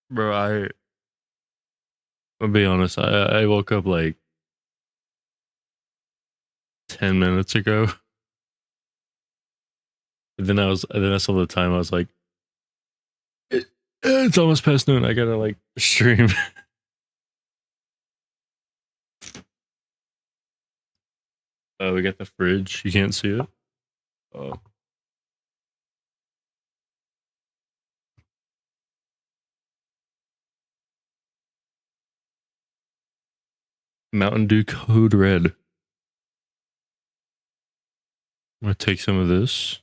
Bro, I'll be honest, I woke up like 10 minutes ago. And then I saw the time, I was like, it's almost past noon, I gotta like stream. We got the fridge, you can't see it. Oh. Mountain Dew Code Red. I'm gonna take some of this.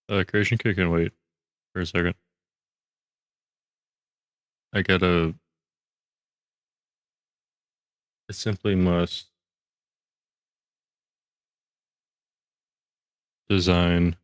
Uh, Creation Kick can wait for a second. I gotta. I simply must design.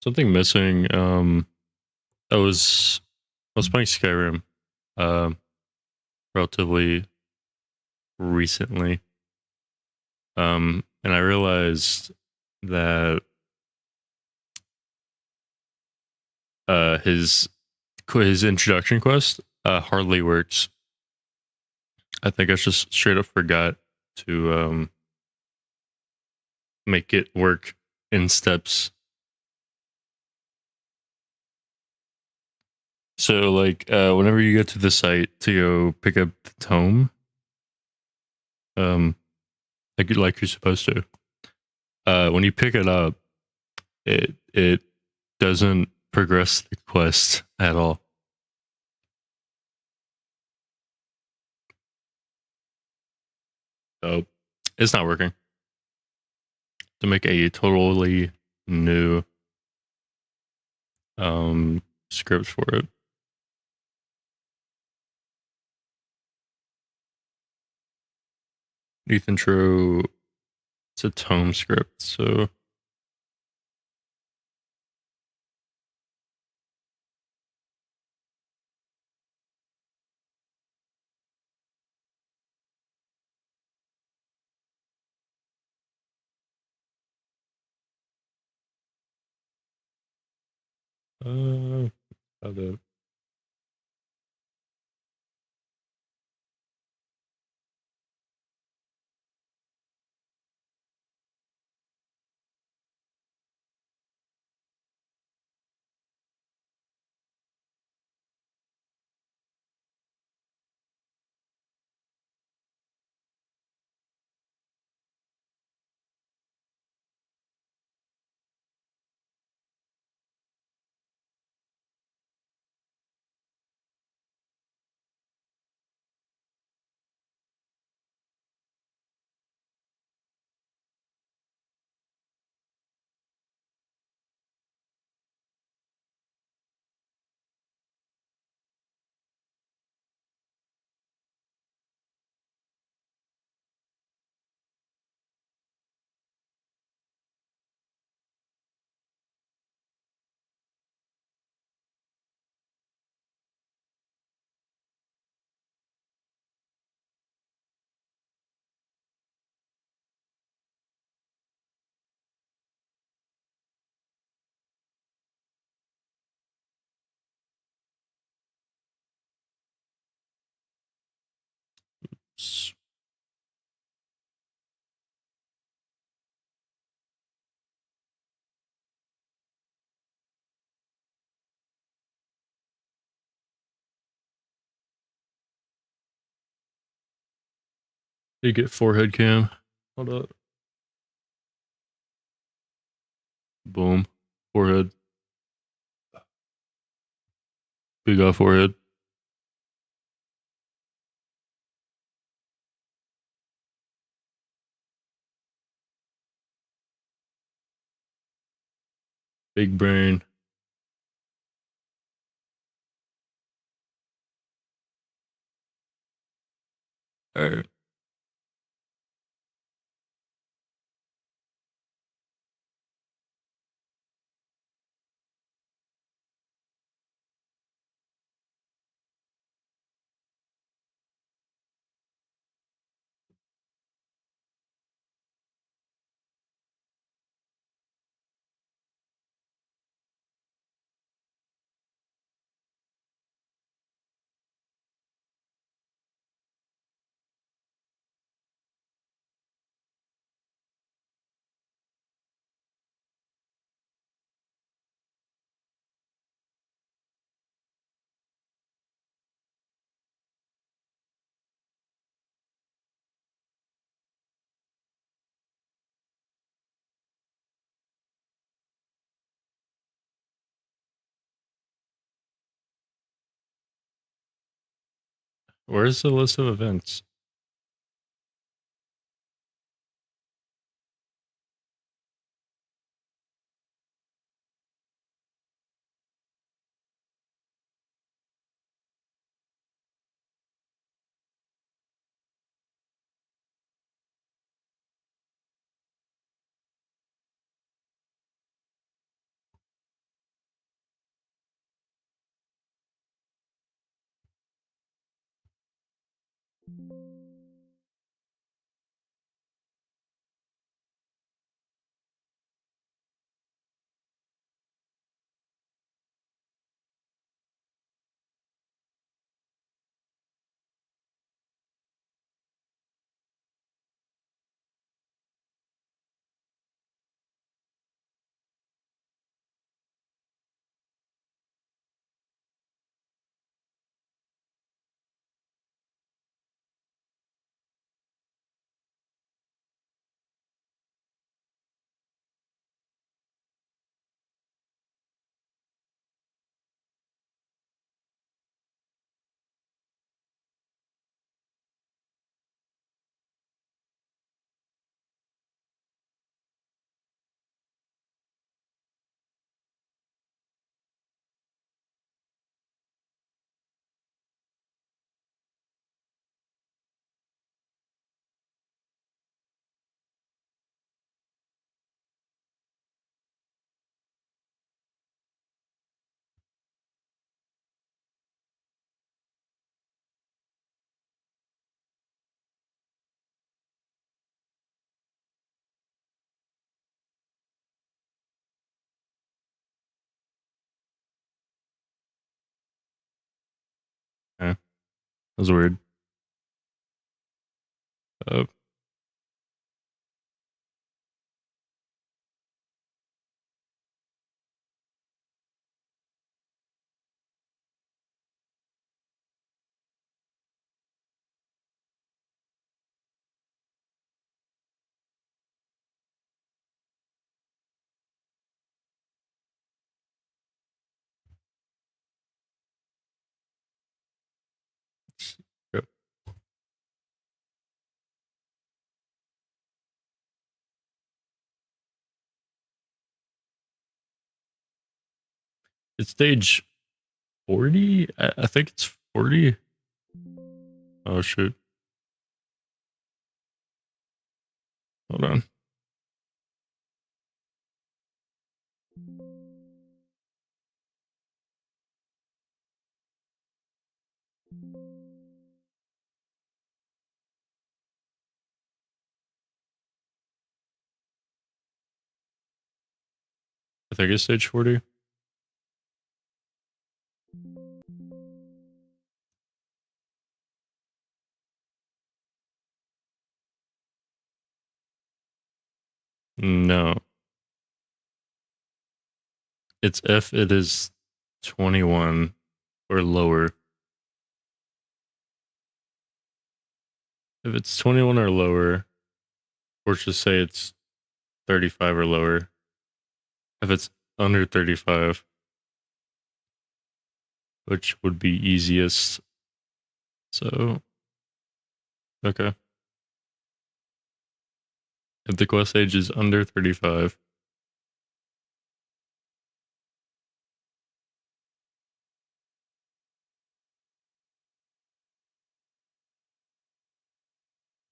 Something missing. I was playing Skyrim, um, relatively recently, and I realized that his introduction quest hardly works. I think I just straight up forgot to make it work in steps. So like whenever you get to the site to go pick up the tome, um, like you're supposed to, when you pick it up, it doesn't progress the quest at all. So it's not working. To make a totally new script for it. Neath intro, it's a tome script, so How the you get forehead cam? Hold up. Boom. Forehead. Big off forehead. Big brain. All right. Where's the list of events? That's weird. Uh, yep. It's stage 40. I think it's 40. Oh shoot. Hold on. I think it's stage 40. No. It's if it is 21 or lower. If it's 21 or lower, or just say it's 35 or lower. If it's under 35, which would be easiest. So, okay. If the quest age is under 35,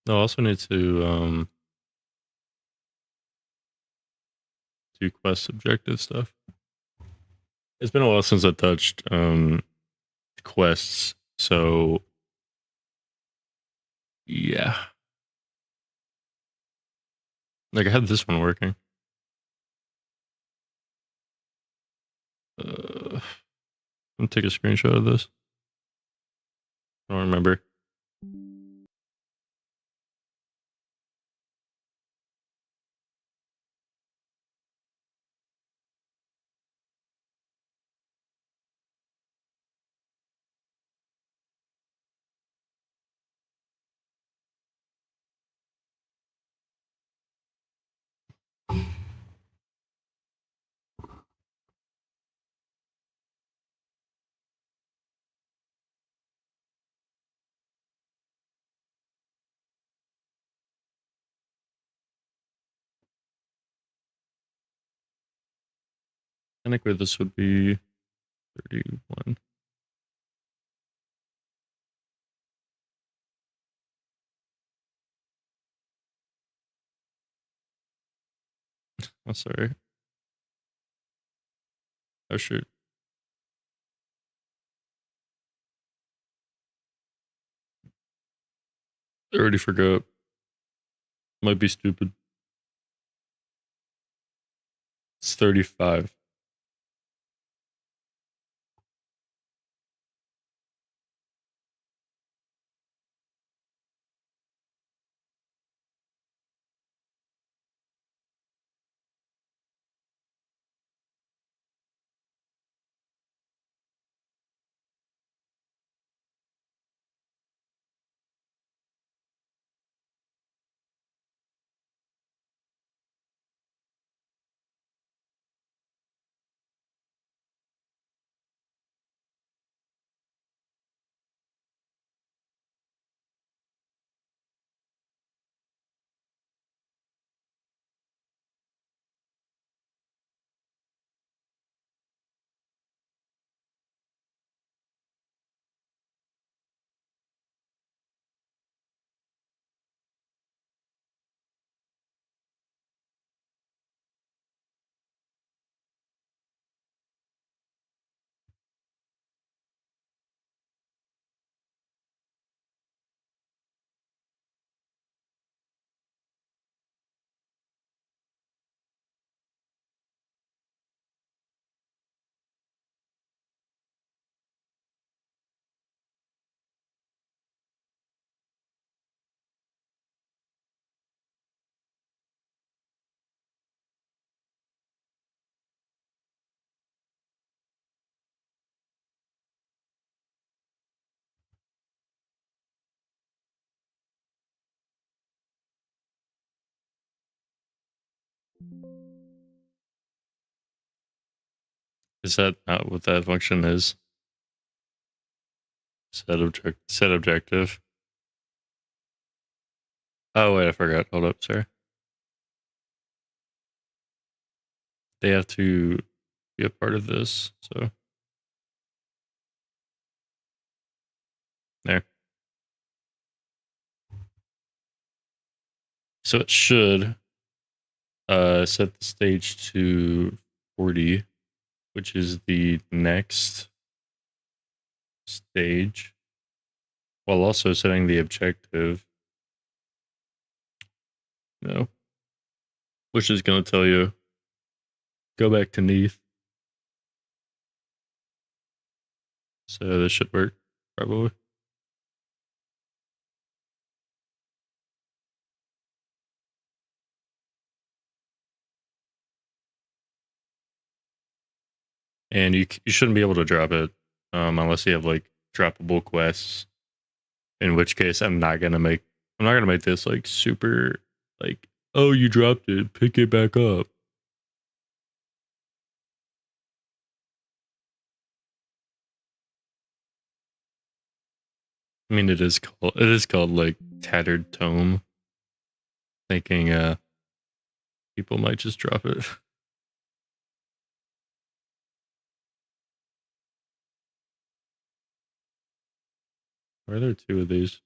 I also need to do quest objective stuff. It's been a while since I touched quests, so yeah. Like I had this one working. I'm gonna take a screenshot of this. I don't remember. I think where this would be 31. Oh, sorry. Oh shoot. I already forgot. Might be stupid. It's 35. Is that not what that function is? Set objective. Oh wait, I forgot. Hold up, sorry. They have to be a part of this, so there. So it should set the stage to 40, which is the next stage, while also setting the objective. No. Which is going to tell you, go back to Neath. So this should work, probably. And you shouldn't be able to drop it unless you have like droppable quests. In which case, I'm not gonna make this like super like, oh, you dropped it, pick it back up. I mean, it is called like Tattered Tome. Thinking people might just drop it. Why are there two of these?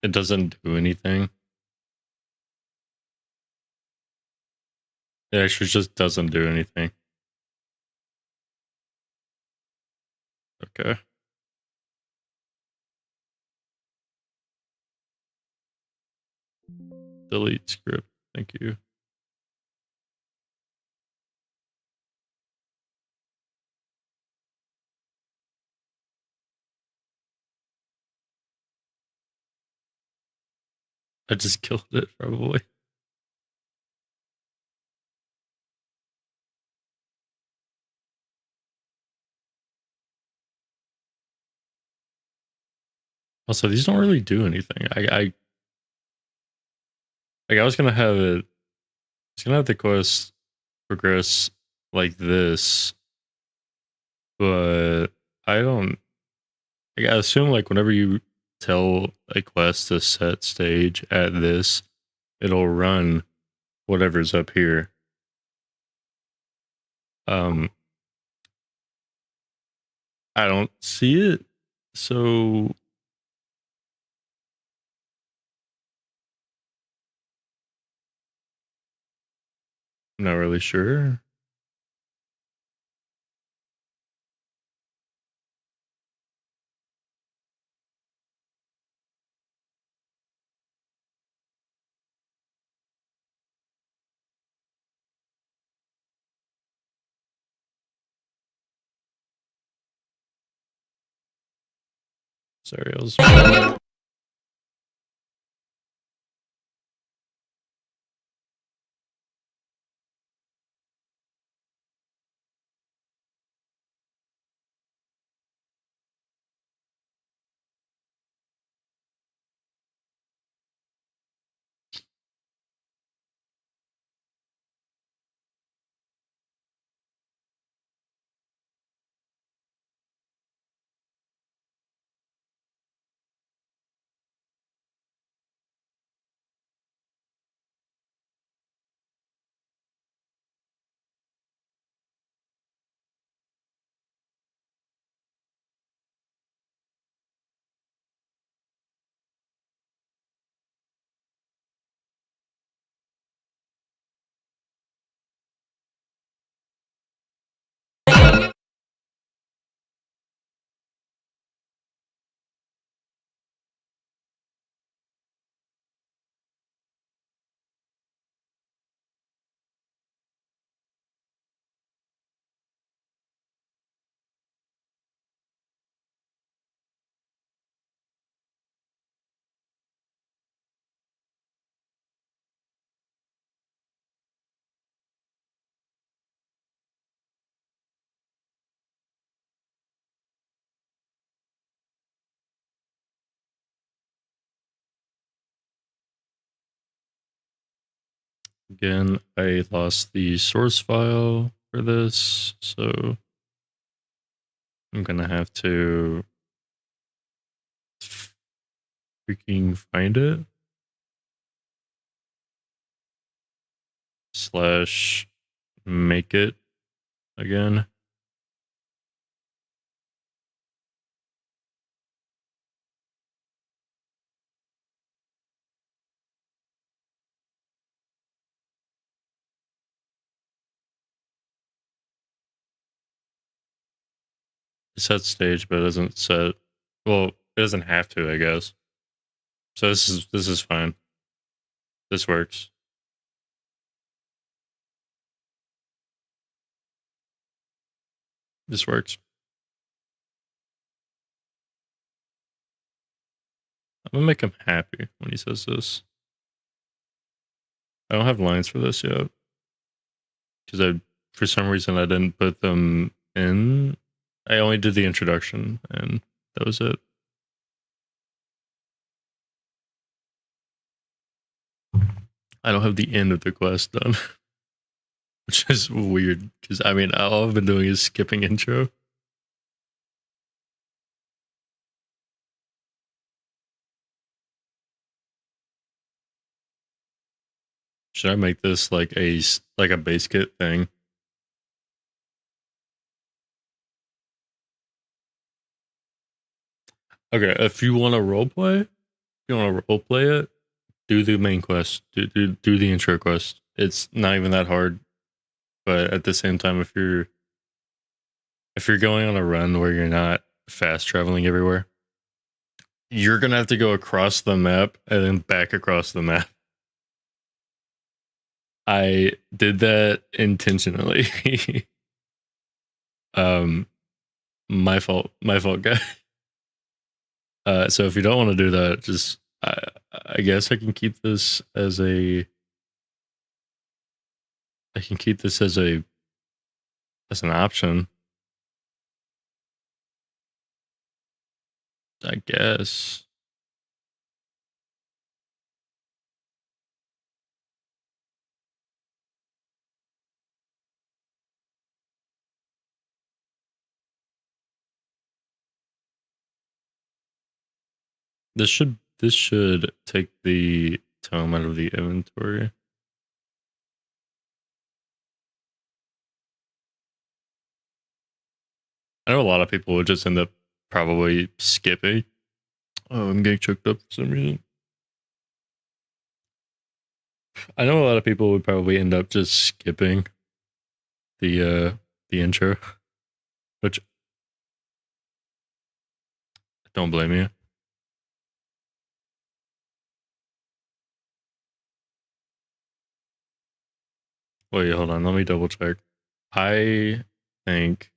It doesn't do anything. It actually just doesn't do anything. Okay. Delete script. Thank you. I just killed it, probably. Also, these don't really do anything. I was gonna have it. I was gonna have the quest progress like this, but I don't. Like, I assume like whenever you tell a quest to set stage at this, it'll run whatever's up here. Um, I don't see it, so I'm not really sure. Sorry, I was. Again, I lost the source file for this, so I'm gonna have to freaking find it. Slash make it again. It sets stage, but it doesn't set. Well, it doesn't have to, I guess. So this is fine. This works. This works. I'm gonna make him happy when he says this. I don't have lines for this yet because for some reason, I didn't put them in. I only did the introduction, and that was it. I don't have the end of the quest done, which is weird because I mean, all I've been doing is skipping intro. Should I make this like a base kit thing? Okay, if you want to roleplay, it, do the main quest. Do the intro quest. It's not even that hard, but at the same time, if you're going on a run where you're not fast traveling everywhere, you're gonna have to go across the map and then back across the map. I did that intentionally. My fault, guy. So if you don't want to do that, just I guess I can keep this as a. I can keep this as an option. I guess. This should take the tome out of the inventory. I know a lot of people would just end up probably skipping. Oh, I'm getting choked up for some reason. I know a lot of people would probably end up just skipping the intro, which I don't blame you. Wait, hold on. Let me double check. I think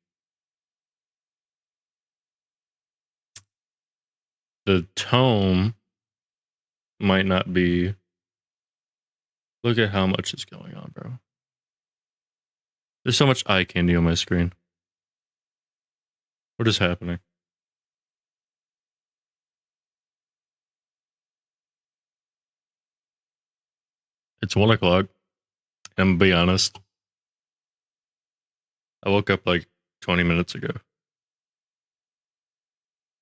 the tome might not be. Look at how much is going on, bro. There's so much eye candy on my screen. What is happening? It's 1 o'clock. I'm gonna be honest. I woke up like 20 minutes ago.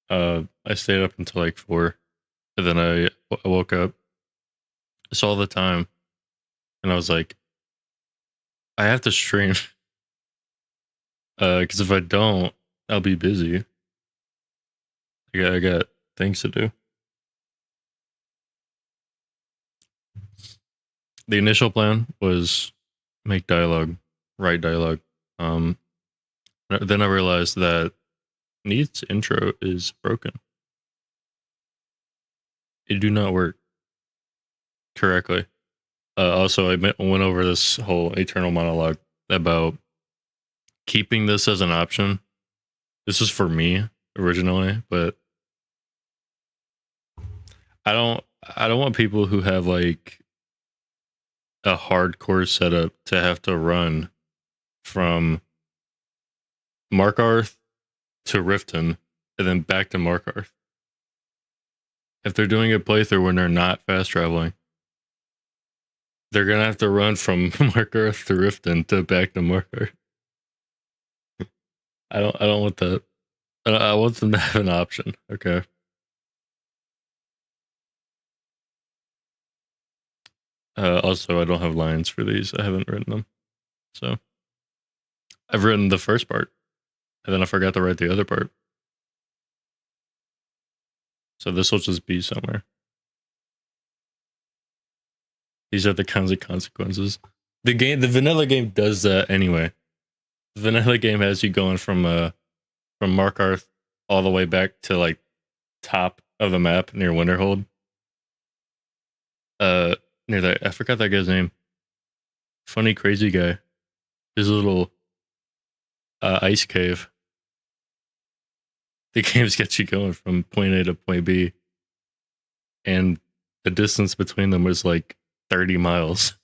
I stayed up until like 4, and then I woke up, saw the time, and I was like, I have to stream. Because if I don't, I'll be busy. I got things to do. The initial plan was make dialogue, write dialogue. Then I realized that Neeth's intro is broken. It do not work correctly. Also, I went over this whole eternal monologue about keeping this as an option. This was for me originally, but I don't want people who have like a hardcore setup to have to run from Markarth to Riften and then back to Markarth. If they're doing a playthrough when they're not fast traveling, They're gonna have to run from Markarth to Riften to back to Markarth. I don't want that. I want them to have an option. Okay. Also, I don't have lines for these. I haven't written them. So I've written the first part, and then I forgot to write the other part. So this will just be somewhere. These are the kinds of consequences. The vanilla game does that anyway. The vanilla game has you going from Markarth all the way back to like top of the map near Winterhold. Near that, I forgot that guy's name. Funny crazy guy. His little ice cave. The games get you going from point A to point B, and the distance between them was like 30 miles.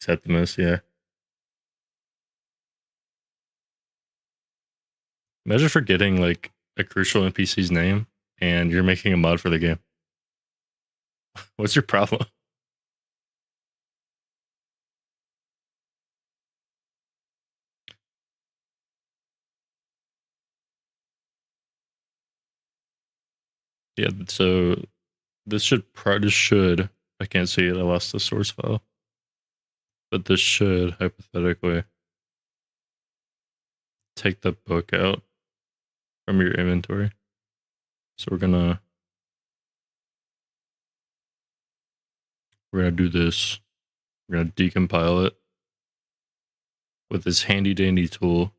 Septimus, yeah. Imagine forgetting like a crucial NPC's name and you're making a mod for the game. What's your problem? Yeah, so this should I can't see it, I lost the source file. But this should hypothetically take the book out from your inventory. So we're gonna do this. We're gonna decompile it with this handy dandy tool.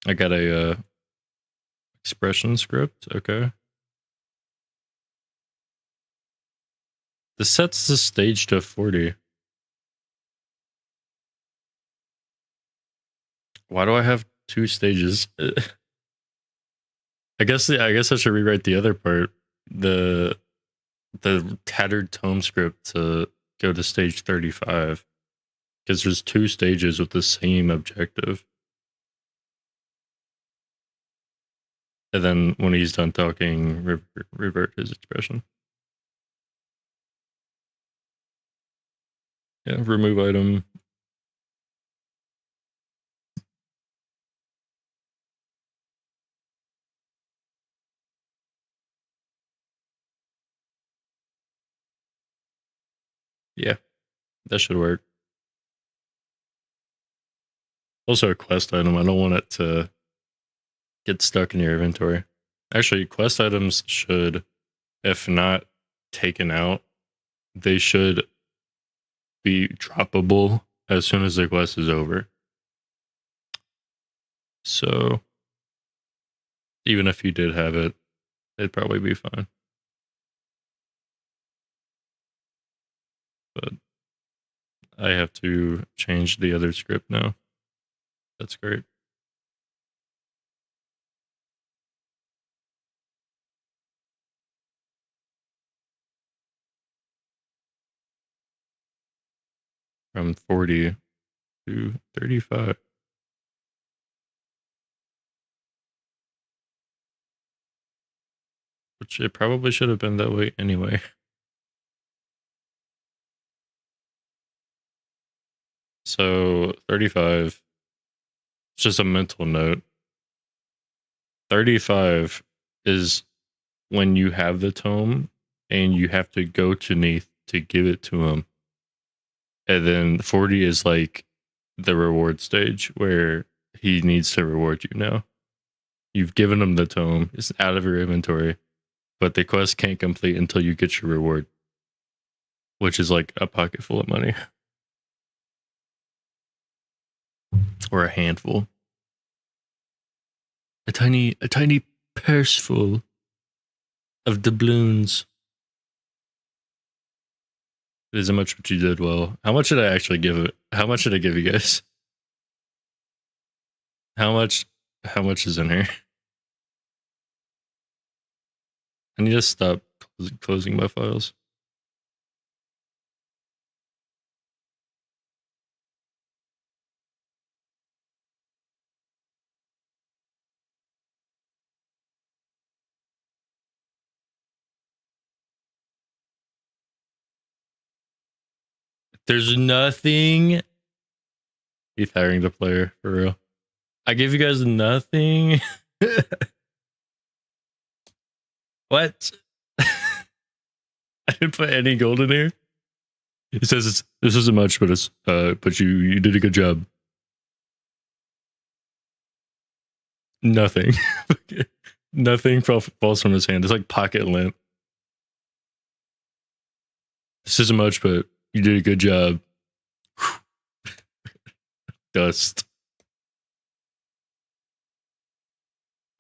I got a expression script. Okay. This sets the stage to 40. Why do I have 2 stages? I guess I should rewrite the other part. The tattered tome script to go to stage 35. Because there's 2 stages with the same objective. And then when he's done talking, revert his expression. Yeah, remove item. Yeah, that should work. Also a quest item. I don't want it to get stuck in your inventory. Actually, quest items should, if not taken out, they should be droppable as soon as the quest is over. So even if you did have it, it'd probably be fine. But I have to change the other script now. That's great. From 40 to 35. Which it probably should have been that way anyway. So 35, it's just a mental note. 35 is when you have the tome and you have to go to Neath to give it to him. And then 40 is like the reward stage where he needs to reward you now. You've given him the tome, it's out of your inventory, but the quest can't complete until you get your reward, which is like a pocket full of money. Or a handful. A tiny purse full of doubloons. It isn't much, what you did well. How much did I actually give it? How much did I give you guys? How much is in here? I need to stop closing my files. There's nothing. He's hiring the player for real. I gave you guys nothing. What? I didn't put any gold in here. He says this isn't much, but it's but you did a good job. Nothing. Nothing falls from his hand. It's like pocket lamp. This isn't much, but you did a good job. Dust.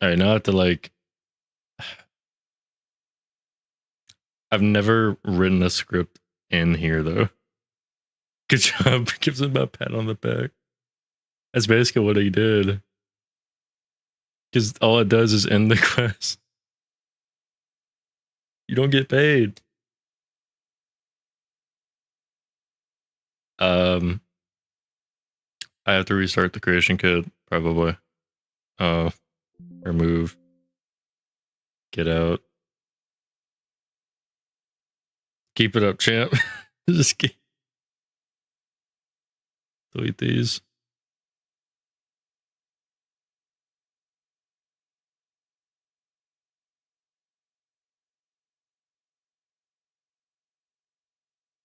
All right, now I have to like. I've never written a script in here though. Good job. Gives him a pat on the back. That's basically what he did. Because all it does is end the quest. You don't get paid. I have to restart the creation kit, probably. Remove. Get out. Keep it up, champ. Just keep. Delete these.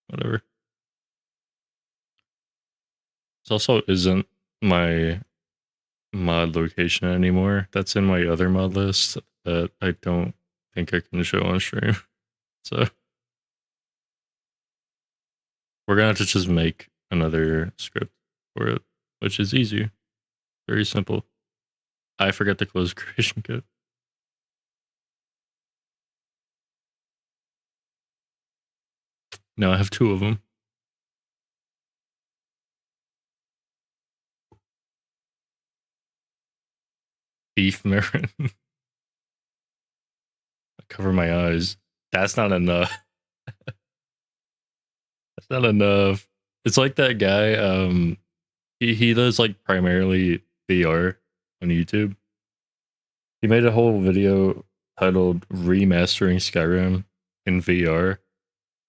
Whatever. This also isn't my mod location anymore. That's in my other mod list that I don't think I can show on stream. So we're gonna have to just make another script for it, which is easy. Very simple. I forgot to close creation kit. No, I have 2 of them. NEETHMARIN. I cover my eyes. That's not enough. That's not enough. It's like that guy. He does like primarily VR on YouTube. He made a whole video titled "Remastering Skyrim in VR,"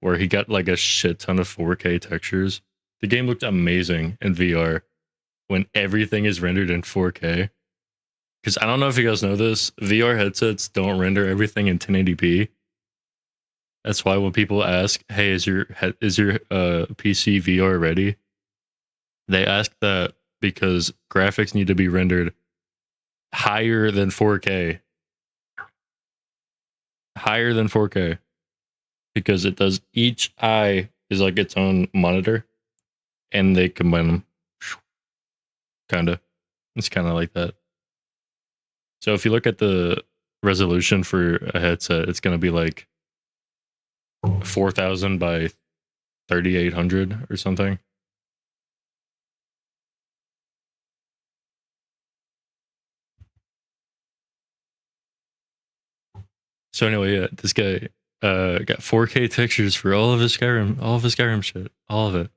where he got like a shit ton of 4K textures. The game looked amazing in VR when everything is rendered in 4K. Because I don't know if you guys know this, VR headsets don't render everything in 1080p. That's why when people ask, "Hey, is your PC VR ready?" They ask that because graphics need to be rendered higher than 4K. Higher than 4K. Because it does, each eye is like its own monitor, and they combine them. Kinda. It's kind of like that. So if you look at the resolution for a headset, it's going to be like 4000 by 3800 or something. So anyway, yeah, this guy got 4K textures for all of his Skyrim shit, all of it.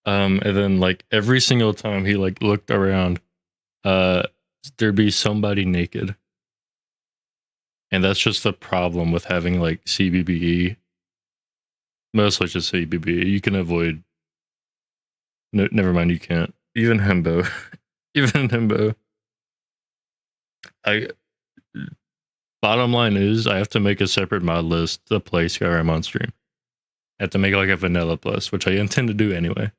And then like every single time he like looked around, there'd be somebody naked. And that's just the problem with having like CBBE. Mostly just CBBE. You can avoid. No, never mind. You can't. Even Hembo. Even Hembo. Bottom line is, I have to make a separate mod list to play Skyrim on stream. I have to make like a vanilla plus, which I intend to do anyway.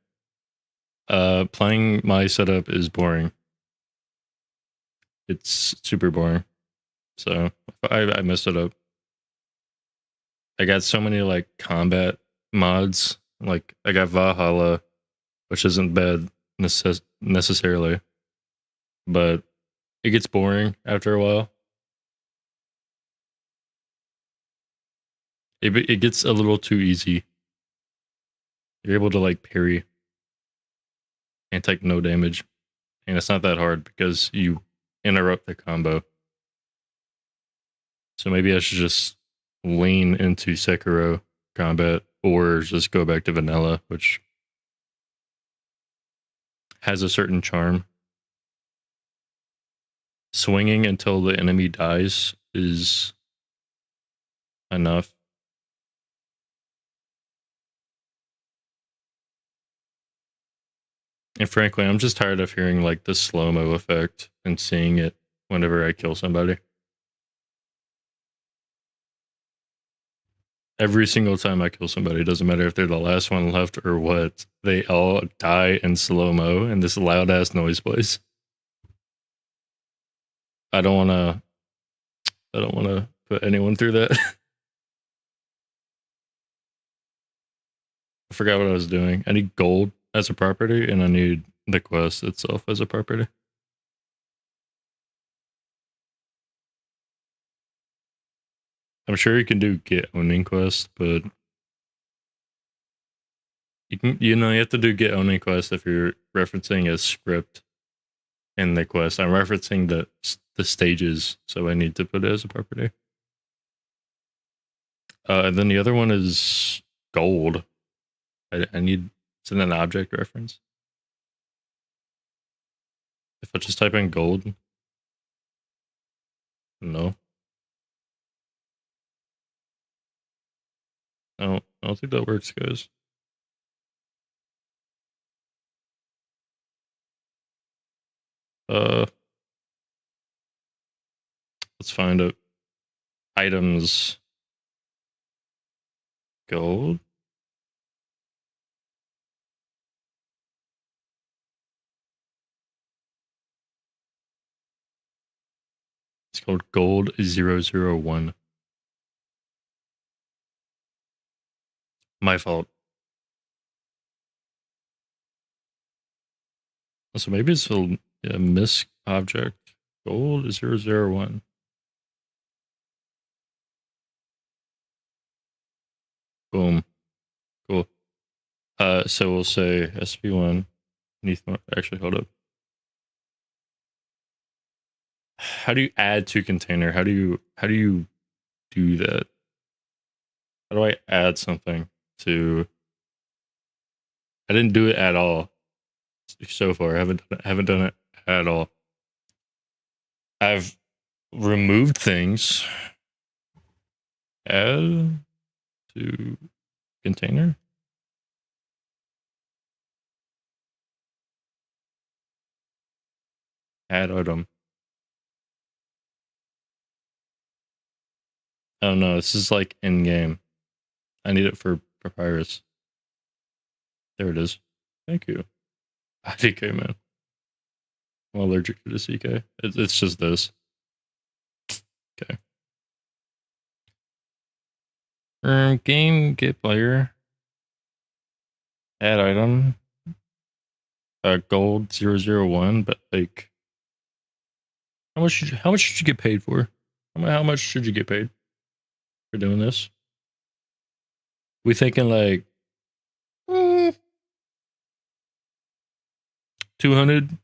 Playing my setup is boring. It's super boring. So I messed it up. I got so many like combat mods. Like I got Valhalla, which isn't bad necessarily, but it gets boring after a while. It gets a little too easy. You're able to like parry and take no damage, and it's not that hard because you interrupt the combo. So maybe I should just lean into Sekiro combat or just go back to vanilla, which has a certain charm. Swinging until the enemy dies is enough. And frankly, I'm just tired of hearing like the slow-mo effect and seeing it whenever I kill somebody. Every single time I kill somebody, it doesn't matter if they're the last one left or what, they all die in slow-mo and this loud ass noise plays. I don't wanna put anyone through that. I forgot what I was doing. I need gold as a property and I need the quest itself as a property. I'm sure you can do get owning quest, but you have to do get owning quest if you're referencing a script in the quest. I'm referencing the stages, so I need to put it as a property. And then the other one is gold. I need it's in an object reference. If I just type in gold, no, I don't think that works, guys. Uh, let's find it. Items, gold. It's called gold 001. My fault. So maybe it's a misc object. Gold 001. Boom. Cool. So we'll say SP1. Actually, hold up. How do you add to container? How do you do that? How do I add something to? I didn't do it at all so far. I haven't done it at all. I've removed things. Add to container. Add item. Oh no, this is like in game. I need it for Papyrus. There it is. Thank you. IDK, man. I'm allergic to the CK. It's just this. Okay. Game get player. Add item. Gold 001, but like how much should you get paid for? How much should you get paid for doing this? We thinking like 200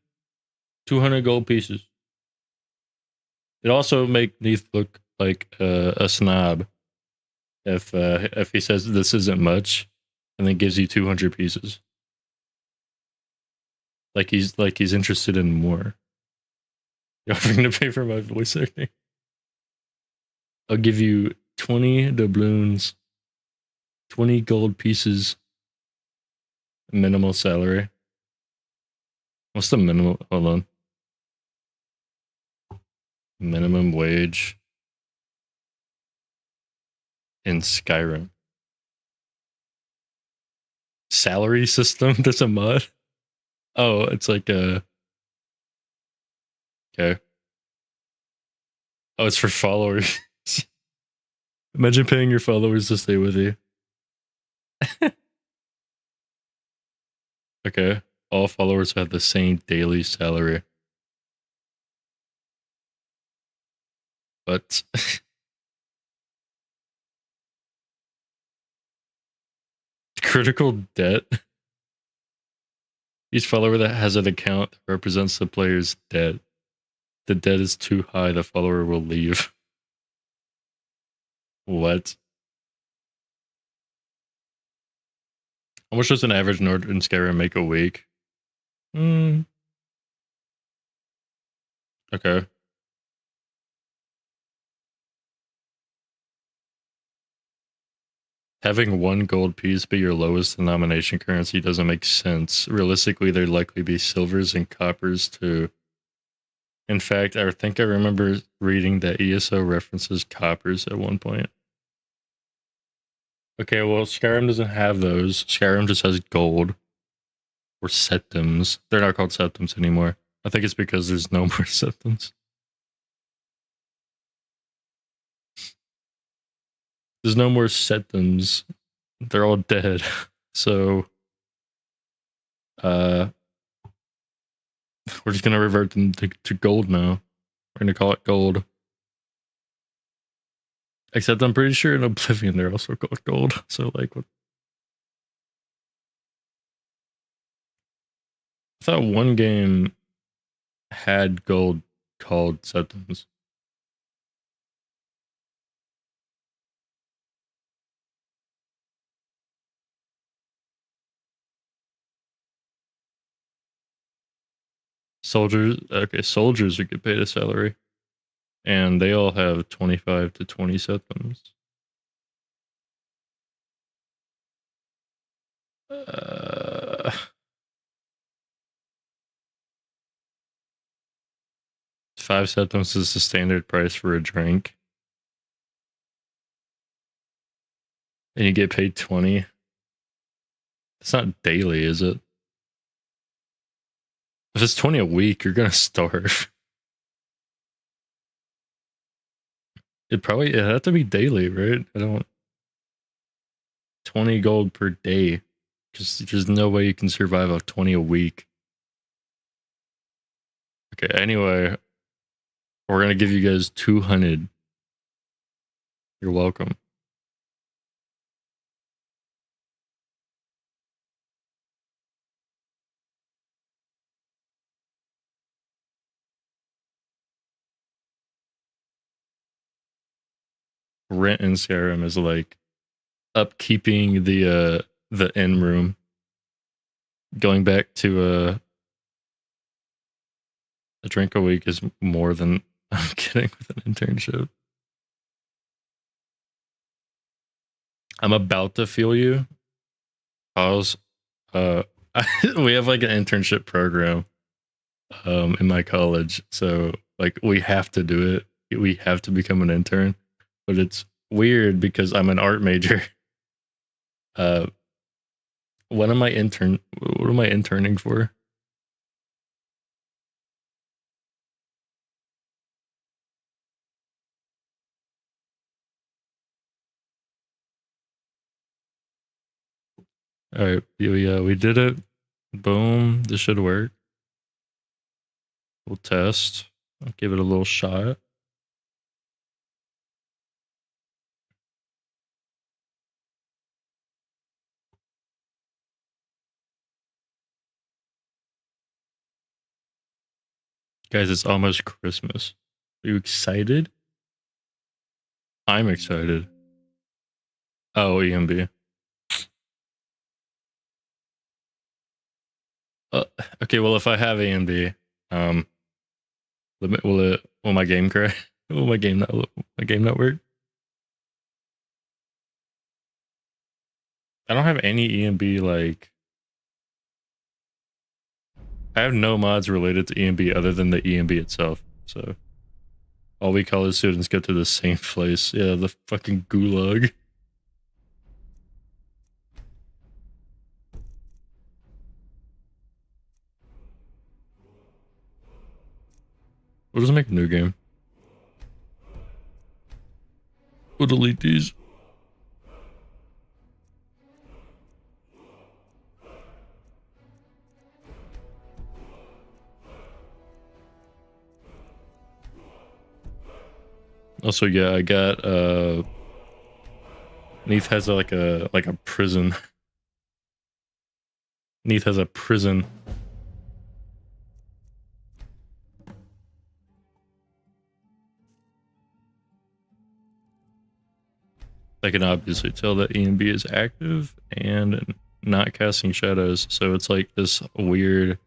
gold pieces. It also make Neith look like a snob if he says this isn't much and then gives you 200 pieces. Like he's interested in more. You're offering to pay for my voice acting. I'll give you 20 doubloons, 20 gold pieces, minimal salary. What's the minimum? Hold on. Minimum wage in Skyrim. Salary system? There's a mod? Oh, it's like a... Okay. Oh, it's for followers. Imagine paying your followers to stay with you. Okay. All followers have the same daily salary. But... critical debt? Each follower that has an account that represents the player's debt. The debt is too high, the follower will leave. What? How much does an average node in Skyrim make a week? Okay. Having one gold piece be your lowest denomination currency doesn't make sense. Realistically, there'd likely be silvers and coppers too. In fact, I think I remember reading that ESO references coppers at one point. Okay, well, Skyrim doesn't have those. Skyrim just has gold. Or septims. They're not called septims anymore. I think it's because there's no more septims. There's no more septims. They're all dead. So, we're just gonna revert them to gold now. We're gonna call it gold. Except I'm pretty sure in Oblivion they're also called gold. So like, what? I thought one game had gold called septims. Soldiers, okay, soldiers are get paid a salary. And they all have 25 to 20 septims. 5 septims is the standard price for a drink. And you get paid 20. It's not daily, is it? If it's 20 a week, you're gonna starve. It'd have to be daily, right? 20 gold per day. Just there's no way you can survive off 20 a week. Okay, anyway, we're gonna give you guys 200. You're welcome. Rent in Skyrim is like upkeeping the inn room. Going back to a drink a week is more than I'm getting with an internship. I'm about to feel you. Pause. We have like an internship program in my college, so like we have to do it. We have to become an intern, but it's weird because I'm an art major. What am I interning for? All right, we did it. Boom, this should work. We'll test. I'll give it a little shot. Guys, it's almost Christmas. Are you excited? I'm excited. Oh, EMB. Okay, well, if I have EMB, will my game crash? Will my game not work? I don't have any EMB like. I have no mods related to EMB other than the EMB itself. So all we college students go to the same place. Yeah, the fucking gulag. We'll just make a new game. We'll delete these. Also, yeah, I got Neath has like a prison. Neath has a prison. I can obviously tell that EMB is active and not casting shadows, so it's like this weird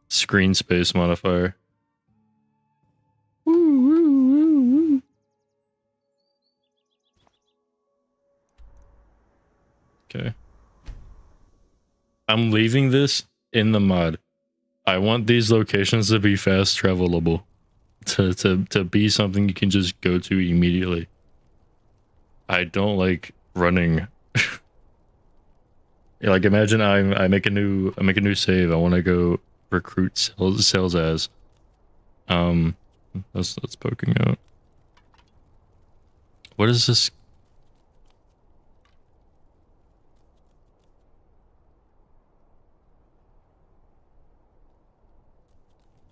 screen space modifier. Okay. I'm leaving this in the mod. I want these locations to be fast travelable. To be something you can just go to immediately. I don't like running. Yeah, like imagine I make a new save. I want to go recruit sales as. That's poking out. What is this?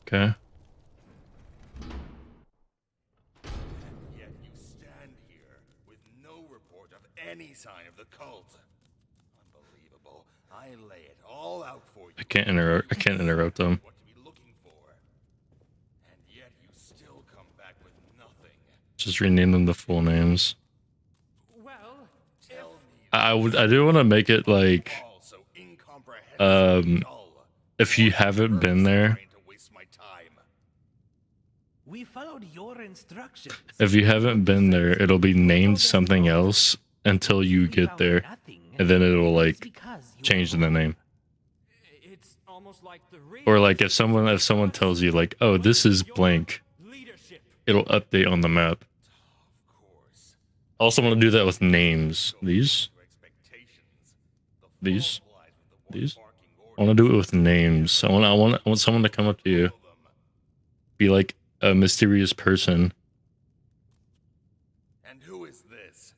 Okay. Yet you stand here with no report of any sign of the cult. Unbelievable. I lay it all out for you. I can't interrupt them. What to be looking for. And yet you still come back with nothing. Just rename them the full names. Well, tell me. I do want to make it like All so incomprehensible dull. if you haven't been there, Trying to waste my time. We followed your instructions. if you haven't been there, it'll be named something else until you get there, and then it'll like change the name. It's almost like the Or like if someone tells you like, oh, this is blank, leadership. it'll update on the map. Of course. I also want to do that with names. These. Your expectations. The These? fall lies with the one These? barking I want to do it with names. I want someone to come up to you, them. be like a mysterious person. And who is this?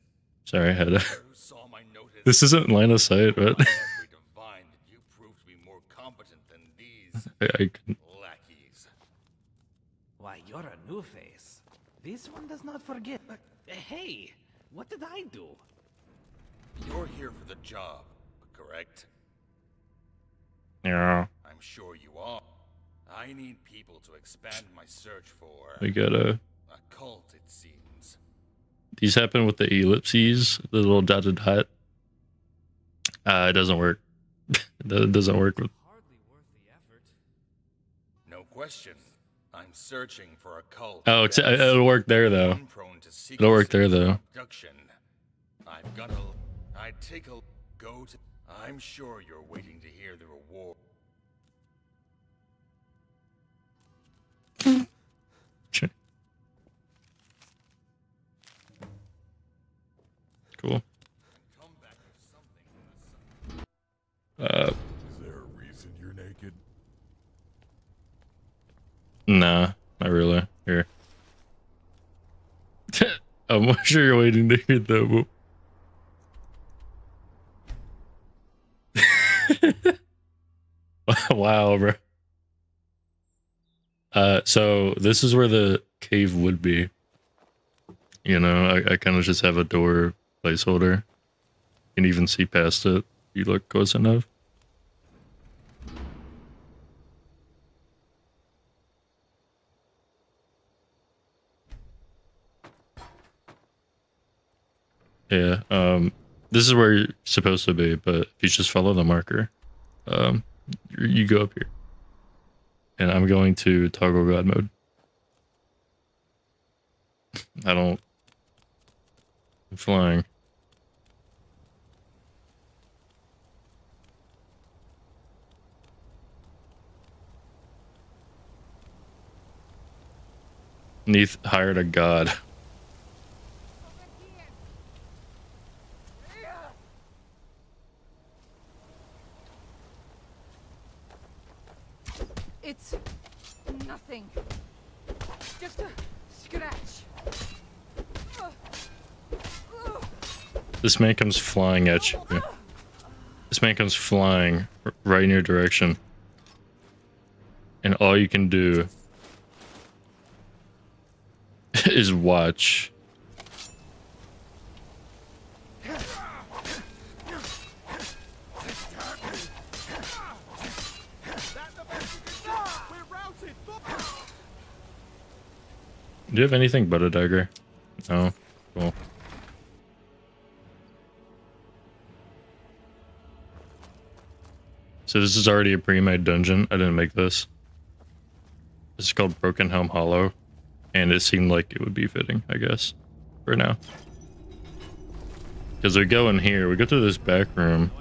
Sorry, I had a. Who saw my notice? This isn't line of sight, but Every divine that you prove to be more competent than these I couldn't. lackeys. Why, you're a new face. This one does not forget. Hey, what did I do? You're here for the job, correct? Yeah, I'm sure you are. I need people to expand my search for we gotta. a cult, it seems. These happen with the ellipses, the little dotted dot. It doesn't work. It doesn't work with. Hardly worth the effort. No question. I'm searching for a cult. Oh, it'll work there though. Unprone to It'll work secrecy there and though. abduction. I've got I'd take a go to. I'm sure you're waiting to hear the reward. Cool. Come back with something from the sun. Is there a reason you're naked? Nah, not really. Here. I'm sure you're waiting to hear that. Wow, bro. So this is where the cave would be. You know, I kind of just have a door placeholder. You can even see past it if you look close enough. Yeah, this is where you're supposed to be, but if you just follow the marker, you go up here. And I'm going to toggle god mode. I'm flying. Neath hired a god. It's nothing. Just a scratch. This man comes flying at you. This man comes flying right in your direction. And all you can do is watch. Do you have anything but a dagger? No? Cool. So this is already a pre-made dungeon. I didn't make this. This is called Broken Helm Hollow. And it seemed like it would be fitting, I guess. For now. Because we go in here, we go through this back room,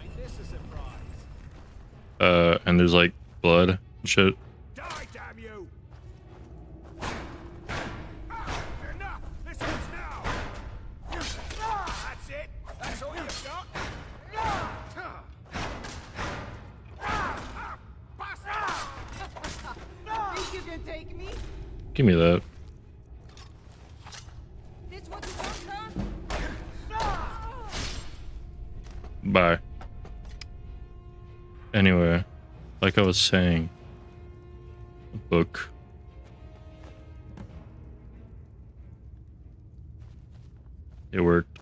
and there's like blood and shit. Die, damn you! Enough! This ends now! That's it! That's all you've got! Think you can take me? Give me that. This what you want, huh? Bye. Anyway, like I was saying, a book. It worked.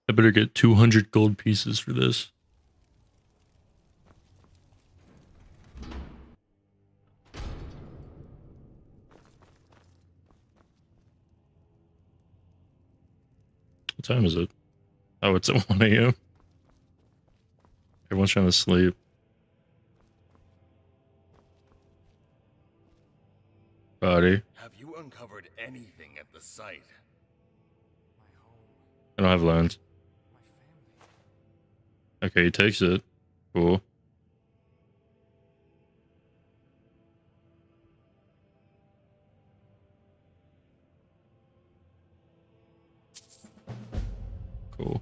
I better get 200 gold pieces for this. What time is it? Oh, it's at 1 a.m. Everyone's trying to sleep. Body. Have you uncovered anything at the site? I don't have lens. Okay, he takes it. Cool. Cool.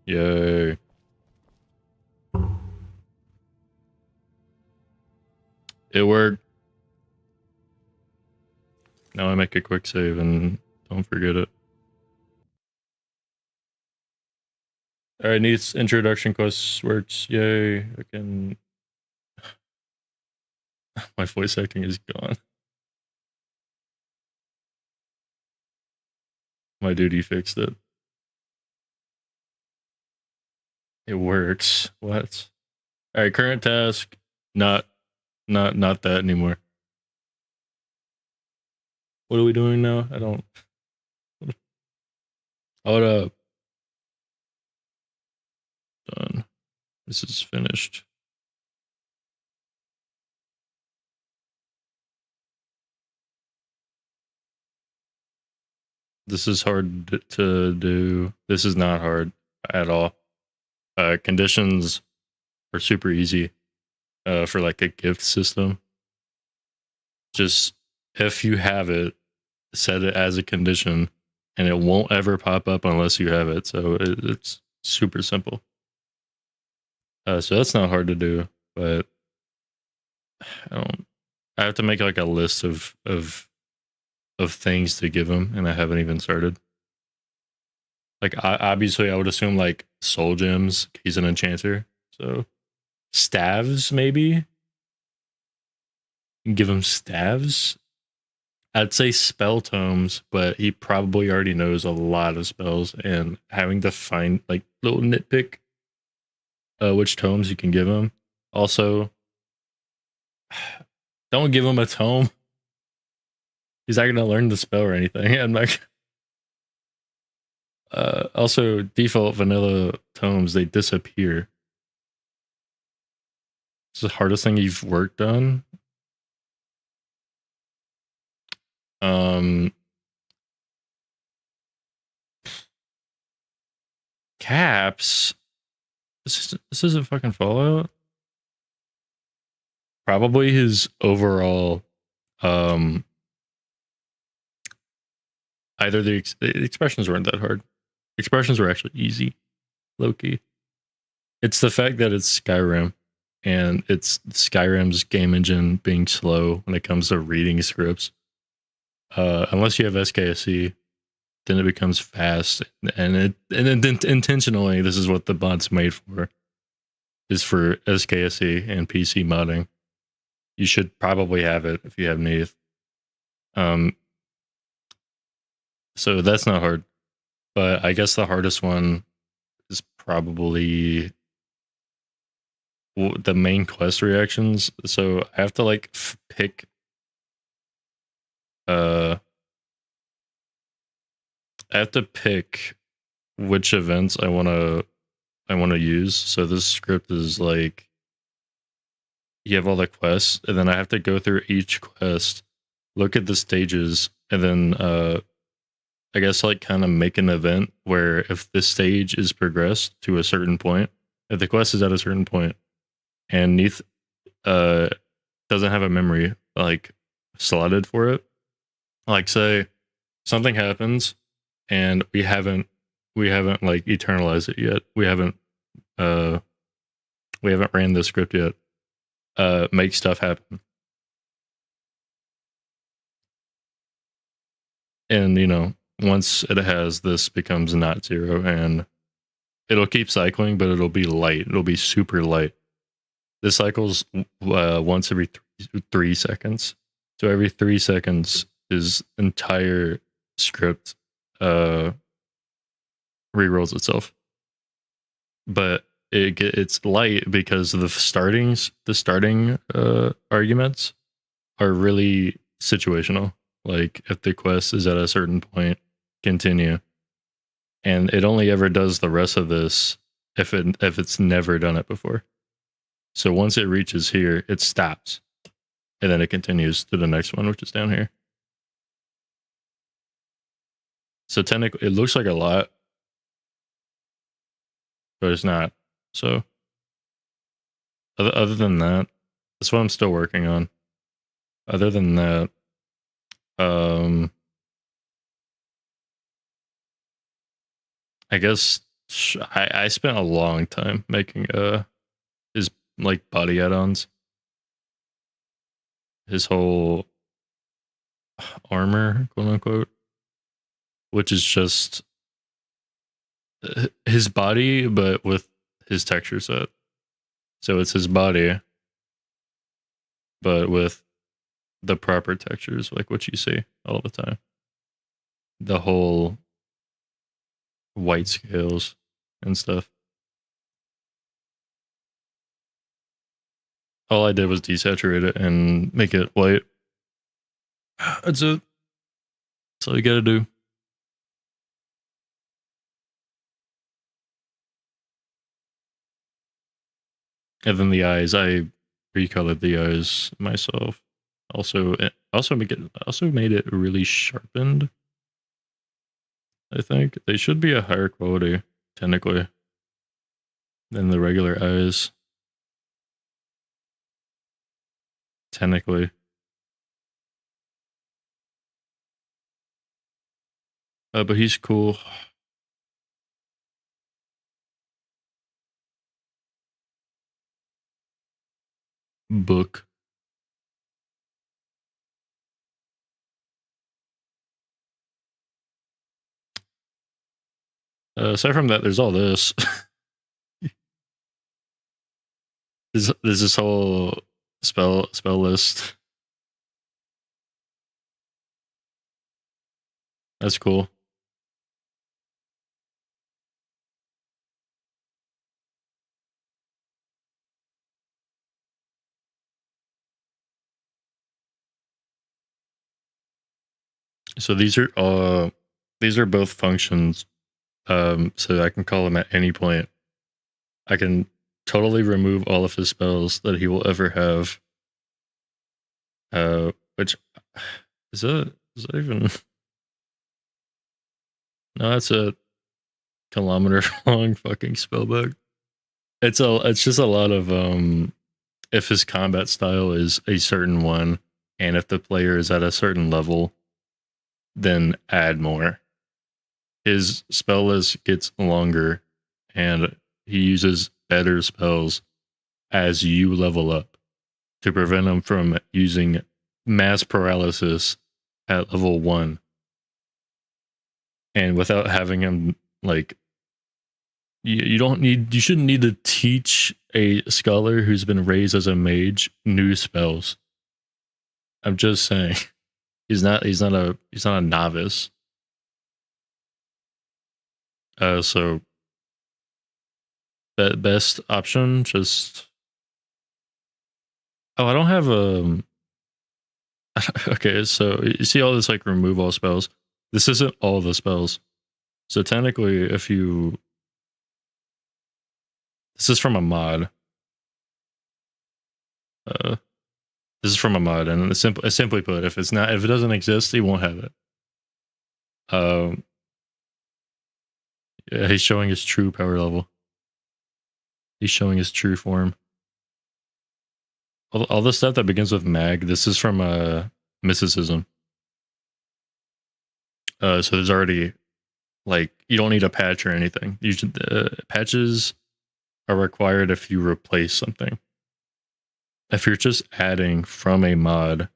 Yay. It worked. Now I make a quick save and don't forget it. Alright, Neith's introduction quest works. Yay. I can... My voice acting is gone. My duty fixed it. It works. What? Alright, current task. Not that anymore. What are we doing now? I don't... Hold up. Done. This is finished. This is hard to do. This is not hard at all. Conditions are super easy for like a gift system. Just if you have it, set it as a condition and it won't ever pop up unless you have it. So it's super simple. So that's not hard to do, but I have to make like a list of things to give him, and I haven't even started. Like, obviously, I would assume like soul gems. He's an enchanter, so staves maybe. Give him staves. I'd say spell tomes, but he probably already knows a lot of spells, and having to find like little nitpick which tomes you can give him. Also, don't give him a tome. He's not gonna learn the spell or anything. I'm like, also default vanilla tomes, they disappear. It's the hardest thing you've worked on. Caps. This isn't fucking Fallout. Probably his overall either the expressions weren't that hard. Expressions were actually easy, low-key. It's the fact that it's Skyrim, and it's Skyrim's game engine being slow when it comes to reading scripts. Unless you have SKSE, then it becomes fast, and intentionally, this is what the mod's made for, is for SKSE and PC modding. You should probably have it if you have Neeth. So that's not hard, but I guess the hardest one is probably the main quest reactions. So I have to like pick I have to pick which events I want to use. So this script is like you have all the quests, and then I have to go through each quest, look at the stages, and then I guess like kind of make an event where if this stage is progressed to a certain point, if the quest is at a certain point, and Neath doesn't have a memory like slotted for it, like say something happens and we haven't like eternalized it yet. We haven't ran the script yet. Make stuff happen. And you know, once it has, this becomes not zero, and it'll keep cycling, but it'll be light. It'll be super light. This cycles once every 3 seconds. So every 3 seconds, his entire script rerolls itself. But it's light because the starting arguments are really situational. Like if the quest is at a certain point, continue. And it only ever does the rest of this if it's never done it before. So once it reaches here, it stops. And then it continues to the next one, which is down here. So technically, it looks like a lot, but it's not. So other than that, that's what I'm still working on. Other than that, I guess I spent a long time making his like body add-ons, his whole armor, quote unquote, which is just his body but with his texture set. So it's his body but with the proper textures, like what you see all the time. The whole white scales and stuff. All I did was desaturate it and make it white. That's it. That's all you gotta do. And then the eyes, I recolored the eyes myself. Also made it really sharpened. I think they should be a higher quality, technically, than the regular eyes. Technically. But he's cool. Book. Aside from that, there's all this. there's this whole spell list. That's cool. So these are both functions. So I can call him at any point. I can totally remove all of his spells that he will ever have. Which is that even? No, that's a kilometer long fucking spell book. It's just a lot of if his combat style is a certain one, and if the player is at a certain level, then add more. His spell list gets longer, and he uses better spells as you level up to prevent him from using mass paralysis at level 1. And without having him like you shouldn't need to teach a scholar who's been raised as a mage new spells. I'm just saying. He's not a novice. So that best option, just Oh, I don't have okay, so you see all this like remove all spells. This isn't all the spells. So technically, if you this is from a mod. This is from a mod, and simply put, if it doesn't exist, he won't have it. Yeah, he's showing his true power level. He's showing his true form. All the stuff that begins with mag, this is from mysticism. So there's already like you don't need a patch or anything. Usually, patches are required if you replace something. If you're just adding from a mod,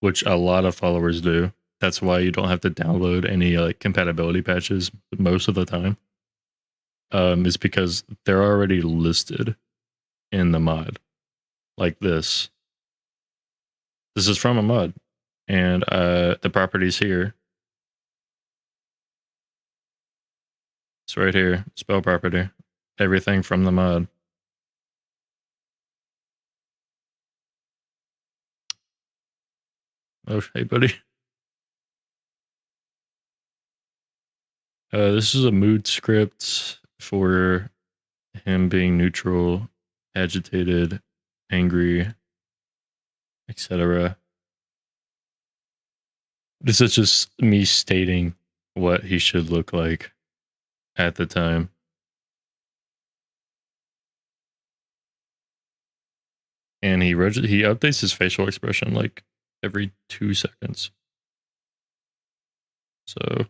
which a lot of followers do, that's why you don't have to download any like compatibility patches most of the time. Is because they're already listed in the mod, like this. This is from a mod, and the properties here. It's right here, spell property, everything from the mod. Oh, hey, buddy. This is a mood script for him being neutral, agitated, angry, etc. This is just me stating what he should look like at the time. And he updates his facial expression like every 2 seconds. So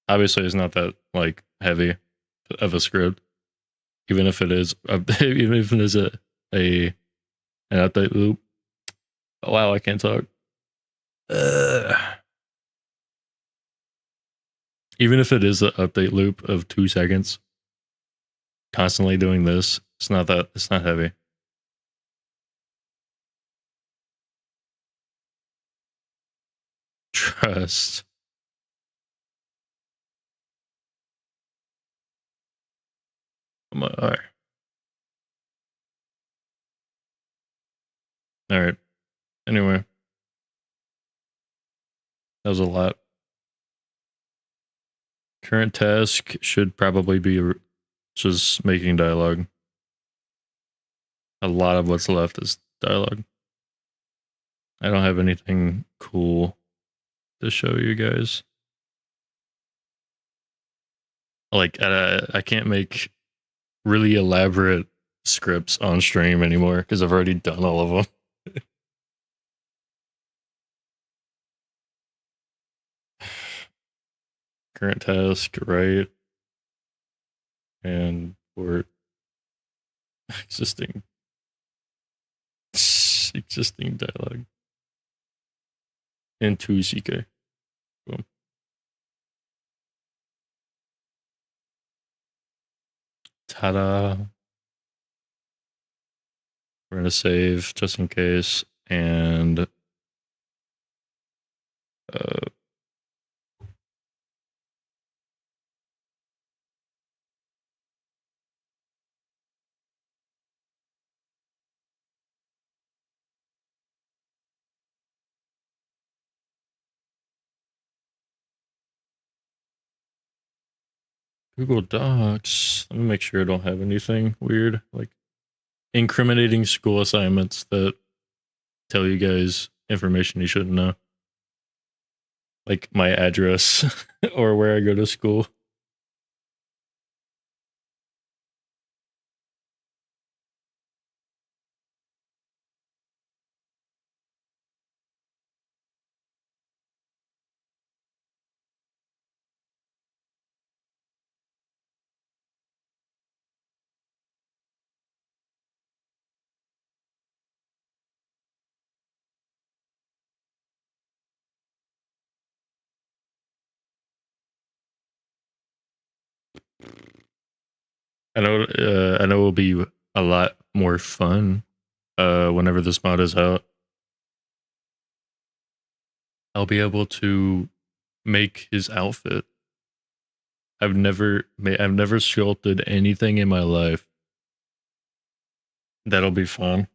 obviously it's not that like heavy of a script, even if it is even if it is an update loop. Oh, wow, I can't talk. Even if it is an update loop of 2 seconds, constantly doing this, it's not heavy. Trust. All right. All right. Anyway, that was a lot. Current task should probably be just making dialogue. A lot of what's left is dialogue. I don't have anything cool to show you guys. Like, I can't make really elaborate scripts on stream anymore because I've already done all of them. Current task, right? And for existing dialogue. And 2 CK. Boom. Ta-da. We're gonna save just in case, and Google Docs. Let me make sure I don't have anything weird, like incriminating school assignments that tell you guys information you shouldn't know. Like my address or where I go to school. I know it will be a lot more fun whenever this mod is out. I'll be able to make his outfit. I've never sculpted anything in my life. That'll be fun.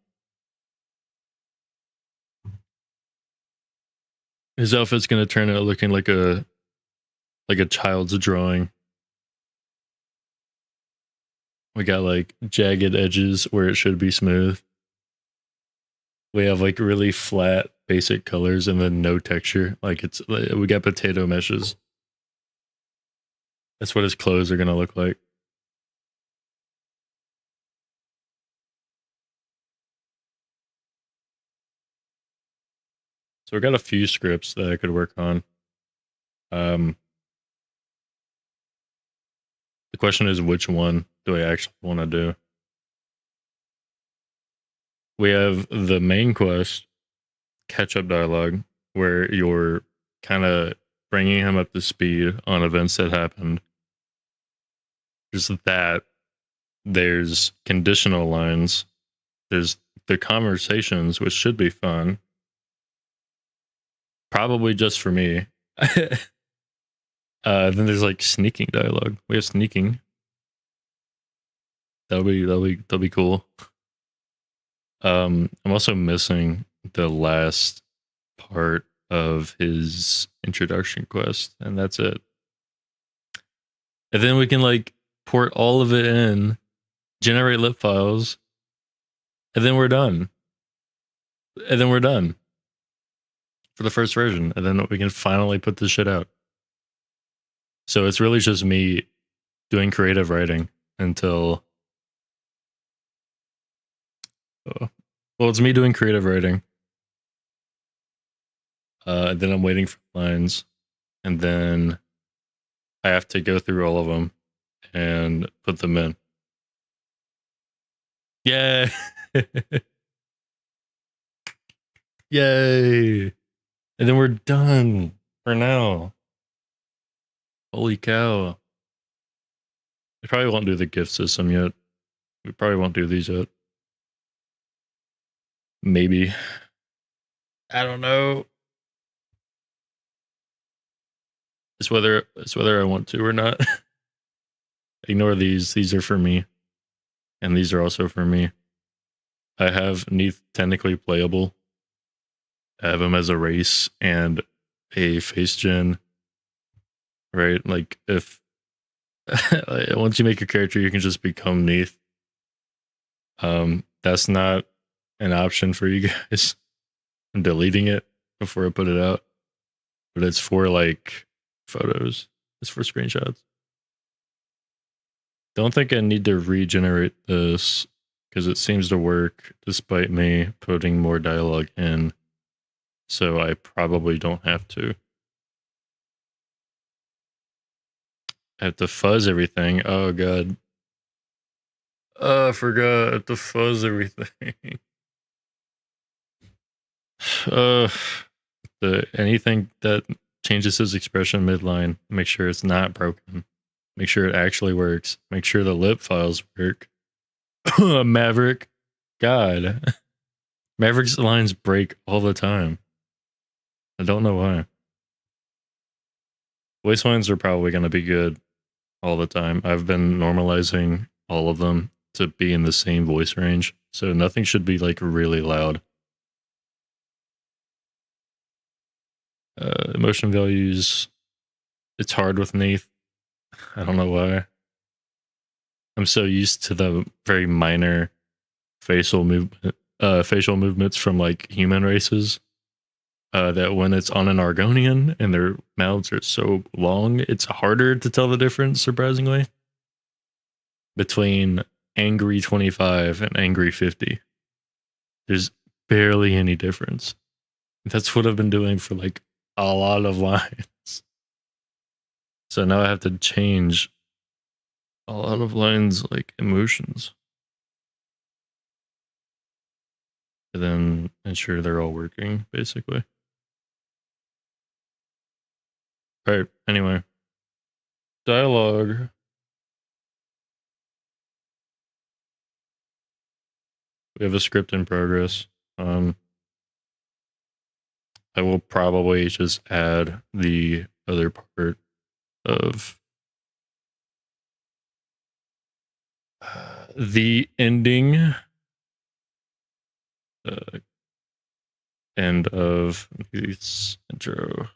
His outfit's gonna turn out looking like a child's drawing. We got like jagged edges where it should be smooth. We have like really flat basic colors and then no texture. Like we got potato meshes. That's what his clothes are gonna look like. So we got a few scripts that I could work on. The question is, which one do I actually want to do? We have the main quest, catch-up dialogue, where you're kind of bringing him up to speed on events that happened. There's that. There's conditional lines. There's the conversations, which should be fun. Probably just for me. Then there's like sneaking dialogue. We have sneaking. That'll be cool. I'm also missing the last part of his introduction quest, and that's it. And then we can like port all of it in, generate lip files, and then we're done. And then we're done for the first version, and then we can finally put this shit out. So it's really just me doing creative writing until well, it's me doing creative writing. Then I'm waiting for lines, and then I have to go through all of them and put them in. Yay! Yay! And then we're done for now. Holy cow. We probably won't do the gift system yet. We probably won't do these yet. Maybe. I don't know. It's whether I want to or not. Ignore these. These are for me. And these are also for me. I have Neath technically playable. I have him as a race and a face gen. Right? Like if once you make a character, you can just become Neath. That's not an option for you guys. I'm deleting it before I put it out. But it's for like photos. It's for screenshots. Don't think I need to regenerate this because it seems to work despite me putting more dialogue in. So I probably don't have to. I have to fuzz everything. Oh god. Oh, I forgot. I have to fuzz everything. Anything that changes his expression midline, make sure it's not broken. Make sure it actually works. Make sure the lip files work. Maverick. God. Maverick's lines break all the time. I don't know why. Voice lines are probably going to be good all the time. I've been normalizing all of them to be in the same voice range, so nothing should be like really loud. Emotion values. It's hard with Neath. I don't know why. I'm so used to the very minor facial movements from like human races that when it's on an Argonian and their mouths are so long, it's harder to tell the difference, surprisingly, between angry 25 and angry 50. There's barely any difference. That's what I've been doing for like a lot of lines. So now I have to change a lot of lines like emotions. And then ensure they're all working, basically. Alright, anyway. Dialogue. We have a script in progress. I will probably just add the other part of the ending. End of Neeth's intro.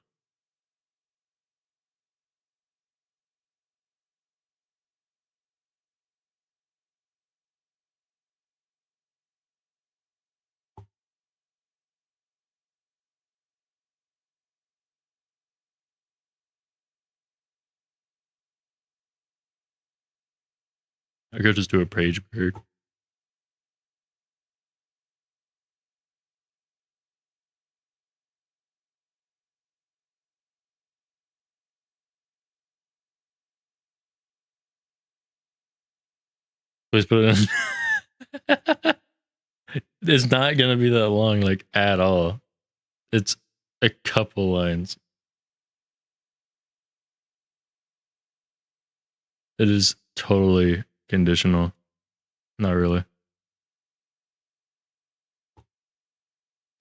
I could just do a page break. Please put it in. It's not gonna be that long, like at all. It's a couple lines. It is totally conditional. Not really.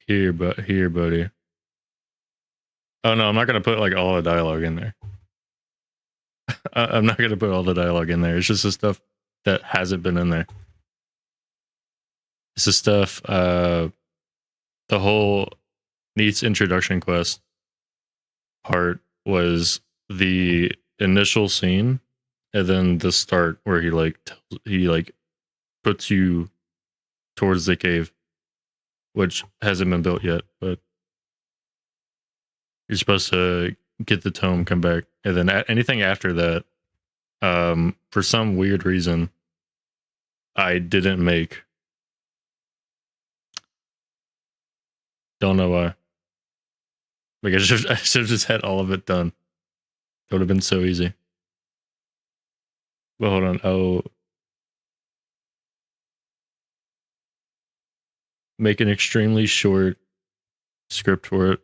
Here, buddy. Oh no, I'm not gonna put like all the dialogue in there. I'm not gonna put all the dialogue in there. It's just the stuff that hasn't been in there. It's the stuff. The whole Neat's introduction quest part was the initial scene, and then the start where he puts you towards the cave, which hasn't been built yet, but you're supposed to get the tome, come back, and then anything after that, for some weird reason, I didn't make. Don't know why. Like I should have just had all of it done. It would have been so easy. Well, hold on. Oh, make an extremely short script for it.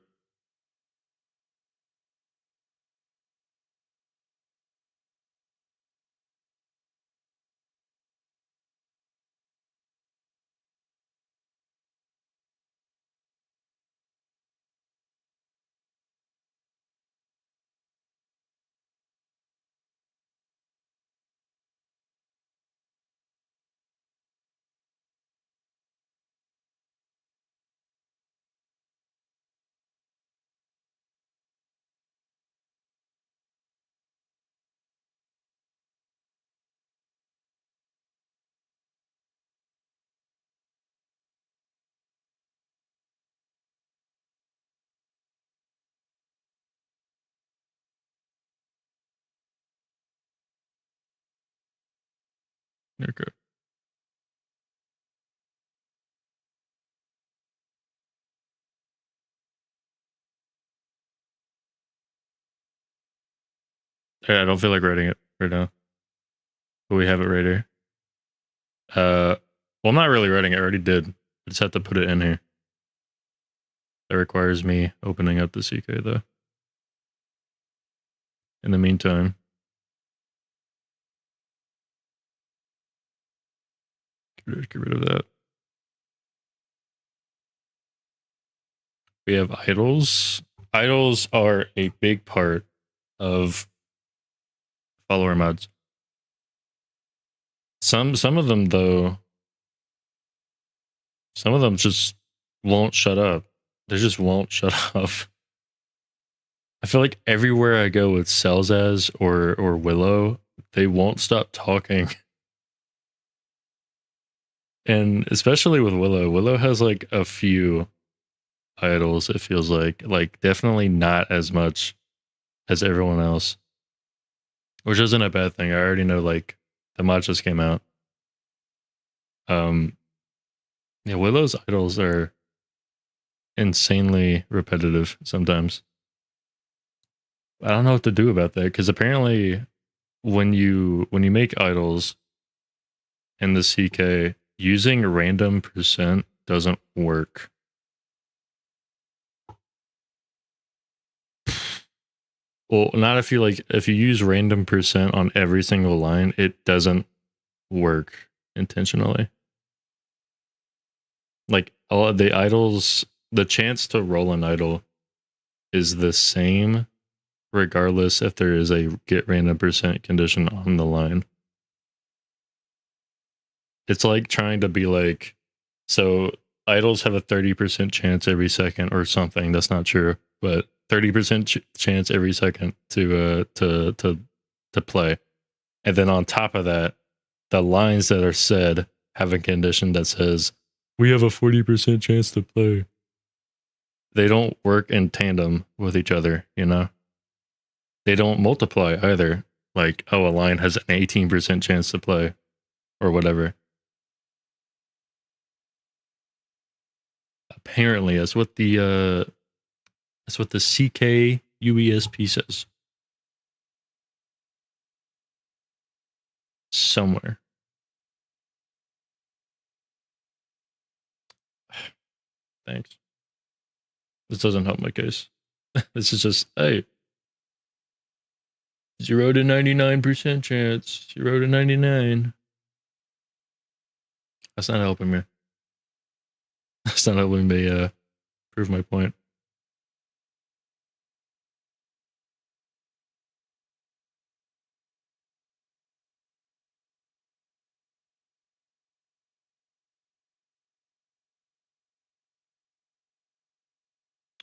Okay. Yeah, I don't feel like writing it right now. But we have it right here. Well, I'm not really writing it. I already did. I just have to put it in here. That requires me opening up the CK though. In the meantime, get rid of that. We have idols. Idols are a big part of follower mods. Some of them though, some of them just won't shut up. They just won't shut up. I feel like everywhere I go with Celzaz or Willow, they won't stop talking. And especially with Willow, Willow has like a few idols, it feels like definitely not as much as everyone else, which isn't a bad thing. I already know like the mod just came out. Yeah, Willow's idols are insanely repetitive sometimes. I don't know what to do about that, because apparently when you make idols in the CK, using random percent doesn't work. Well, not if you use random percent on every single line, it doesn't work intentionally. Like all the idols, the chance to roll an idol is the same regardless if there is a get random percent condition on the line. It's like trying to be like, so idols have a 30% chance every second or something. That's not true, but 30% chance every second to play. And then on top of that, the lines that are said have a condition that says we have a 40% chance to play. They don't work in tandem with each other, you know? They don't multiply either. Like, oh, a line has an 18% chance to play or whatever. Apparently, that's what the CK UESP says. Somewhere. Thanks. This doesn't help my case. This is just, hey, 0 to 99% chance, 0 to 99. That's not helping me. That's not helping me prove my point.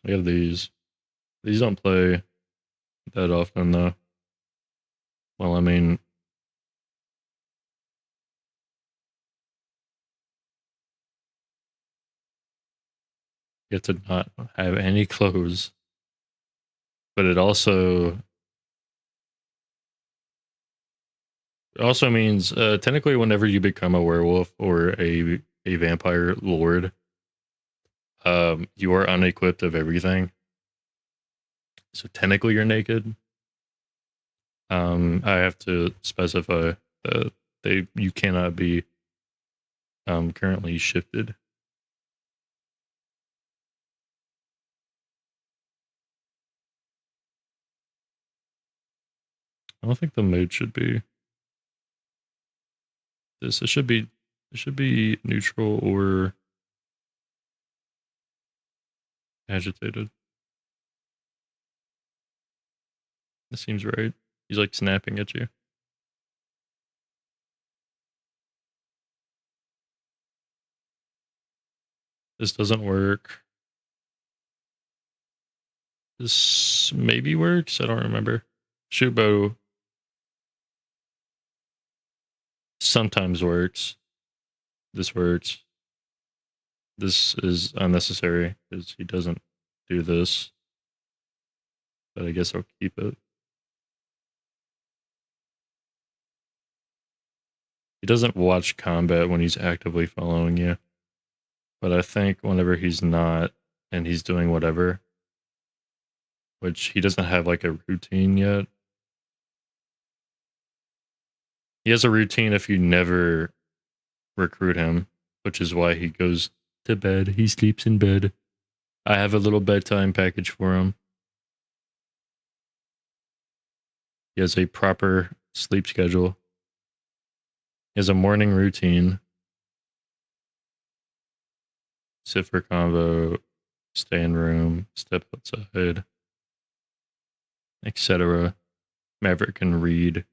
We have these. These don't play that often, though. Well, I mean, you have to not have any clothes. But it also means technically whenever you become a werewolf or a vampire lord, you are unequipped of everything. So technically you're naked. I have to specify that you cannot be currently shifted. I don't think the mode should be this. It should be neutral or agitated. That seems right. He's like snapping at you. This doesn't work. This maybe works. I don't remember. Shoot bow sometimes works. This works. This is unnecessary because he doesn't do this. But I guess I'll keep it. He doesn't watch combat when he's actively following you. But I think whenever he's not and he's doing whatever, which he doesn't have like a routine yet. He has a routine if you never recruit him, which is why he goes to bed. He sleeps in bed. I have a little bedtime package for him. He has a proper sleep schedule. He has a morning routine. Sit for convo, stay in room, step outside, etc. Maverick can read.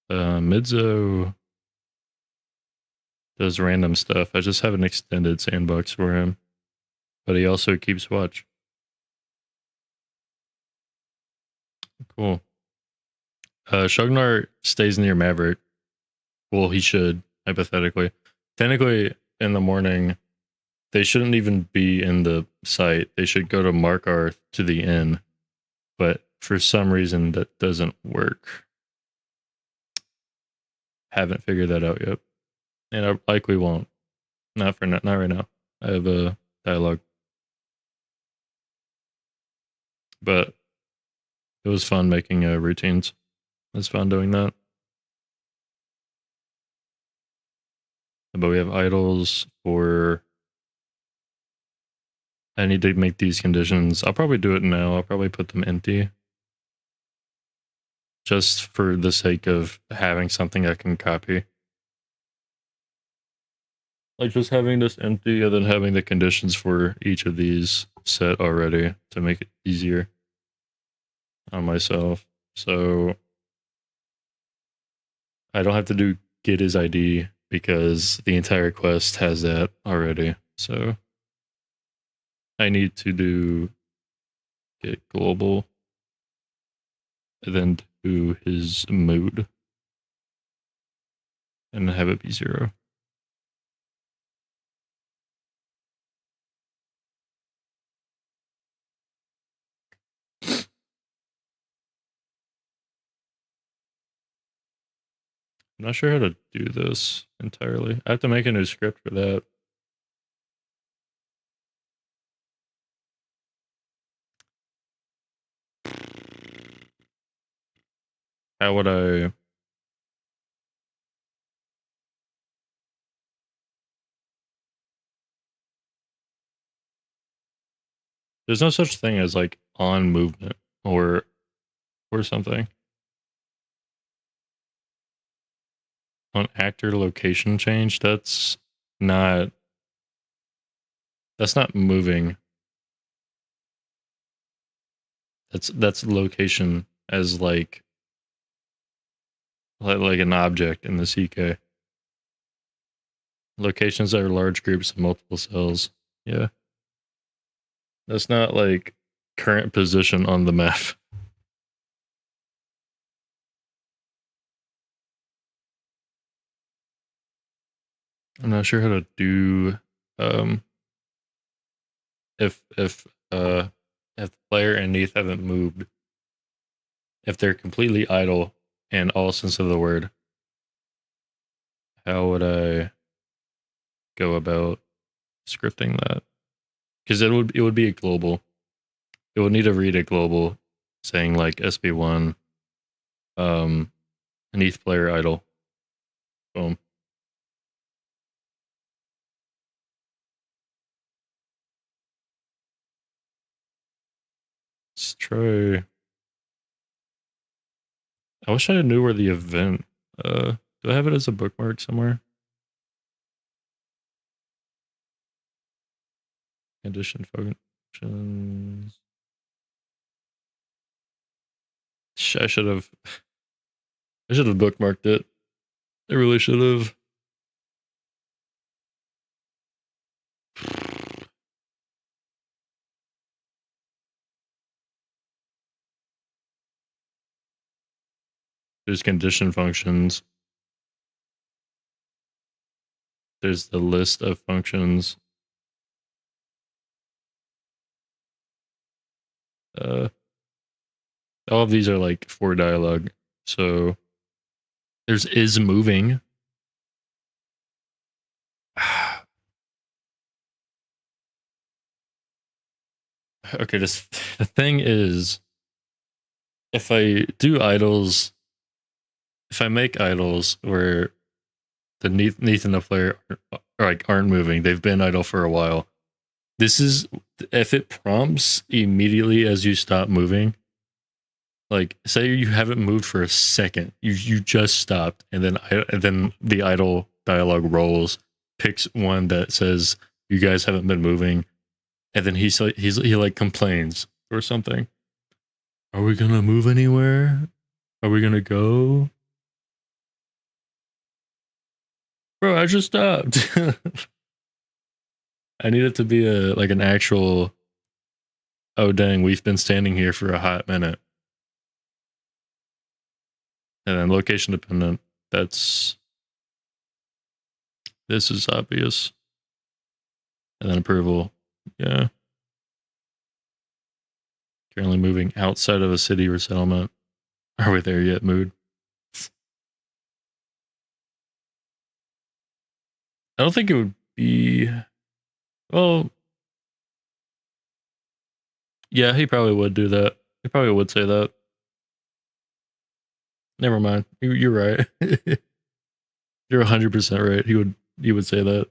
Midzo does random stuff. I just have an extended sandbox for him. But he also keeps watch. Cool. Shognar stays near Maverick. Well, he should, hypothetically. Technically, in the morning, they shouldn't even be in the site. They should go to Markarth to the inn. But for some reason, that doesn't work. Haven't figured that out yet. And I likely won't. Not right now. I have a dialogue. But it was fun making routines. It was fun doing that. But we have idols for... I need to make these conditions. I'll probably do it now. I'll probably put them empty. Just for the sake of having something I can copy. Like just having this empty and then having the conditions for each of these set already to make it easier on myself. So I don't have to do get his ID because the entire quest has that already. So I need to get global and then do his mood and have it be 0. I'm not sure how to do this entirely. I have to make a new script for that. How would I... There's no such thing as like on movement or something. On actor location change, that's not moving. That's location as like an object in the CK. Locations are large groups of multiple cells. Yeah. That's not like current position on the map. I'm not sure how to do if the player and Neath haven't moved, if they're completely idle in all sense of the word, how would I go about scripting that? Because it would be a global. It would need to read a global saying like SB1 Neath player idle. Boom. Let's try. I wish I knew where the event. Do I have it as a bookmark somewhere? Condition functions. I should have bookmarked it. I really should have. There's condition functions. There's the list of functions. All of these are like for dialogue. So there's is moving. Okay, the thing is, if I do idols, if I make idols where the Neath and the player aren't moving, they've been idle for a while. This is if it prompts immediately as you stop moving. Like, say you haven't moved for a second, you just stopped, and then the idle dialogue rolls, picks one that says you guys haven't been moving, and then he like complains or something. Are we gonna move anywhere? Are we gonna go? Bro, I just stopped. I need it to be like an actual. Oh dang, we've been standing here for a hot minute. And then location dependent, this is obvious. And then approval, yeah. Currently moving outside of a city or settlement. Are we there yet, mood? I don't think it would be, well, yeah, he probably would do that. He probably would say that. Never mind. You're right. You're 100% right. He would say that.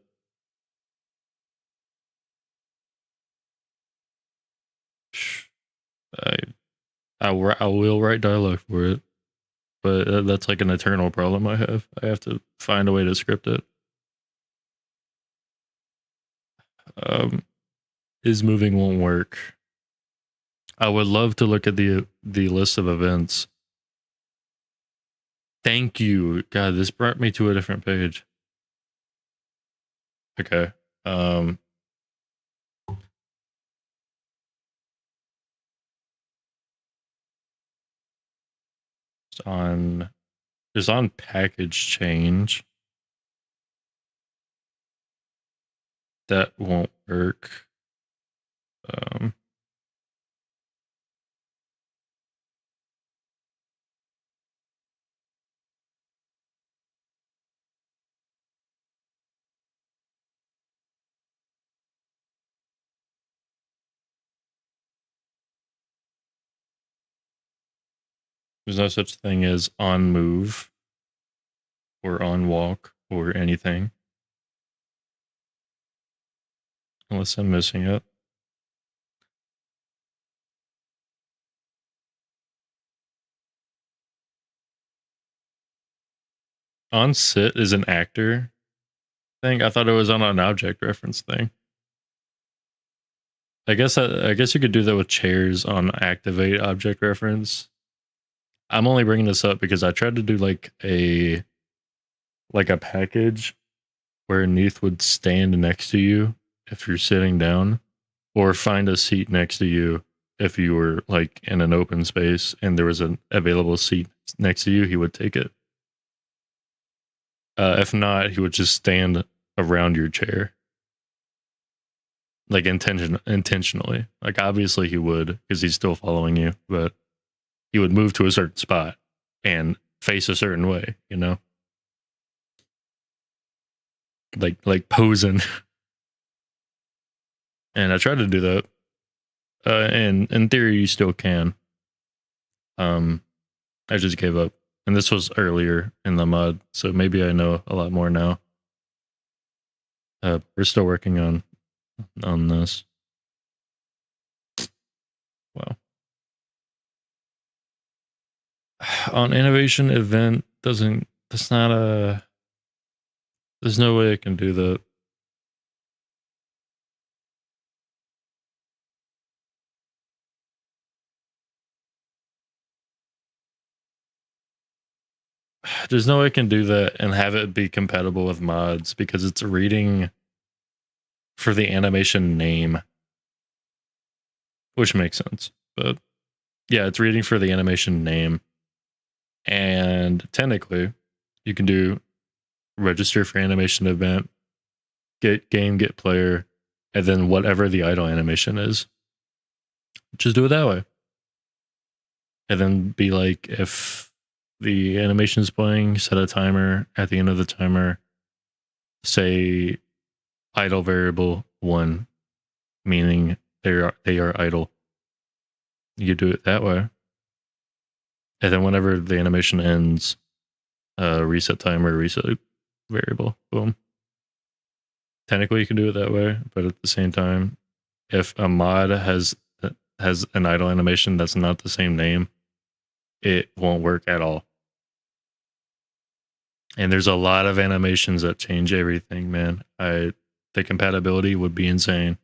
I will write dialogue for it, but that's like an eternal problem I have. I have to find a way to script it. Is moving won't work. I would love to look at the list of events. Thank you. God, this brought me to a different page. Okay. It's on package change. That won't work. There's no such thing as on move or on walk or anything. Unless I'm missing it. On sit is an actor thing. I thought it was on an object reference thing. I guess you could do that with chairs on activate object reference. I'm only bringing this up because I tried to do like a package where Neath would stand next to you if you're sitting down, or find a seat next to you if you were like in an open space and there was an available seat next to you. He would take it. If not, he would just stand around your chair, like intentionally. Like obviously he would because he's still following you, but he would move to a certain spot and face a certain way, you know, like posing. And I tried to do that. And in theory, you still can. I just gave up, and this was earlier in the mod, so maybe I know a lot more now. We're still working on this. Wow. On innovation event there's no way I can do that. There's no way I can do that and have it be compatible with mods because it's reading for the animation name, which makes sense. But yeah, it's reading for the animation name. And technically, you can do register for animation event, get game, get player, and then whatever the idle animation is. Just do it that way. And then be like, if the animation is playing, set a timer at the end of the timer, say idle variable 1, meaning they are idle. You do it that way. And then whenever the animation ends, reset timer, reset variable, boom. Technically you can do it that way, but at the same time, if a mod has an idle animation that's not the same name, it won't work at all. And there's a lot of animations that change everything, man. The compatibility would be insane.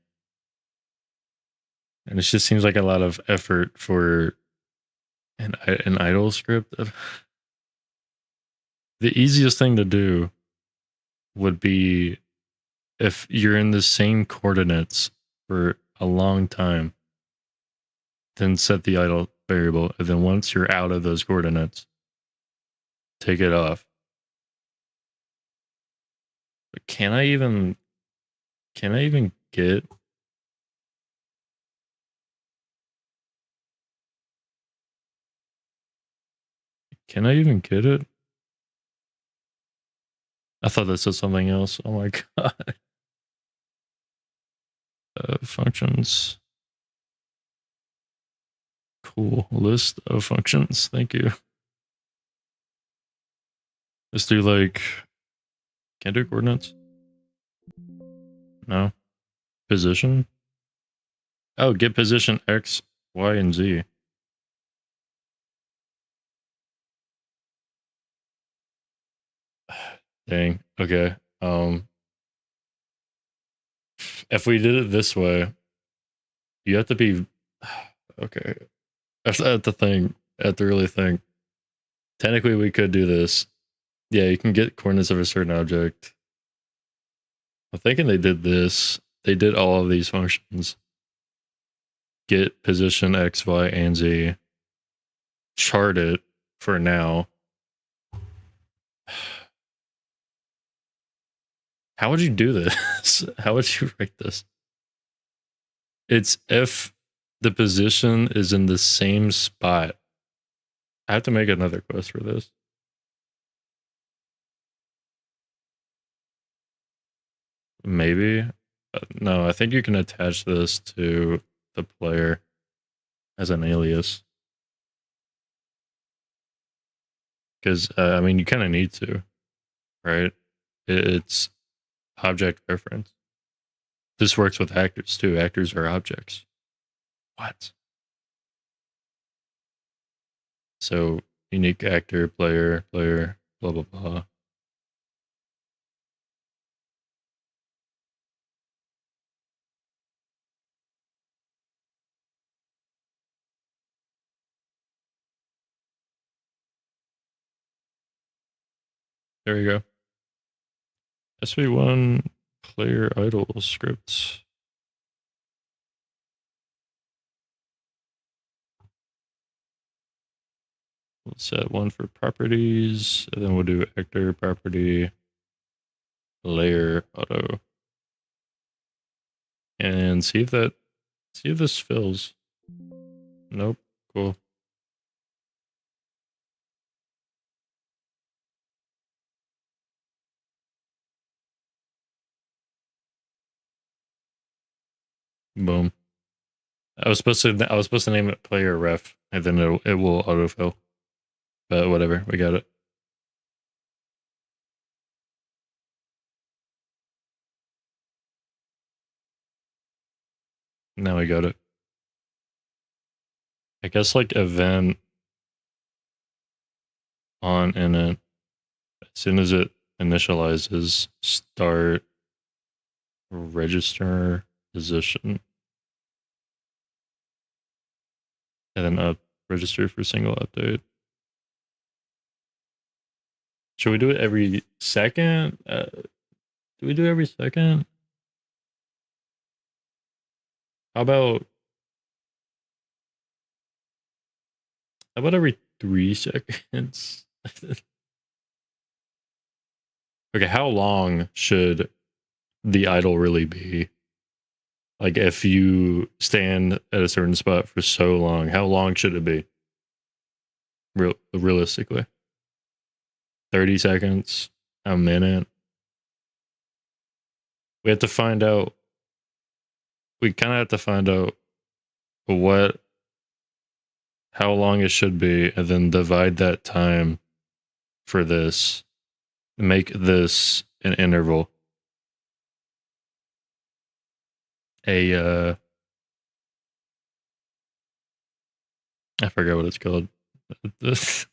And it just seems like a lot of effort for an idle script. The easiest thing to do would be if you're in the same coordinates for a long time, then set the idle variable. And then once you're out of those coordinates, take it off. But can I even get it? I thought that said something else. Oh my god. Functions. Cool. List of functions. Thank you. Let's do like, can't do coordinates? No. Position? Oh, get position X, Y, and Z. Dang. Okay. If we did it this way, you have to be okay. I have to really think. Technically, we could do this. Yeah, you can get coordinates of a certain object. I'm thinking they did this. They did all of these functions. Get position X, Y, and Z. Chart it for now. How would you do this? How would you write this? It's if the position is in the same spot. I have to make another quest for this. Maybe. No, I think you can attach this to the player as an alias. Because, I mean, you kind of need to, right? It's object reference. This works with actors too. Actors are objects. What? So, unique actor, player, blah, blah, blah. There you go. SV1 player idle scripts. We'll set one for properties, and then we'll do actor property layer auto. And see if this fills. Nope. Cool. Boom. I was supposed to name it player ref, and then it will autofill. But whatever, we got it. Now we got it. I guess like event on init, as soon as it initializes, start register position, and then up register for single update. Should we do it every second? Do we do every second? How about every 3 seconds? Okay, how long should the idle really be? Like if you stand at a certain spot for so long, how long should it be? Realistically. 30 seconds, a minute. We have to find out. We kind of have to find out how long it should be, and then divide that time for this. Make this an interval. I forget what it's called. This.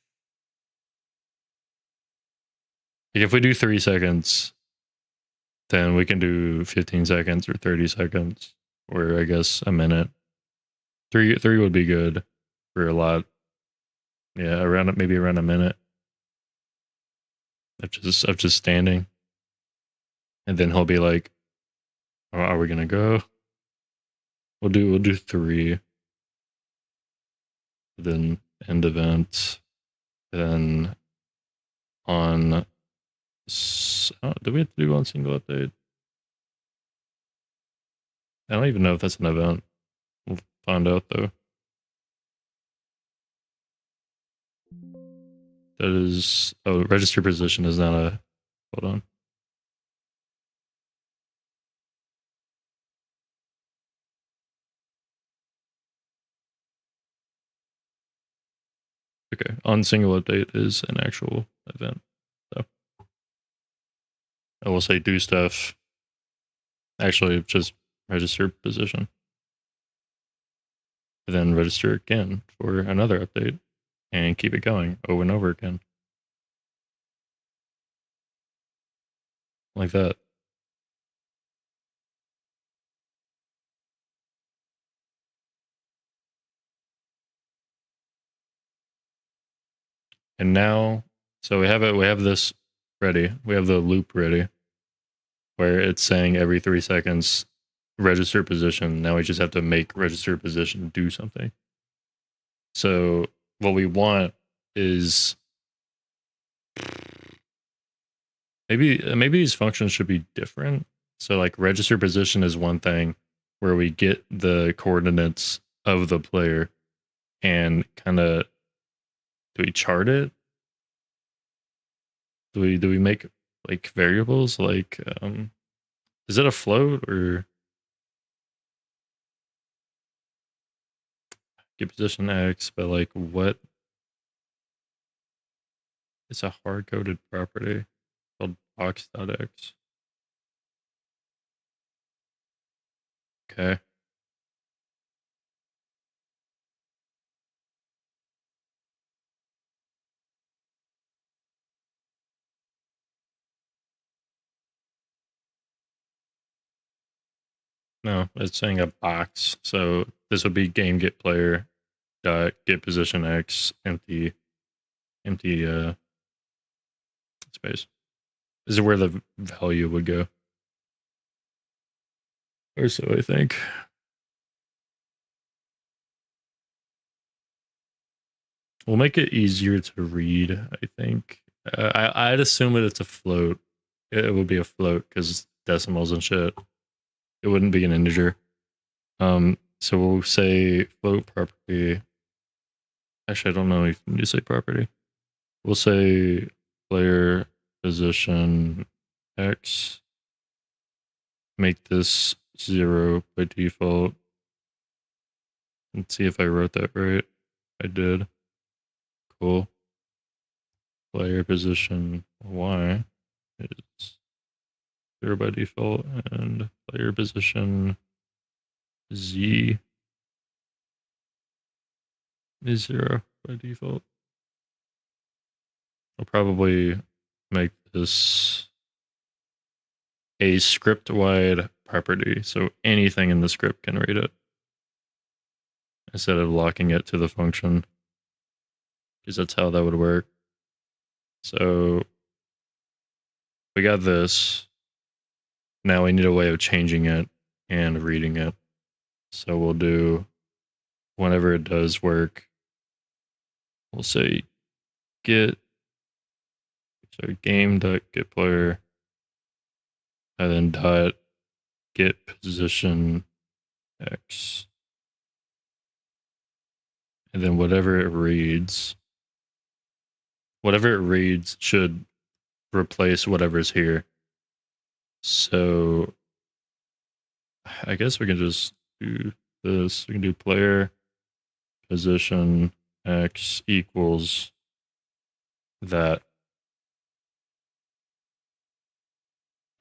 If we do 3 seconds, then we can do 15 seconds or 30 seconds, or I guess a minute. Three would be good for a lot. Yeah, maybe around a minute of just standing, and then he'll be like, oh, "Are we gonna go?" We'll do 3. Then end event. Then on. Do we have to do on single update? I don't even know if that's an event. We'll find out though. That is, register position is not a, hold on. Okay, on single update is an actual event. So I will say do stuff. Actually, just register position. And then register again for another update and keep it going over and over again. Like that. And now, so we have this ready. We have the loop ready. where it's saying every 3 seconds register position. Now we just have to make register position do something. So what we want is maybe these functions should be different. So like register position is one thing where we get the coordinates of the player and kind of, do we chart it? Do we make like variables like is it a float or get position X, but like what? It's a hard-coded property called box.x. Okay. No, it's saying a box. So this would be game get player dot get position X empty space. This is where the value would go. Or so I think. We'll make it easier to read, I think. I'd assume that it's a float. It would be a float because decimals and shit. It wouldn't be an integer. So we'll say float property. Actually, I don't know if you say property. We'll say player position X. Make this 0 by default. Let's see if I wrote that right. I did. Cool. Player position Y is 0 by default, and player position Z is 0 by default. I'll probably make this a script-wide property, so anything in the script can read it, instead of locking it to the function, because that's how that would work. So we got this. Now we need a way of changing it and reading it. So we'll do, whenever it does work, we'll say game.getPlayer, and then dot get position X. And then whatever it reads should replace whatever's here. So I guess we can just do this. We can do player position X equals that.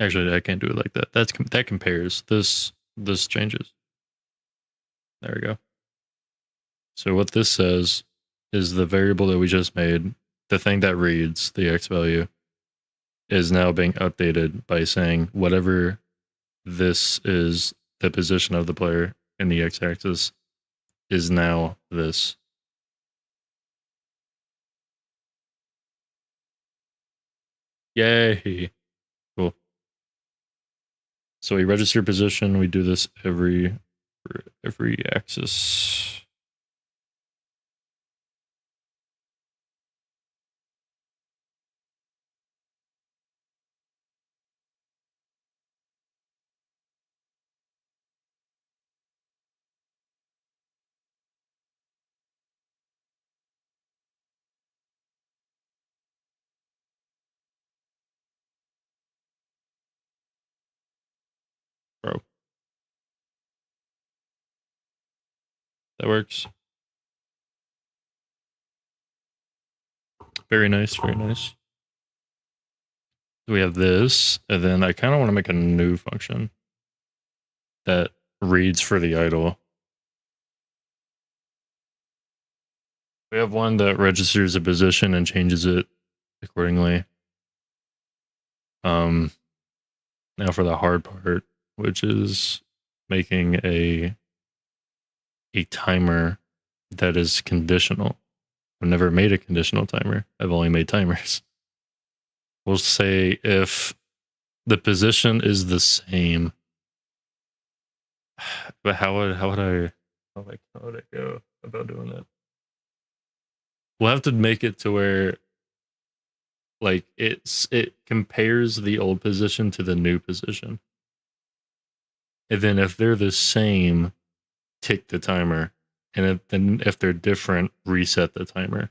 Actually, I can't do it like that. That compares. This changes. There we go. So what this says is the variable that we just made, the thing that reads the X value, is now being updated by saying whatever this is, the position of the player in the X-axis, is now this. Yay! Cool. So we register position. We do this every axis. Bro. That works. Very nice, very nice. We have this, and then I kind of want to make a new function that reads for the idle. We have one that registers a position and changes it accordingly. Now for the hard part, which is making a timer that is conditional. I've never made a conditional timer. I've only made timers. We'll say if the position is the same. But how would I go about doing that? We'll have to make it to where like it compares the old position to the new position. And then if they're the same, tick the timer. And then if they're different, reset the timer.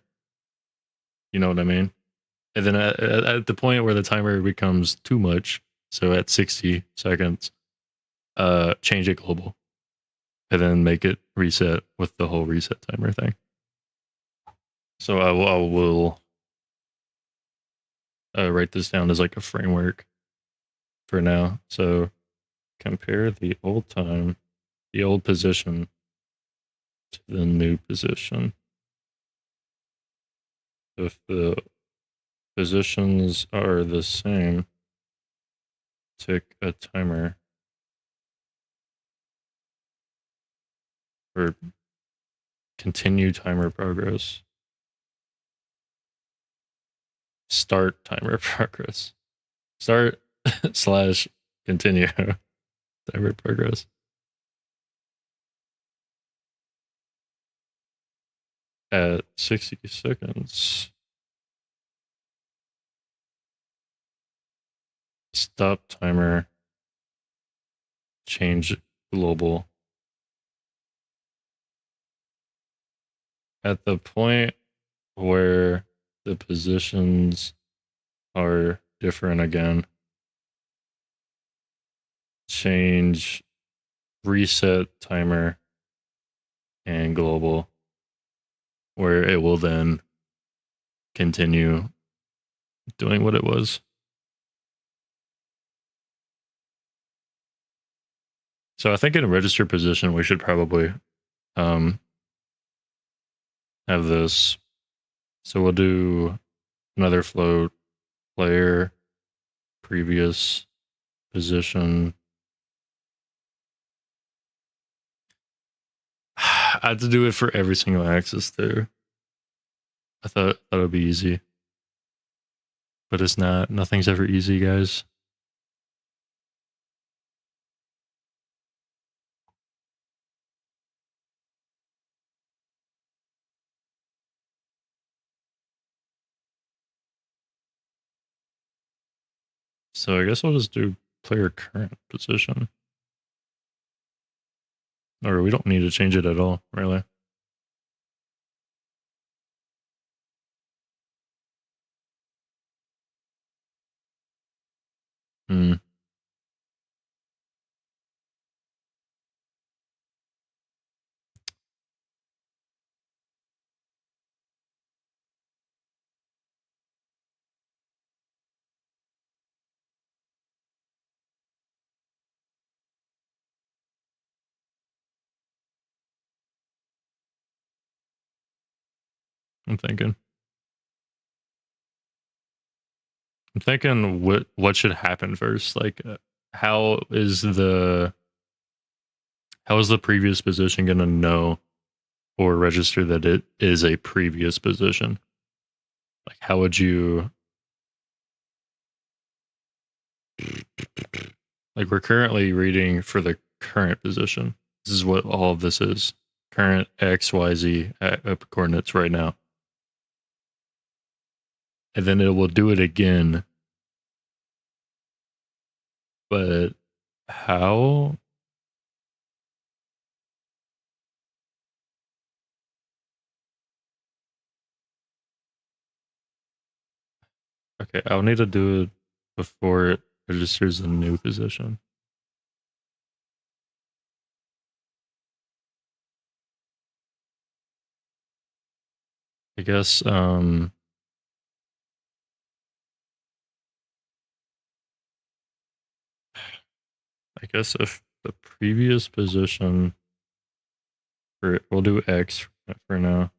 You know what I mean? And then at the point where the timer becomes too much, so at 60 seconds, change it global. And then make it reset with the whole reset timer thing. So I will write this down as like a framework for now. So compare the old time, the old position to the new position. If the positions are the same, tick a timer. Or continue timer progress. Start timer progress. Start / continue timer progress. At 60 seconds. Stop timer. Change global. At the point where the positions are different again, change reset timer and global, where it will then continue doing what it was. So I think in a register position, we should probably have this. So we'll do another float, player, previous position. I had to do it for every single axis too. I thought that would be easy. But it's not. Nothing's ever easy, guys. So I guess I'll just do player current position. Or we don't need to change it at all, really. I'm thinking what should happen first. Like, how is the previous position gonna know or register that it is a previous position? Like, how would you? Like, we're currently reading for the current position. This is what all of this is. Current X, Y, Z coordinates right now. And then it will do it again. But how? Okay, I'll need to do it before it registers a new position. I guess if the previous position we'll do X for now.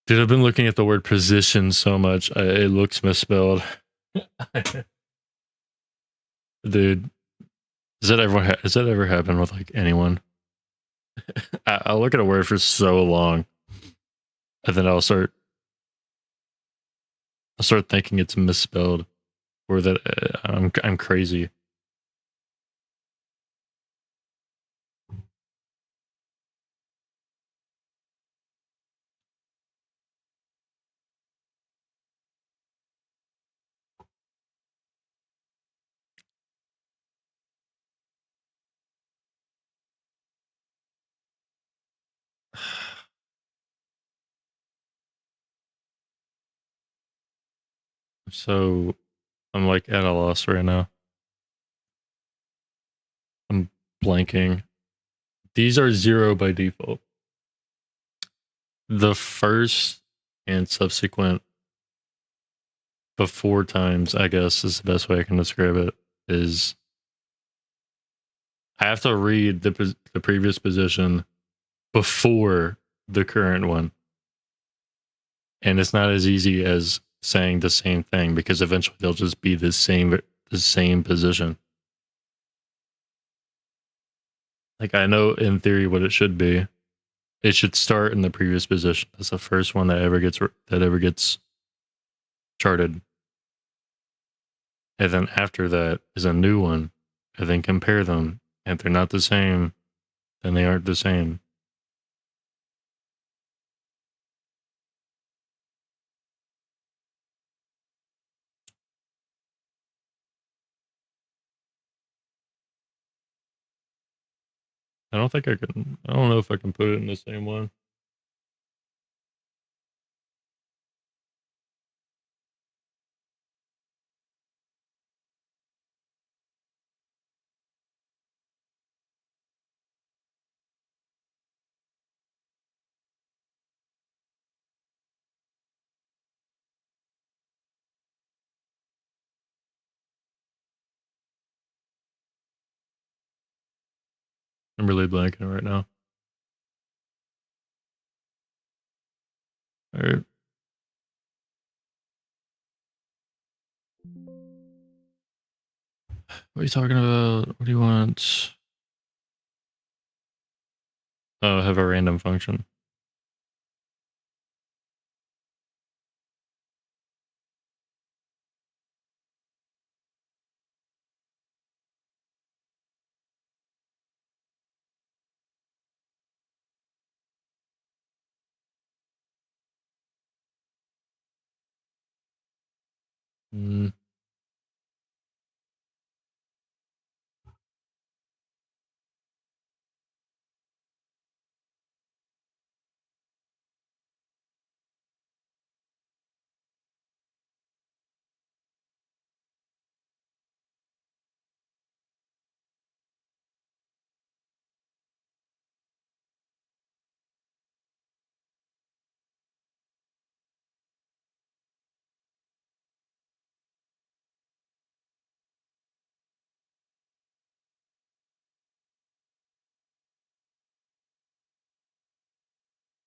Dude, I've been looking at the word position so much. It looks misspelled. Dude, does that ever happen with like anyone? I'll look at a word for so long and then I'll start thinking it's misspelled, or that I'm crazy. So I'm like at a loss right now. I'm blanking. These are 0 by default. The first and subsequent before times, I guess, is the best way I can describe it, is I have to read the previous position before the current one. And it's not as easy as saying the same thing, because eventually they'll just be the same position. Like, I know in theory what it should be. It should start in the previous position. That's the first one that ever gets charted. And then after that is a new one. And then compare them. And if they're not the same, then they aren't the same. I don't think I can. I don't know if I can put it in the same one. I'm really blanking right now. All right. What are you talking about? What do you want? Oh, have a random function. Mm.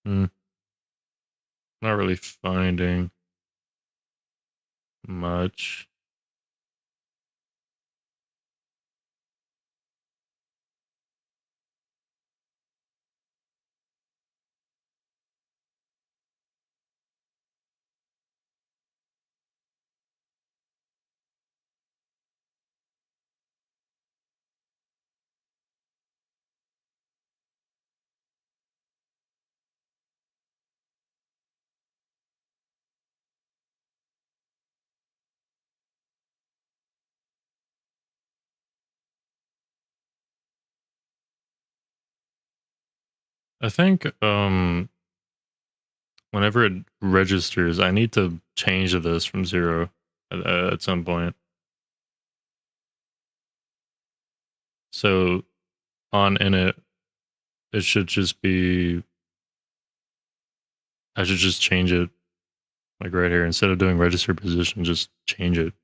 Mm. Not really finding much. I think whenever it registers, I need to change this from 0 at some point. So on init, it should just be, I should just change it like right here. Instead of doing register position, just change it.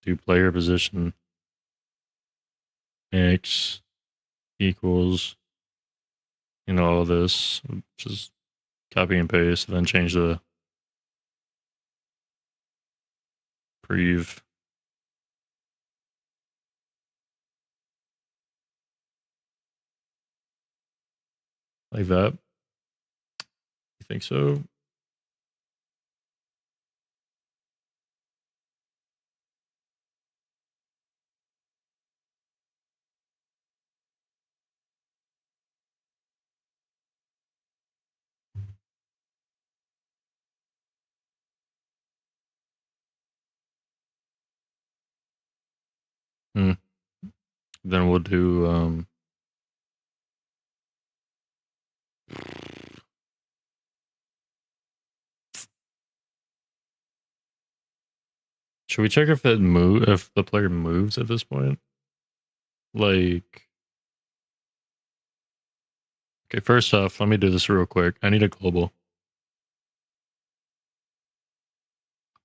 Do player position x equals, all this. Just copy and paste, and then change the prev. Like that. think so. Hmm. Then we'll do should we check if if the player moves at this point? Like, okay, first off, let me do this real quick. I need a global.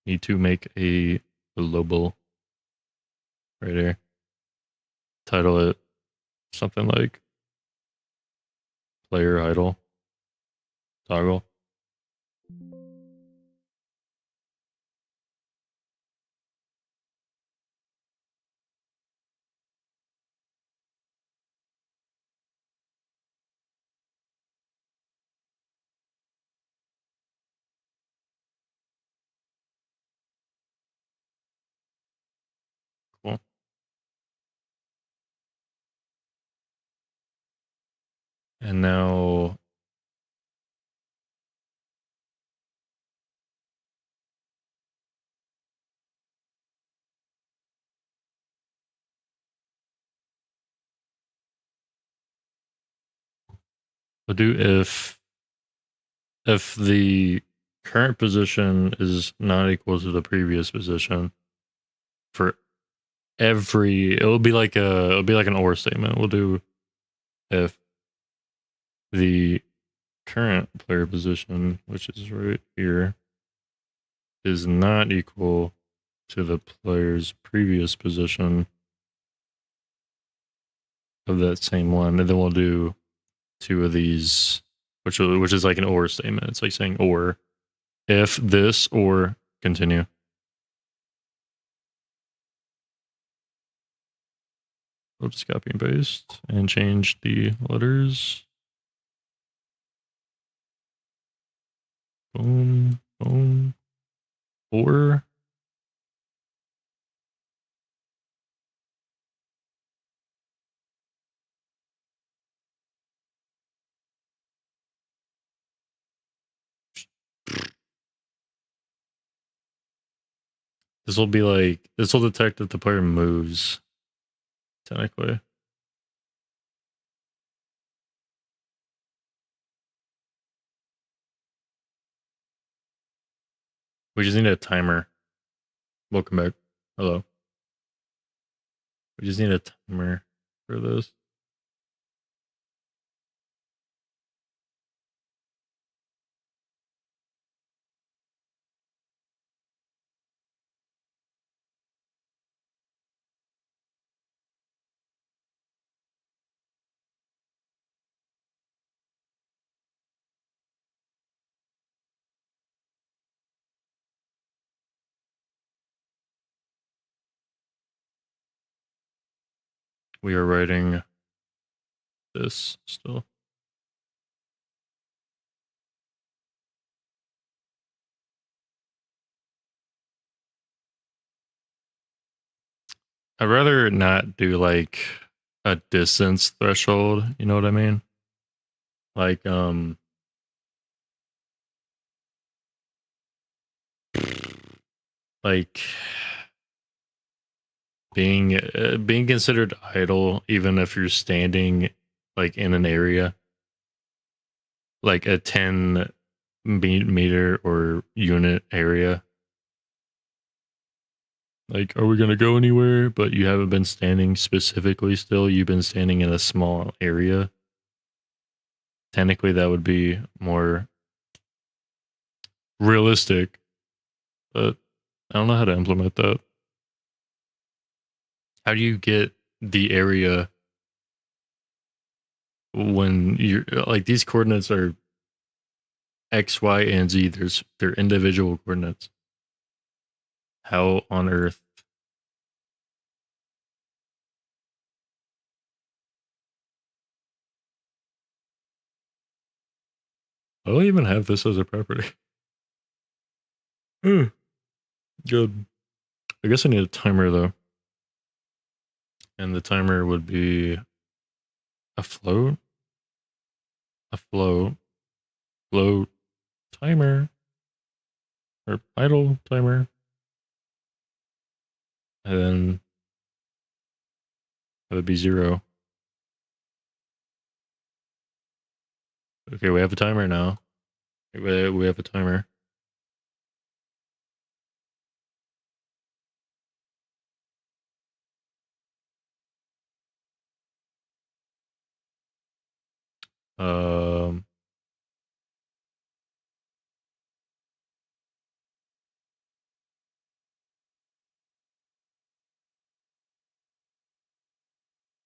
Need to make a global right here. Title it something like player idle toggle. Cool. And now we'll do if the current position is not equal to the previous position for it'll be like an or statement. We'll do if the current player position, which is right here, is not equal to the player's previous position of that same one, and then we'll do two of these, which is like an or statement. It's like saying or if this or continue. We'll just copy and paste and change the letters. Boom, boom, or. This will be like, this will detect if the player moves, technically. We just need a timer. Welcome back. Hello. We just need a timer for this. We are writing this still. I'd rather not do like a distance threshold, you know what I mean? Like like being considered idle even if you're standing like in an area like a 10 meter or unit area. Like, are we going to go anywhere? But you haven't been standing specifically still. You've been standing in a small area. Technically, that would be more realistic. But I don't know how to implement that. How do you get the area when you're like these coordinates are X, Y, and Z? They're individual coordinates. How on earth? I don't even have this as a property. Good. I guess I need a timer though. And the timer would be a float, a float, float timer, or idle timer. And then that would be 0. Okay, we have a timer now. We have a timer. Um,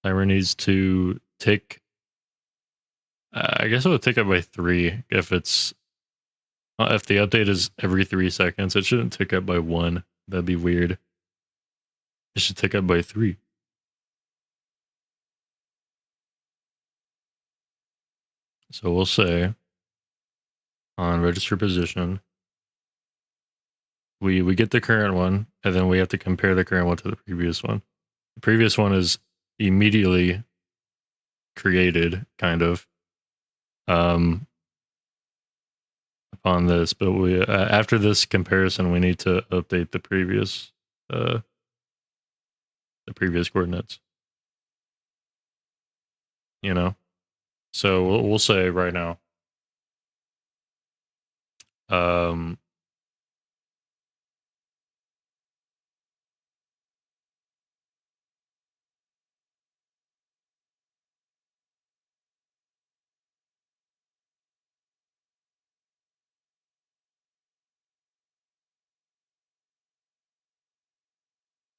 Timer needs to tick. I guess it would tick up by 3 if it's if the update is every 3 seconds. It shouldn't tick up by 1. That'd be weird. It should tick up by 3. So we'll say on register position, we get the current one, and then we have to compare the current one to the previous one. The previous one is immediately created, kind of, upon this, but we after this comparison, we need to update the previous coordinates. You know, so we'll say right now,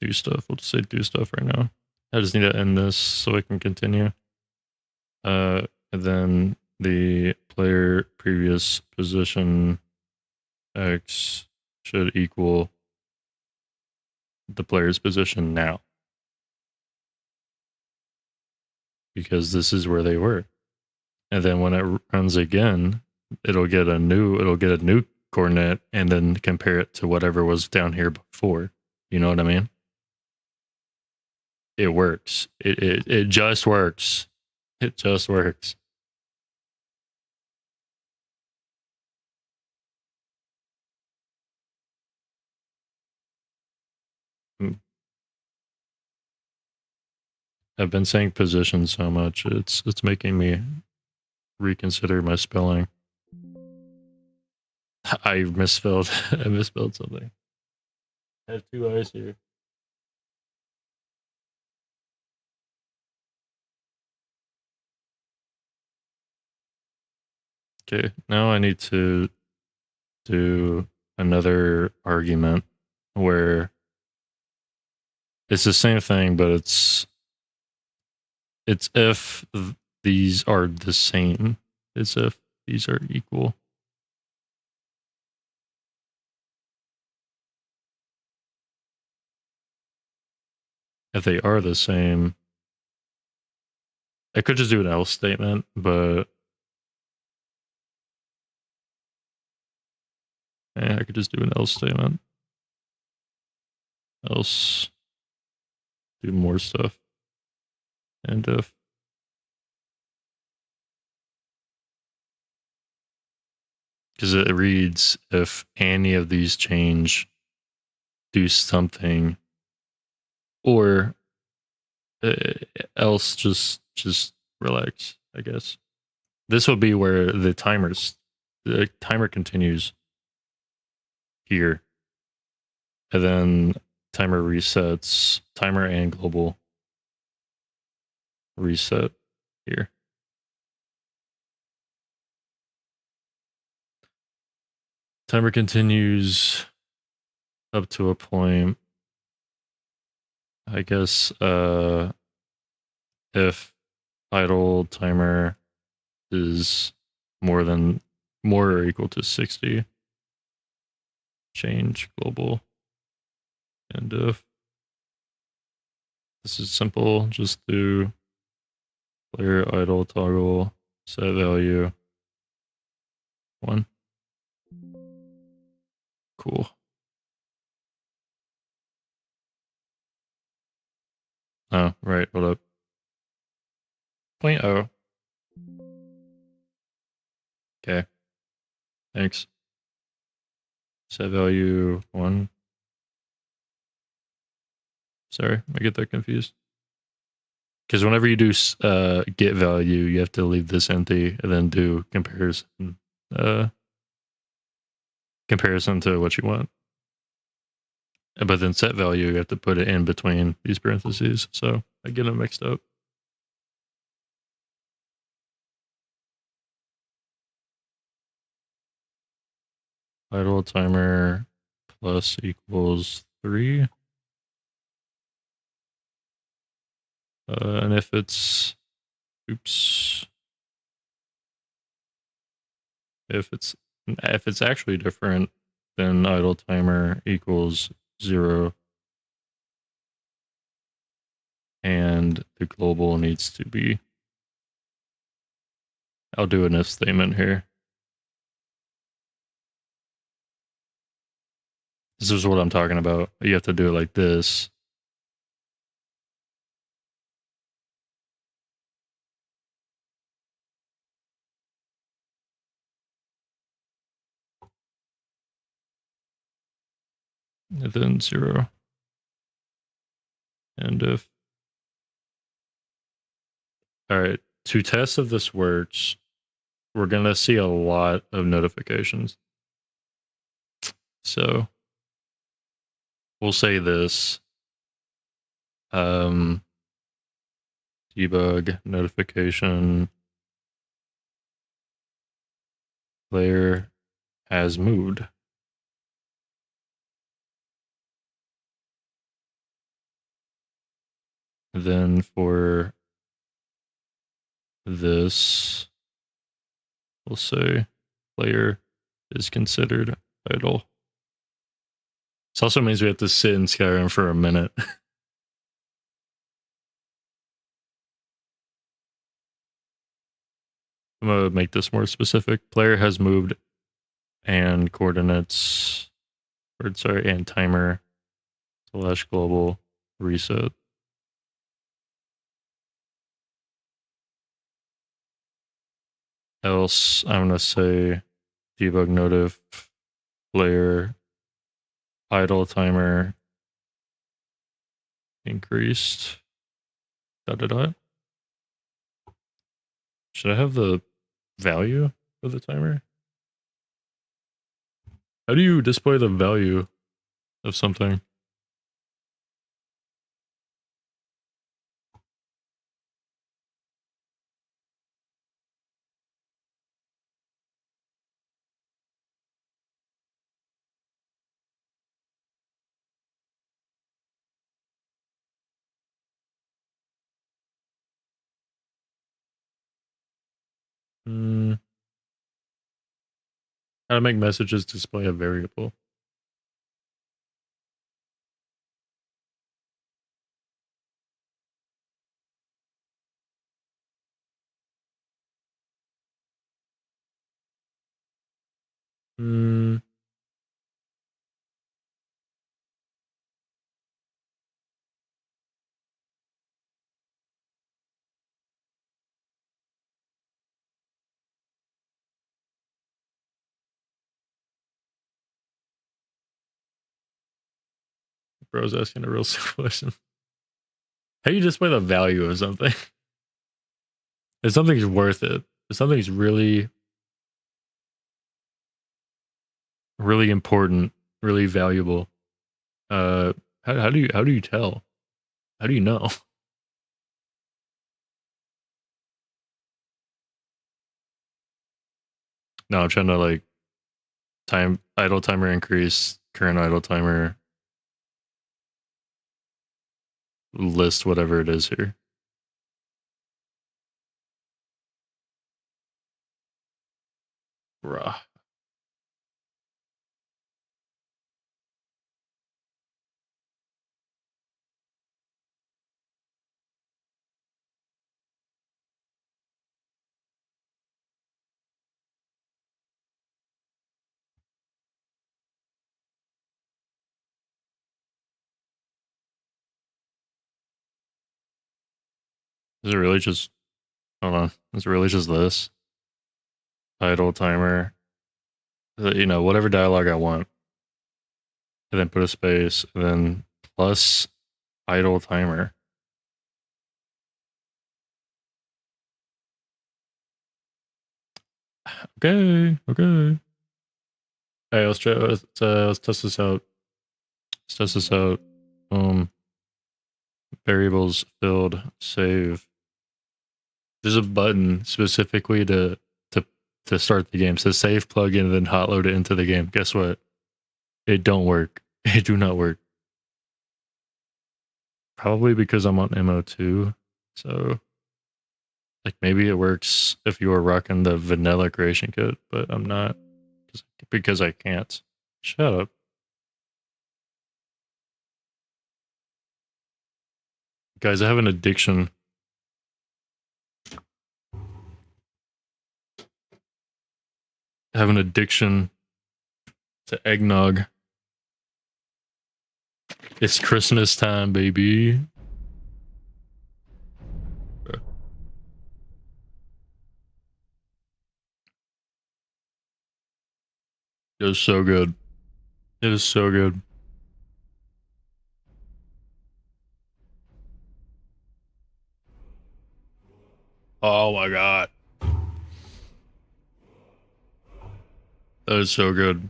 do stuff. We'll just say do stuff right now. I just need to end this so I can continue. And then the player previous position X should equal the player's position now, because this is where they were. And then when it runs again, it'll get a new coordinate and then compare it to whatever was down here before. You know what I mean? It works. It just works. It just works. I've been saying position so much, it's making me reconsider my spelling. I misspelled. I misspelled something. I have 2 eyes here. Okay, now I need to do another argument where it's the same thing, but it's if these are the same. It's if these are equal. If they are the same, I could just do an else statement, but I could just do an else statement. Else, do more stuff. And if. Because it reads, if any of these change, do something, or else just relax, I guess. This will be where the timer continues here. And then timer resets, timer and global reset here. Timer continues up to a point. I guess if idle timer is more or equal to 60, change global. And if this is simple, just do player idle toggle set value 1. Cool. Oh, right. Hold up. 0.0. Okay. Thanks. Set value 1. Sorry, I get that confused. Because whenever you do get value, you have to leave this empty and then do comparison. Comparison to what you want. But then set value, you have to put it in between these parentheses. So I get them mixed up. Idle timer plus equals 3. And if it's, oops, if it's actually different, then idle timer equals 0. And the global needs to be, I'll do an if statement here. This is what I'm talking about. You have to do it like this. And then 0. And if, all right, to test if this works, we're going to see a lot of notifications. So we'll say this, debug notification player has moved. Then for this, we'll say player is considered idle. This also means we have to sit in Skyrim for a minute. I'm gonna make this more specific. Player has moved and coordinates, or sorry, and timer / global reset. Else, I'm gonna say debug notif player idle timer increased. ... Should I have the value of the timer? How do you display the value of something? How to make messages display a variable. Bro's asking a real simple question. How do you display the value of something? If something's worth it, if something's really, really important, really valuable, how do you tell? How do you know? No, I'm trying to like idle timer increase, current idle timer, list whatever it is here. Bruh. Is it really just, hold on, is it really just this? Idle timer, you know, whatever dialogue I want. And then put a space, and then plus idle timer. Okay, okay. Hey, let's try, let's test this out. Let's test this out. Variables filled, save. There's a button specifically to start the game. It says save plugin and then hot load it into the game. Guess what? It don't work. It do not work. Probably because I'm on MO2. So like maybe it works if you are rocking the vanilla creation kit, but I'm not because I can't. Shut up. Guys, I have an addiction. I have an addiction to eggnog. It's Christmas time, baby. It is so good. It is so good. Oh my god. That is so good.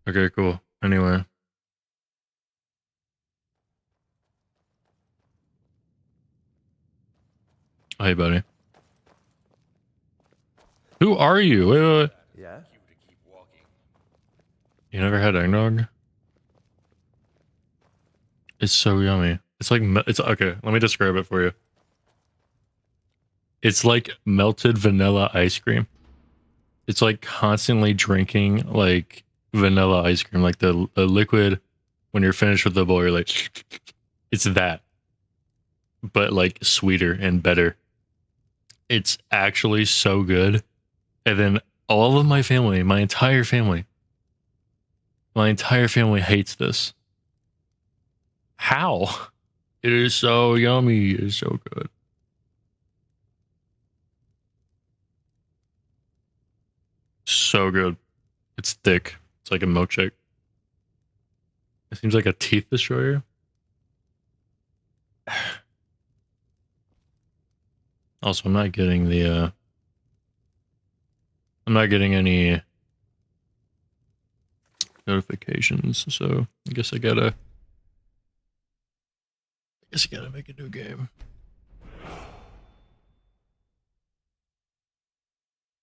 Okay, cool. Anyway. Hey, buddy. Who are you? Wait. Yeah? You never had eggnog? It's so yummy. It's like, it's okay. Let me describe it for you. It's like melted vanilla ice cream. It's like constantly drinking like vanilla ice cream, like the liquid. When you're finished with the bowl, you're like, it's that, but like sweeter and better. It's actually so good. And then all of my family, my entire family hates this. How? It is so yummy. It is so good. So good. It's thick. It's like a milkshake. It seems like a teeth destroyer. Also, I'm not getting the I'm not getting any notifications, so I guess I gotta make a new game.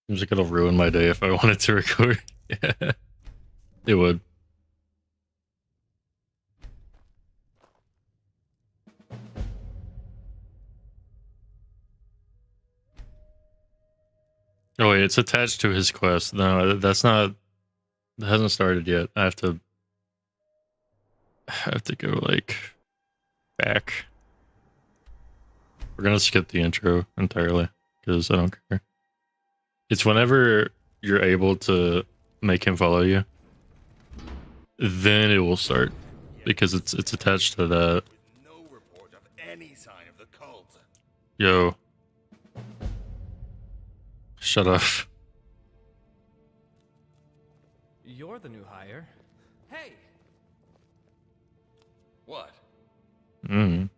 Seems like it'll ruin my day if I wanted to record. Yeah, it would. Oh wait, it's attached to his quest. No, that's not. It hasn't started yet. I have to go like back. We're gonna skip the intro entirely because I don't care. It's whenever you're able to make him follow you, then it will start because it's attached to that. With no report of any sign of the cult. Yo, shut up. You're the new hire. Hey! What? Mm.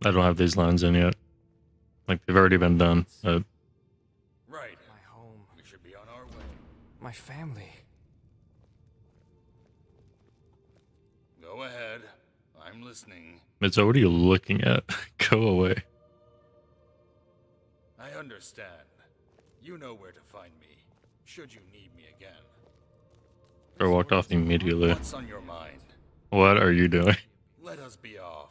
I don't have these lines in yet. Like they've already been done. Right. My home. We should be on our way. My family. Go ahead. I'm listening. It's what are you looking at? Go away. I understand. You know where to find me, should you need me again. I walked off immediately. What's on your mind? What are you doing? Let us be off.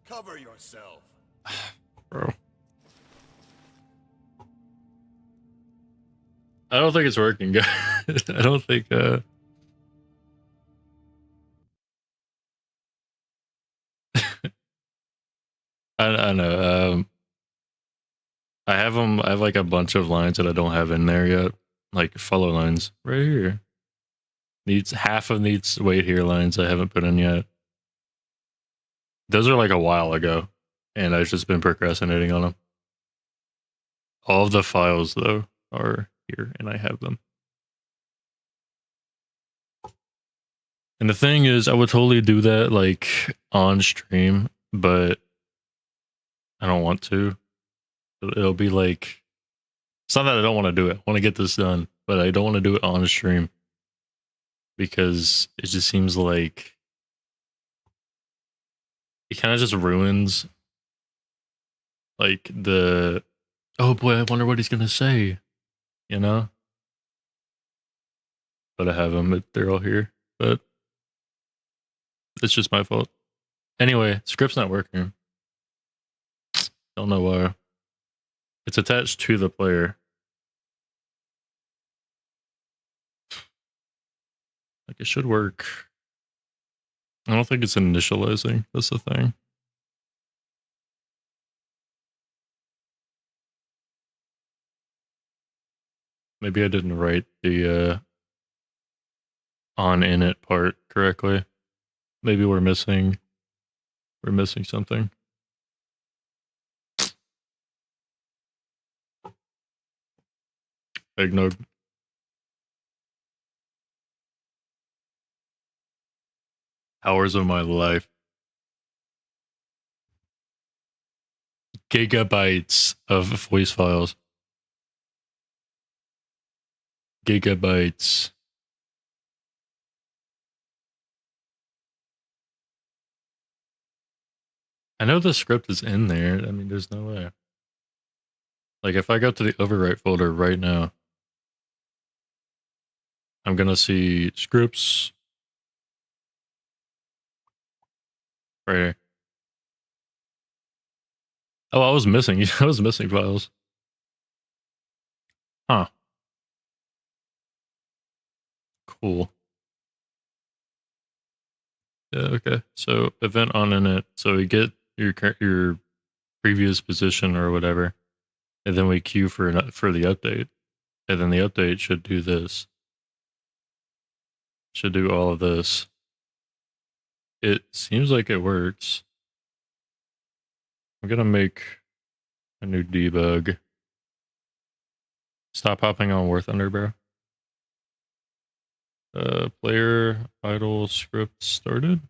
Cover yourself. Bro. I don't think it's working, guys. I don't think I know. I have them. I have like a bunch of lines that I don't have in there yet, like follow lines right here. Needs half of needs wait here lines I haven't put in yet. Those are like a while ago, and I've just been procrastinating on them. All of the files though are here, and I have them. And the thing is, I would totally do that like on stream, but I don't want to. It'll be like, it's not that I don't want to do it. I want to get this done, but I don't want to do it on stream because it just seems like it kind of just ruins like the, oh boy, I wonder what he's gonna say, you know? But I have them, they're all here, but it's just my fault. Anyway, script's not working. Don't know why. It's attached to the player. Like it should work. I don't think it's initializing. That's the thing. Maybe I didn't write the on init part correctly. Maybe we're missing something. Eggnog. Hours of my life. Gigabytes of voice files. Gigabytes. I know the script is in there. I mean, there's no way. Like, if I go to the overwrite folder right now, I'm gonna see scripts right here. Oh, I was missing. I was missing files. Huh. Cool. Yeah, okay. So event on init. So we get your previous position or whatever, and then we queue for the update, and then the update should do this. Should do all of this. It seems like it works. I'm gonna make a new debug. Stop hopping on War Thunder, bro. Player idle script started.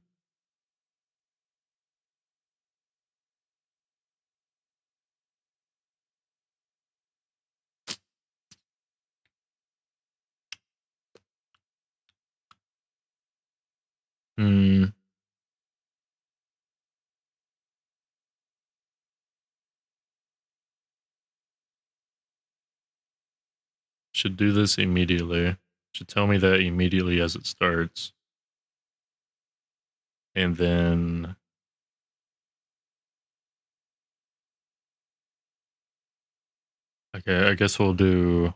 Should do this immediately. Should tell me that immediately as it starts. And then okay, I guess we'll do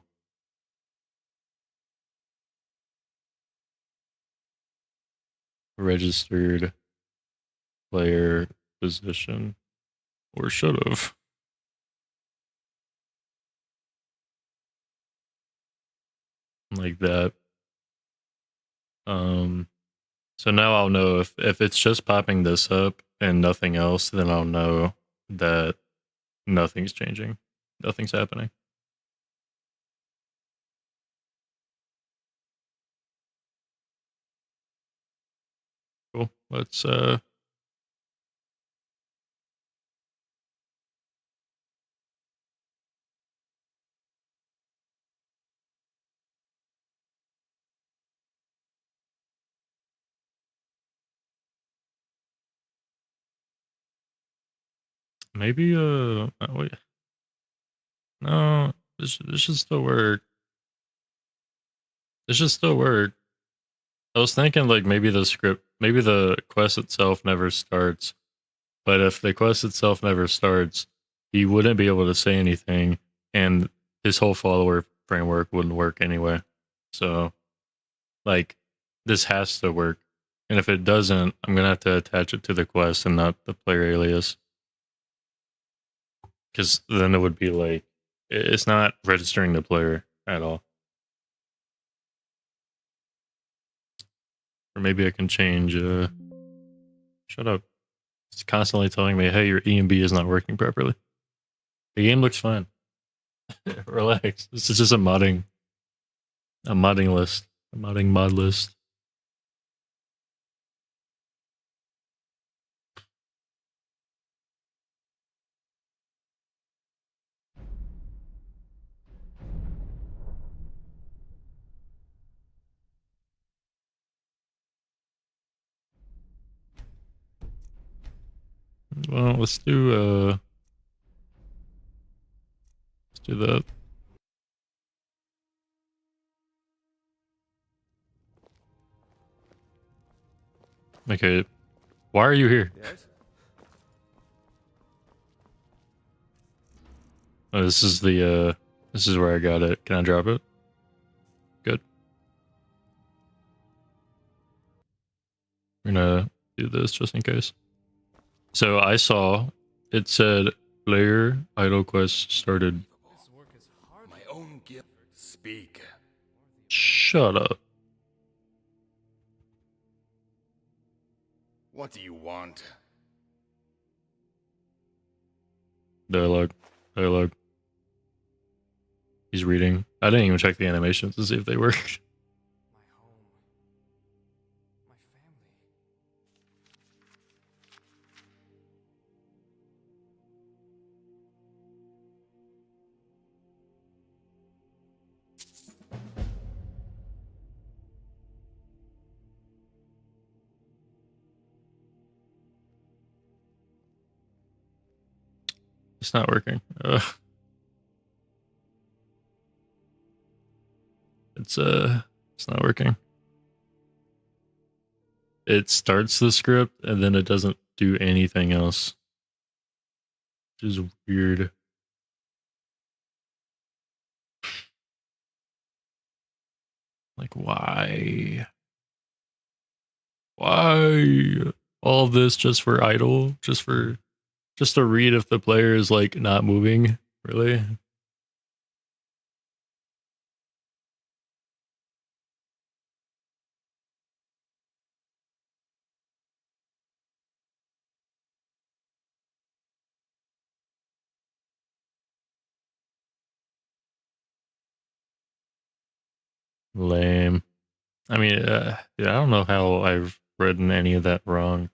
registered player position, or should have. Like that. So now I'll know if it's just popping this up and nothing else, then I'll know that nothing's changing. Nothing's happening. Cool. Let's maybe wait. No, this should still work. This should still work. I was thinking like maybe the quest itself never starts. But if the quest itself never starts, he wouldn't be able to say anything, and his whole follower framework wouldn't work anyway. So, like, this has to work. And if it doesn't, I'm gonna have to attach it to the quest and not the player alias. Because then it would be like It's not registering the player at all. Or maybe I can change. Shut up. It's constantly telling me, hey, your EMB is not working properly. The game looks fine. Relax. This is just a modding list. A modding mod list. Well, let's do that. Okay. Why are you here? Yes? Oh, this is where I got it. Can I drop it? Good. We're gonna do this just in case. So I saw it said player idle quest started. My own gift. Speak. Shut up. What do you want? Dialogue. He's reading. I didn't even check the animations to see if they worked. My home. My family. It's not working. It's not working. It starts the script and then it doesn't do anything else. Which is weird. Like, why? Why? All of this just for idle? Just to read if the player is like not moving? Really? Lame. I mean, yeah, I don't know how I've written any of that wrong.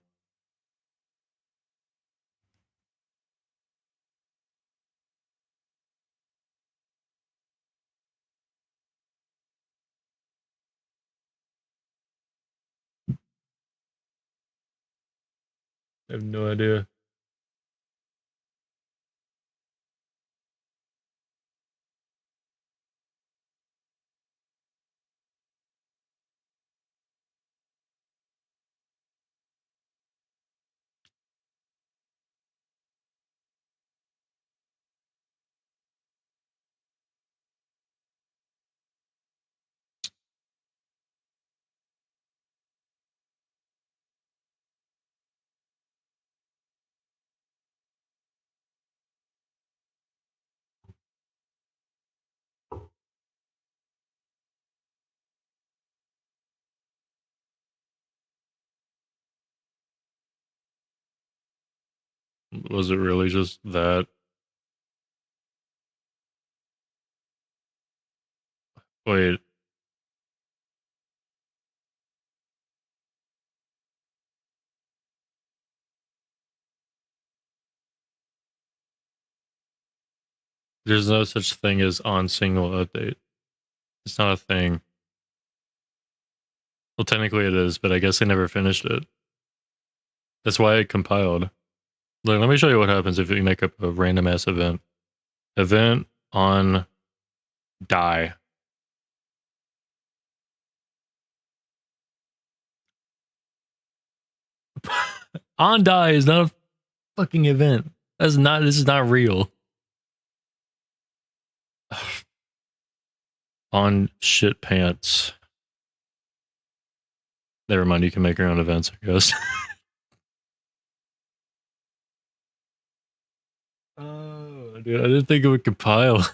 I have no idea. Was it really just that? Wait, there's no such thing as on single update. It's not a thing. Well, technically it is, but I guess they never finished it. That's why it compiled. Like, let me show you what happens if you make up a random ass event. Event on die. On die is not a fucking event. This is not real. On shit pants. Never mind, you can make your own events, I guess. Oh, dude, I didn't think it would compile.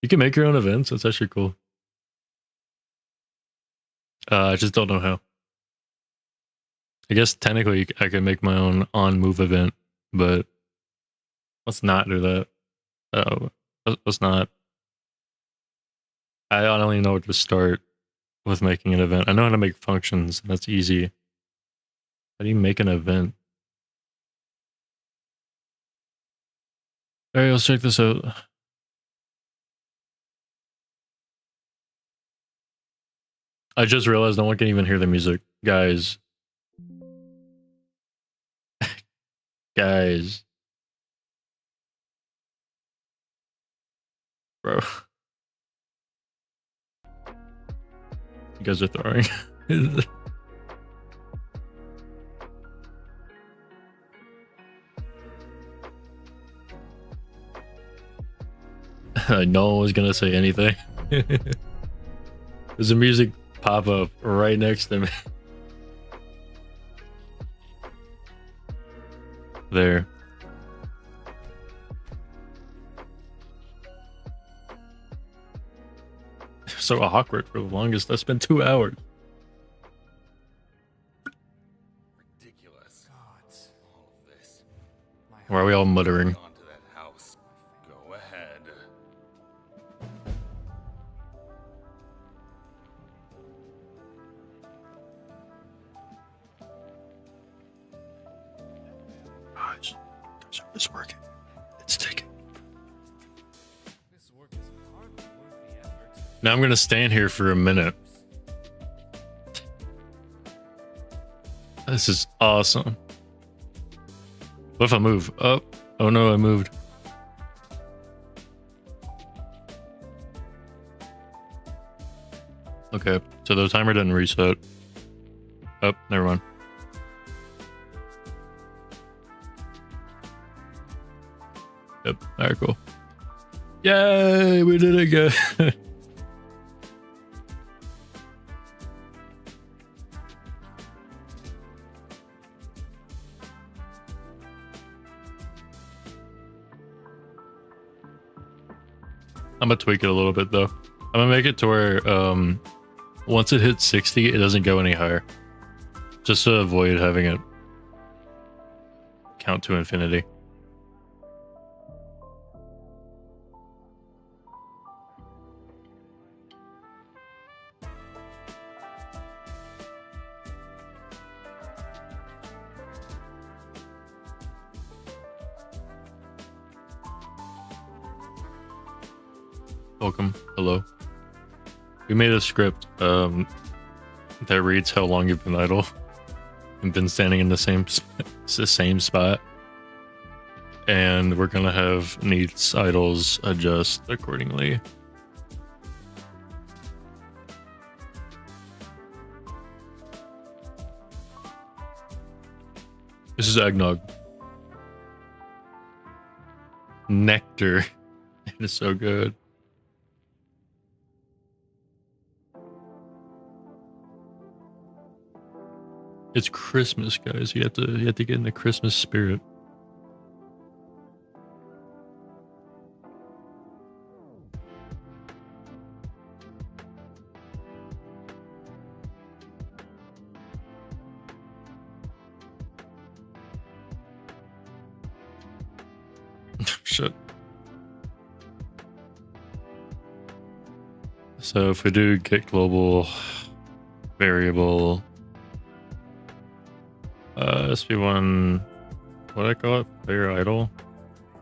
You can make your own events. That's actually cool. I just don't know how. I guess technically I could make my own on-move event, but let's not do that. Let's not. I don't even know where to start with making an event. I know how to make functions. That's easy. How do you make an event? All right, let's check this out. I just realized no one can even hear the music. Guys. Guys. Bro. You guys are throwing. No one was gonna say anything. There's a music pop up right next to me. There. So awkward for the longest. I spent 2 hours. Ridiculous. Gods. All of this. Why are we all muttering? Gone to that house. Go ahead. Guys, it's working. It's ticking. This work is hardly worth the effort. Now I'm gonna stand here for a minute. This is awesome. What if I move up? Oh no, I moved. Okay, so the timer didn't reset. Oh, never mind. Yep, alright, cool. Yay, we did it again. I'm gonna tweak it a little bit though. I'm gonna make it to where once it hits 60, it doesn't go any higher. Just to avoid having it count to infinity. Welcome. Hello. We made a script that reads how long you've been idle and been standing in the same spot. And we're gonna have Neeth's idles adjust accordingly. This is eggnog. Nectar. It is so good. It's Christmas, guys. You have to get in the Christmas spirit. Shit. So if we do get global variable SP1, what do I call it? Player idle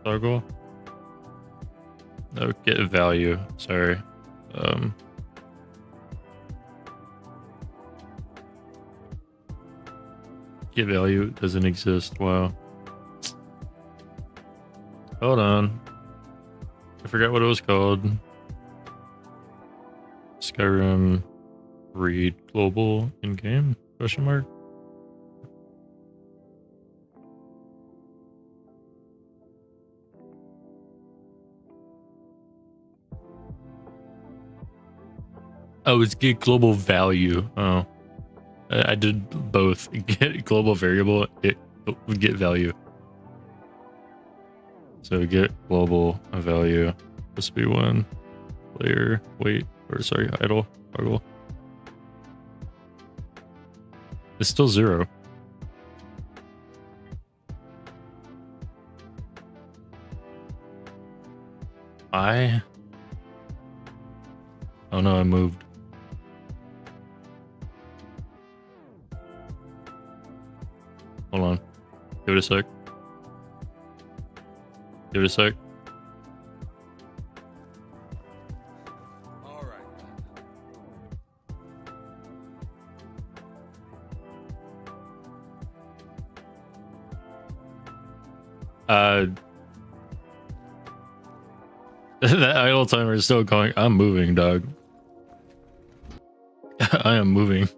toggle? No, get value. Sorry. Get value doesn't exist. Wow. Hold on. I forgot what it was called. Skyrim read global in game? Question mark. Oh, it's get global value. Oh, I did both. Get global variable, get value. So get global value. This be one. Player, wait, or sorry, idle, toggle. It's still 0. Oh no, I moved. Hold on. Give it a sec. Give it a sec. All right. That idle timer is still going. I'm moving, dog. I am moving.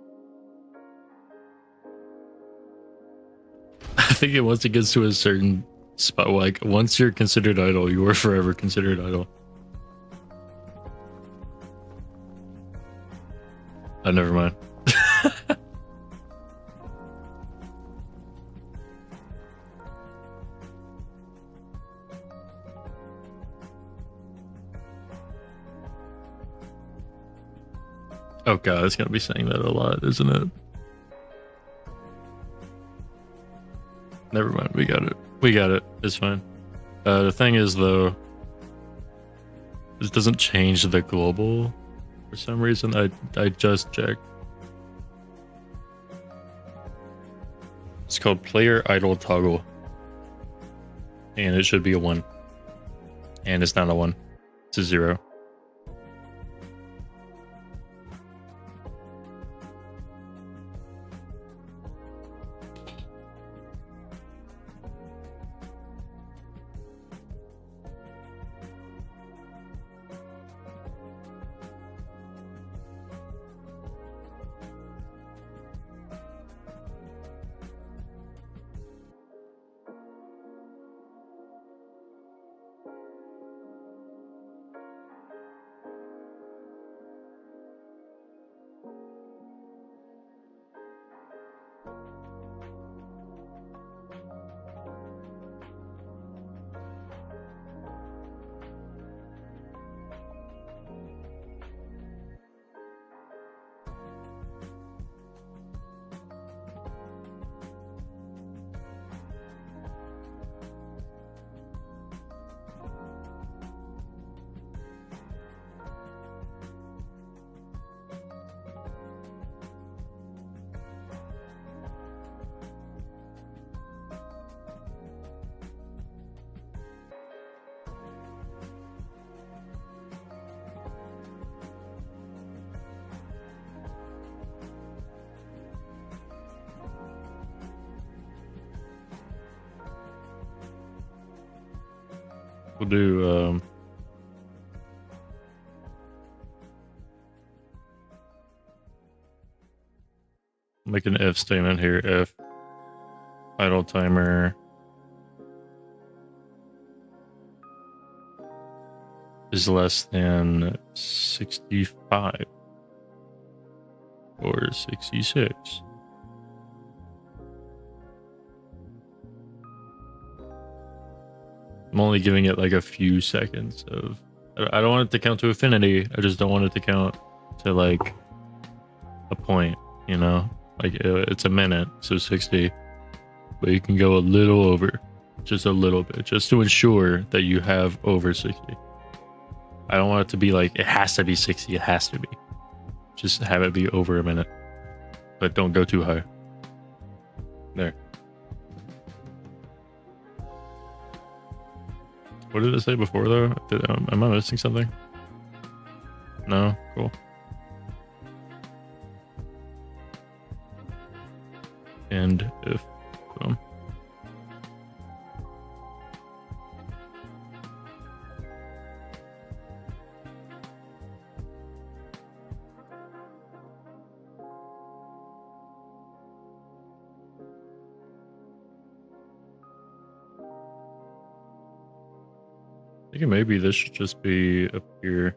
I think it once it gets to a certain spot, like once you're considered idle, you are forever considered idle. Oh, never mind. Oh god, it's gonna be saying that a lot, isn't it? Never mind, we got it. We got it. It's fine. The thing is, though, this doesn't change the global for some reason. I just checked. It's called player idle toggle, and it should be a 1, and it's not a 1. It's a 0. We'll do make an if statement here. If idle timer is less than 65 or 66. I'm only giving it like a few seconds of. I don't want it to count to infinity. I just don't want it to count to like a point, you know? Like it's a minute, so 60. But you can go a little over, just a little bit, just to ensure that you have over 60. I don't want it to be like, it has to be 60, it has to be. Just have it be over a minute. But don't go too high. There. What did it say before though? Am I missing something? No? Cool. And if, boom. I think maybe this should just be up here.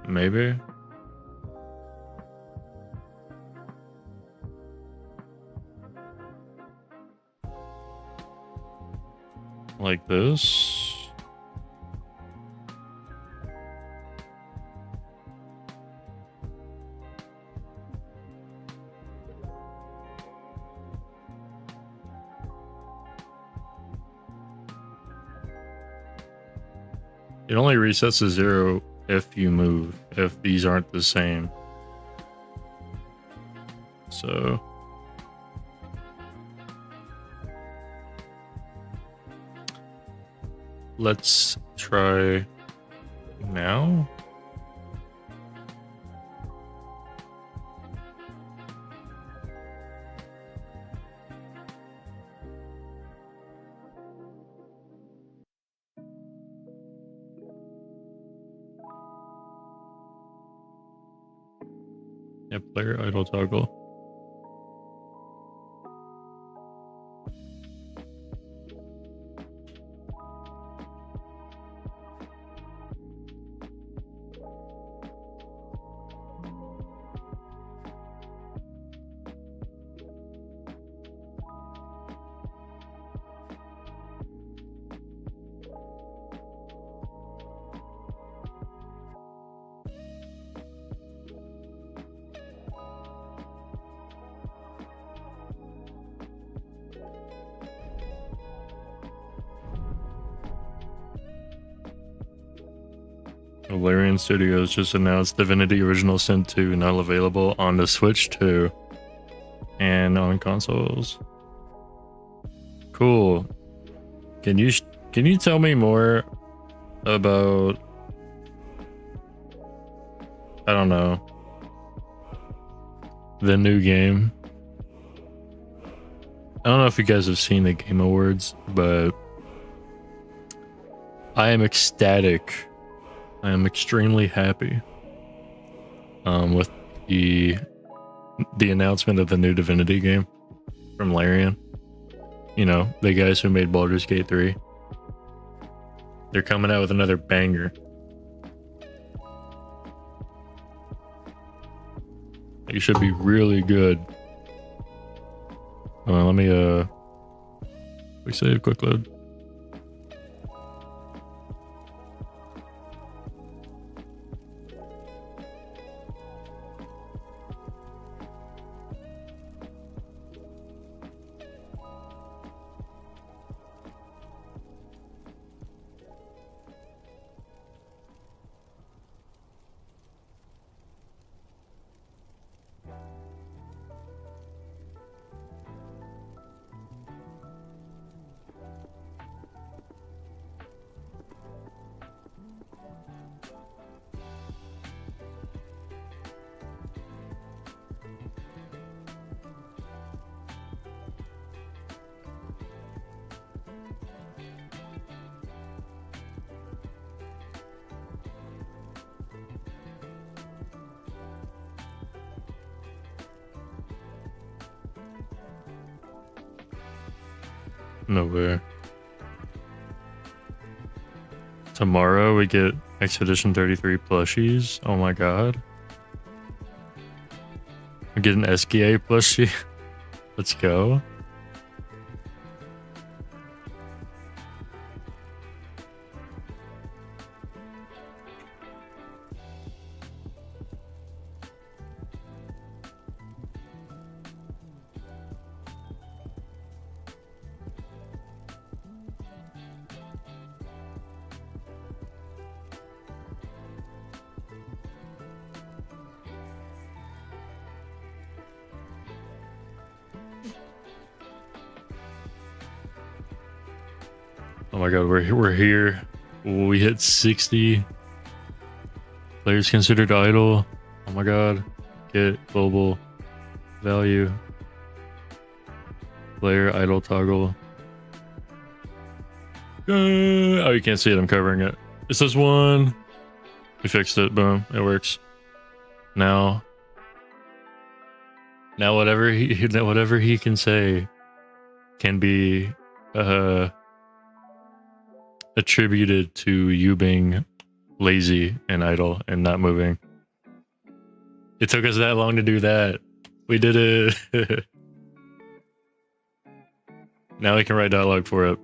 Maybe. like this. It only resets to 0 if you move, if these aren't the same. So let's try now. Yeah, player idle toggle. Valerian Studios just announced Divinity Original Sin 2 now available on the Switch 2 and on consoles. Cool. Can you tell me more about, I don't know, the new game? I don't know if you guys have seen the Game Awards, but I am ecstatic. I am extremely happy with the announcement of the new Divinity game from Larian. You know, the guys who made Baldur's Gate 3. They're coming out with another banger. It should be really good. Let me we save quick load. Nowhere. Tomorrow we get Expedition 33 plushies. Oh my god. We get an SKA plushie. Let's go. Oh my god, we're here. We hit 60 players considered idle. Oh my god. Get global value. Player idle toggle. Oh, you can't see it. I'm covering it. It says 1. We fixed it. Boom. It works. Now whatever he can say can be attributed to you being lazy and idle and not moving. It took us that long to do that. We did it. Now we can write dialogue for it.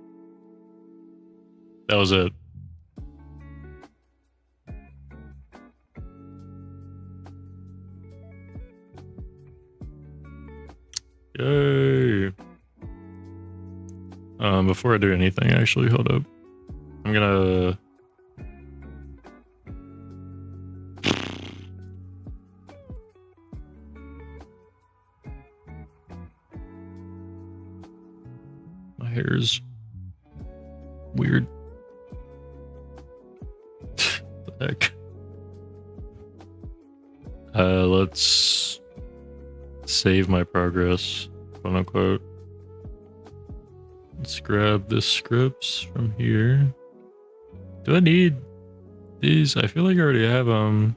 That was it. Yay. Before I do anything, actually, hold up. I'm gonna... My hair's weird. What the heck? Let's save my progress, quote unquote. Let's grab the scripts from here. Do I need these? I feel like I already have them.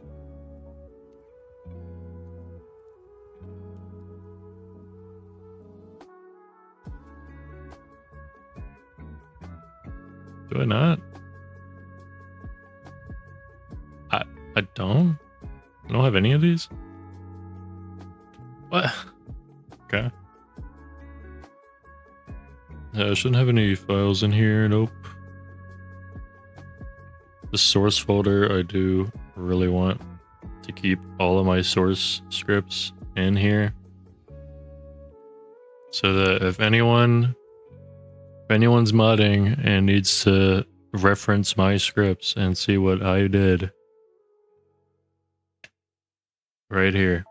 Do I not? I don't? I don't have any of these? What? Okay. Yeah, I shouldn't have any files in here, nope. The source folder, I do really want to keep all of my source scripts in here. So that if anyone's modding and needs to reference my scripts and see what I did, right here,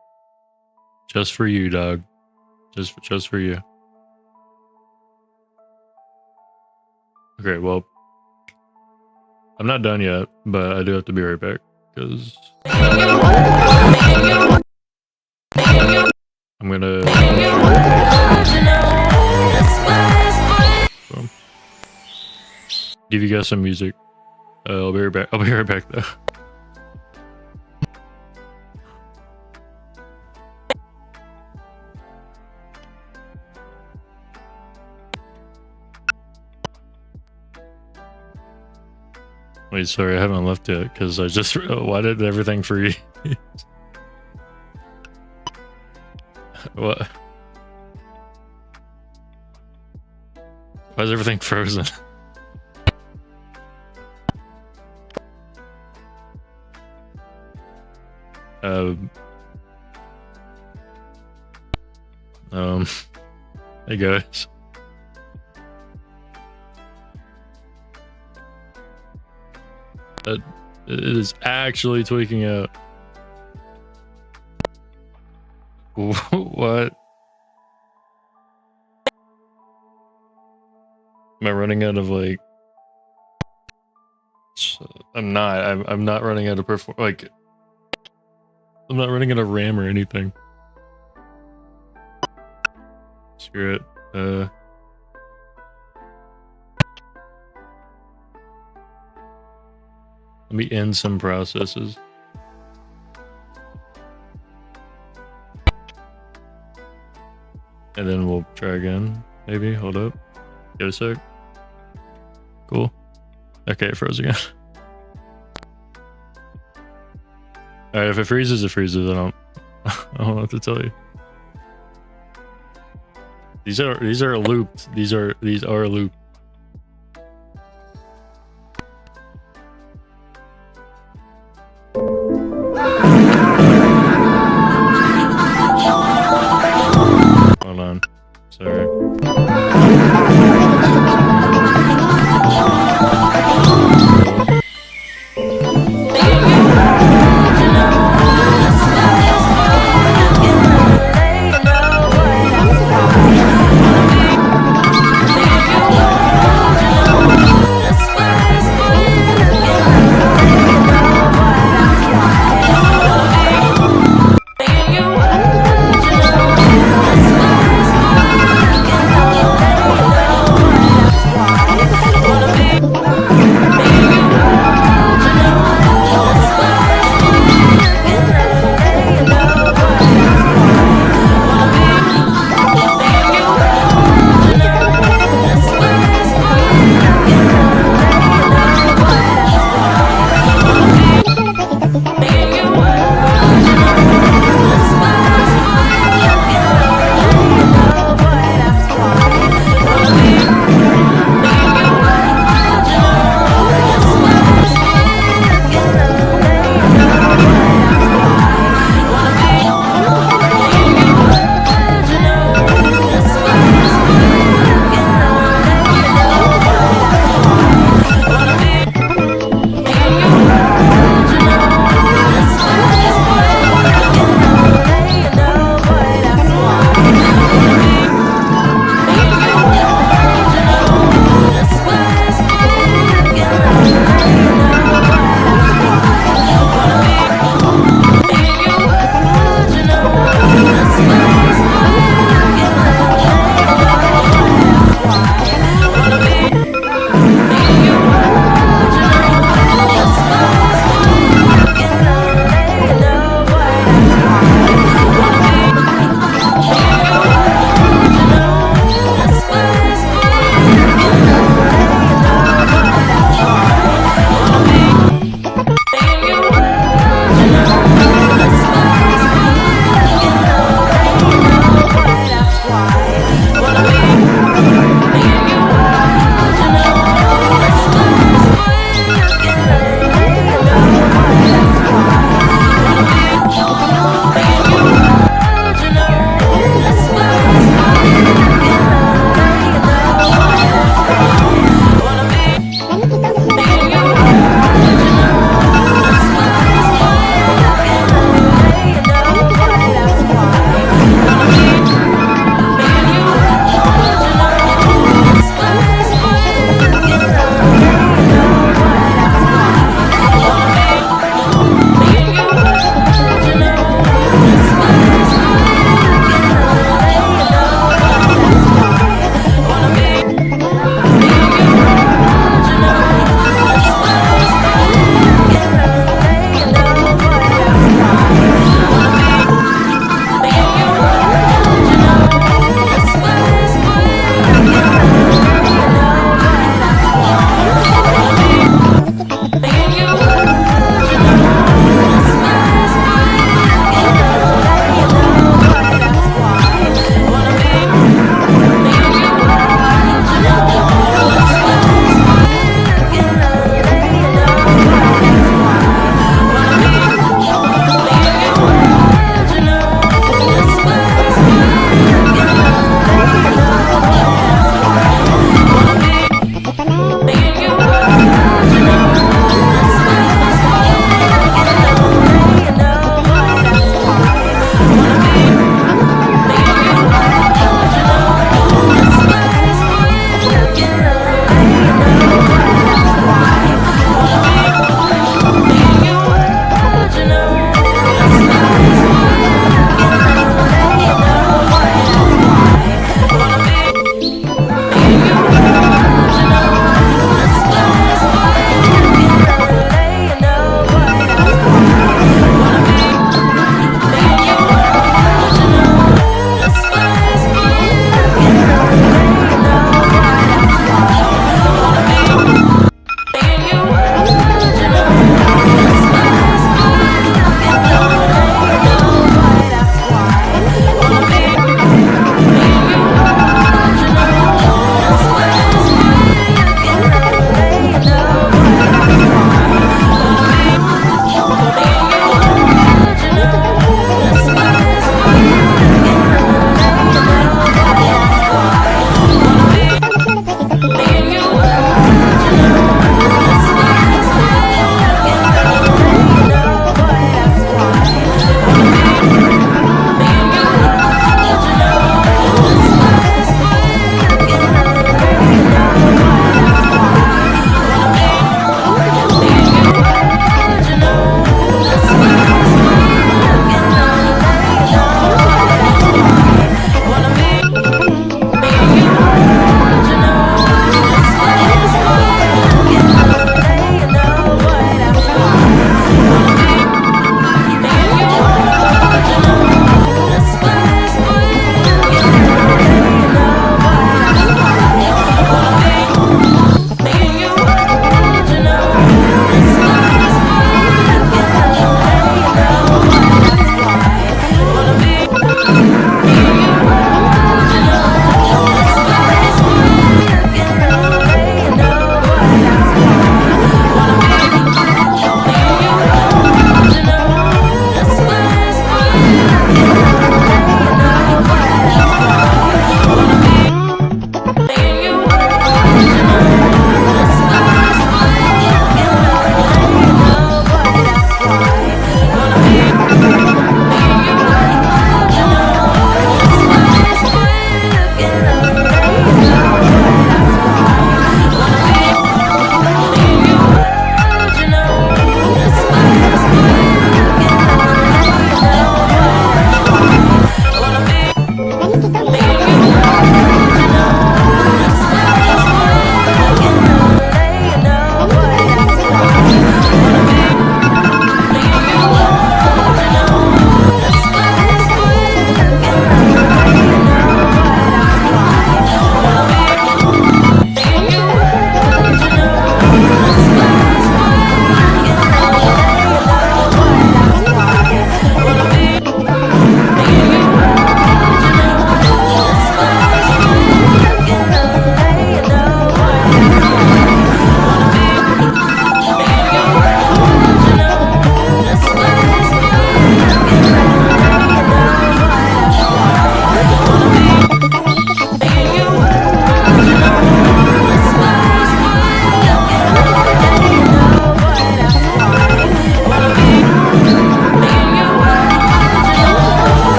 just for you, dog, just for you. Okay, well, I'm not done yet, but I do have to be right back because I'm gonna give you guys some music. I'll be right back. I'll be right back though. Wait, sorry, I haven't left yet because I just why did everything freeze? What? Why is everything frozen? Hey guys. It is actually tweaking out. What? Am I running out of like? I'm not. I'm not running out of like. I'm not running out of RAM or anything. Screw it. Let me end some processes. And then we'll try again. Maybe. Hold up. Give it a sec. Cool. Okay, it froze again. Alright, if it freezes, it freezes. I don't know what to tell you. These are looped. These are looped. Hold on. Sorry.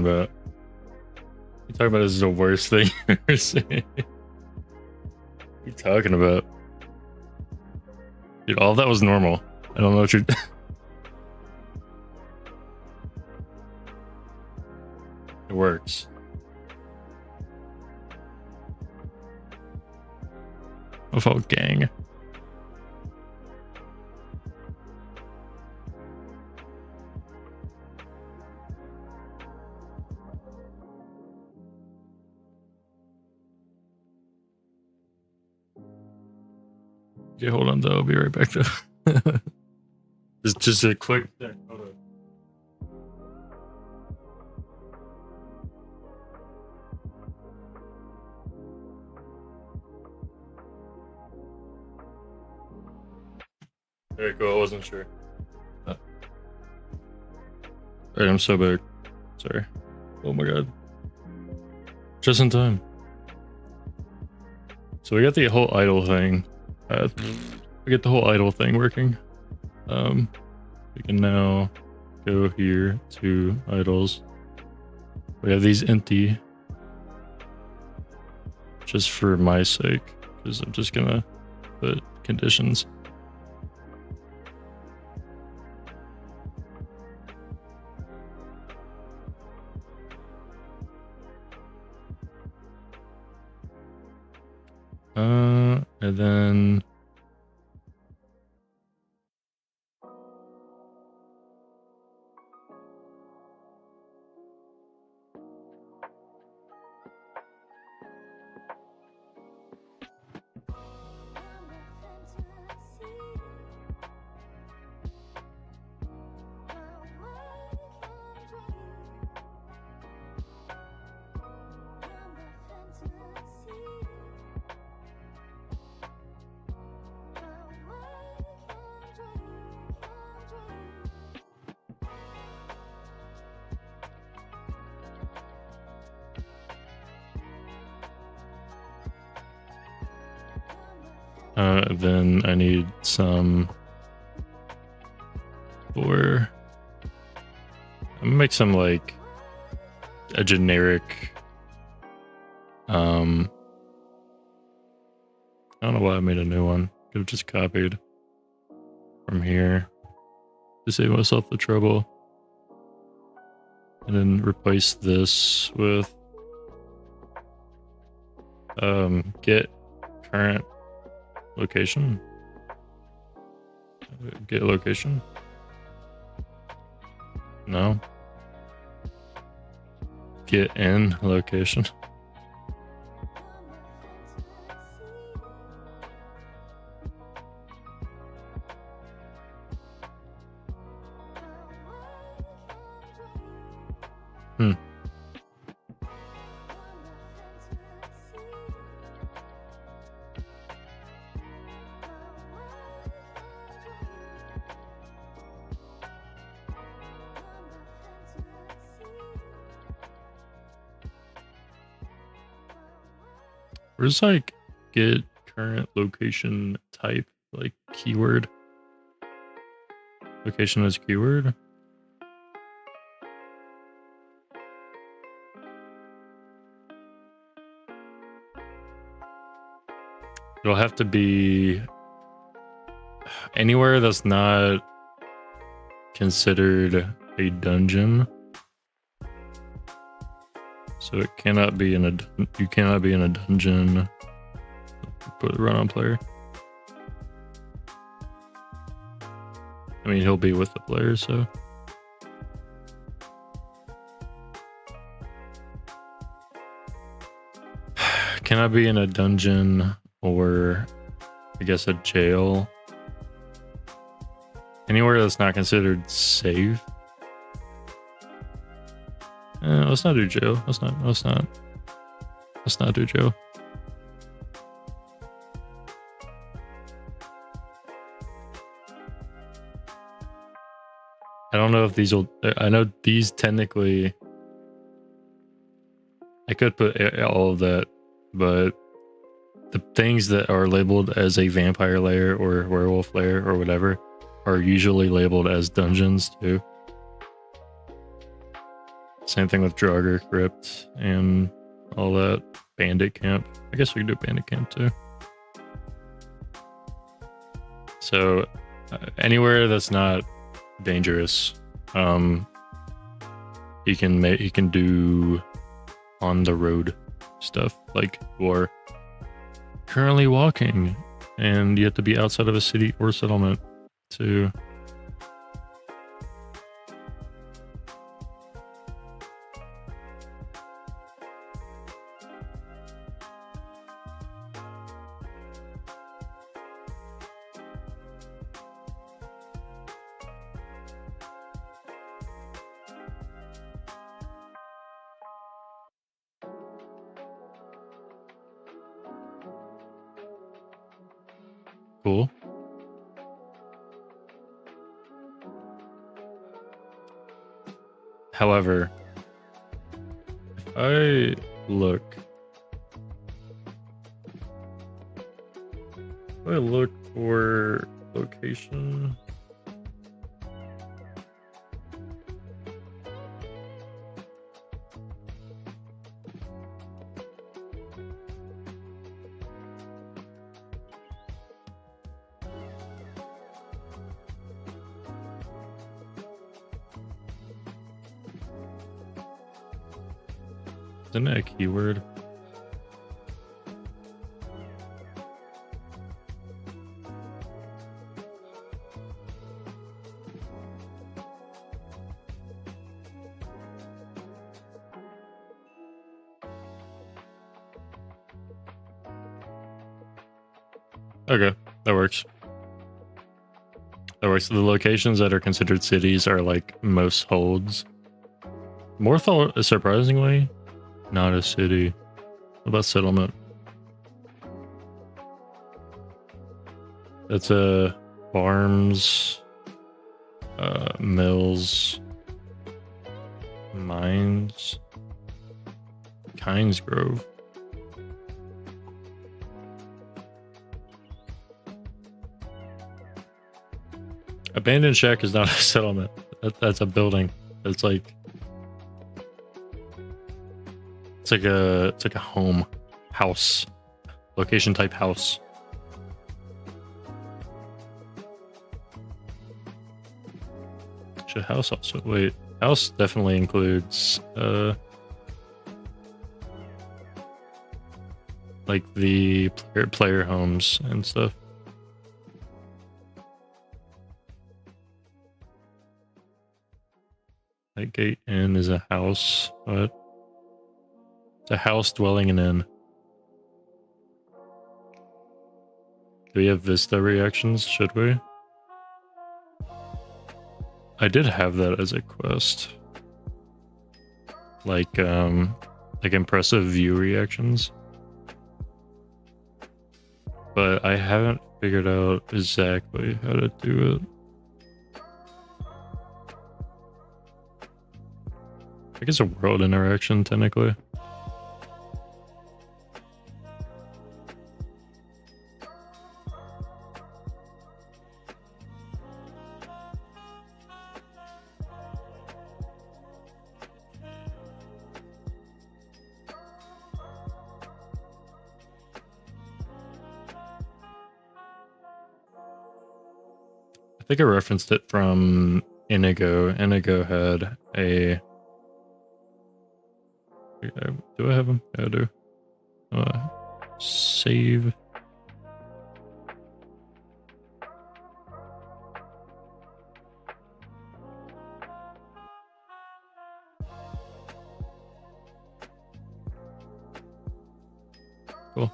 about? You talking about this is the worst thing you've ever seen? What are you talking about? Dude, all that was normal. I don't know what you're... It works. Oh, gang. Okay, hold on though. I'll be right back though. just a quick thing. Hold on. Very cool. I wasn't sure. Alright, I'm so back. Sorry. Oh my god. Just in time. So we got the whole idle thing. We get the whole idle thing working. We can now go here to idols. We have these empty. Just for my sake, because I'm just gonna put conditions. And then then I need some for, I'm gonna make some like a generic, I don't know why I made a new one. Could have just copied from here to save myself the trouble. And then replace this with get current location. Get location. No. Get in location. Where's like get current location type, like keyword? Location as keyword? It'll have to be anywhere that's not considered a dungeon. So it cannot be in a, you cannot be in a dungeon. Put run on player. I mean, he'll be with the player, so. Cannot be in a dungeon or I guess a jail. Anywhere that's not considered safe. Let's not do jail. Let's not do jail. I don't know if these will, I know these technically, I could put all of that, but the things that are labeled as a vampire lair or werewolf lair or whatever are usually labeled as dungeons too. Same thing with Draugr Crypt and all that. Bandit Camp. I guess we could do Bandit Camp too. So anywhere that's not dangerous, you can do on the road stuff, like you're currently walking and you have to be outside of a city or settlement to cool. However, if I look for location, isn't it a keyword? Okay, that works. That works. The locations that are considered cities are like most holds. Morthal is surprisingly not a city. What about settlement? That's farms, mills, mines, Kynes Grove. Abandoned shack is not a settlement. That's a building. It's like a home, house, location type house. Should house also wait? House definitely includes like the player homes and stuff. That gate inn is a house, but it's a house dwelling an inn. Do we have Vista reactions? Should we? I did have that as a quest. Like impressive view reactions. But I haven't figured out exactly how to do it. I guess a world interaction, technically. I think I referenced it from Inigo. Inigo had a... Do I have them? Yeah, I do. Save. Cool.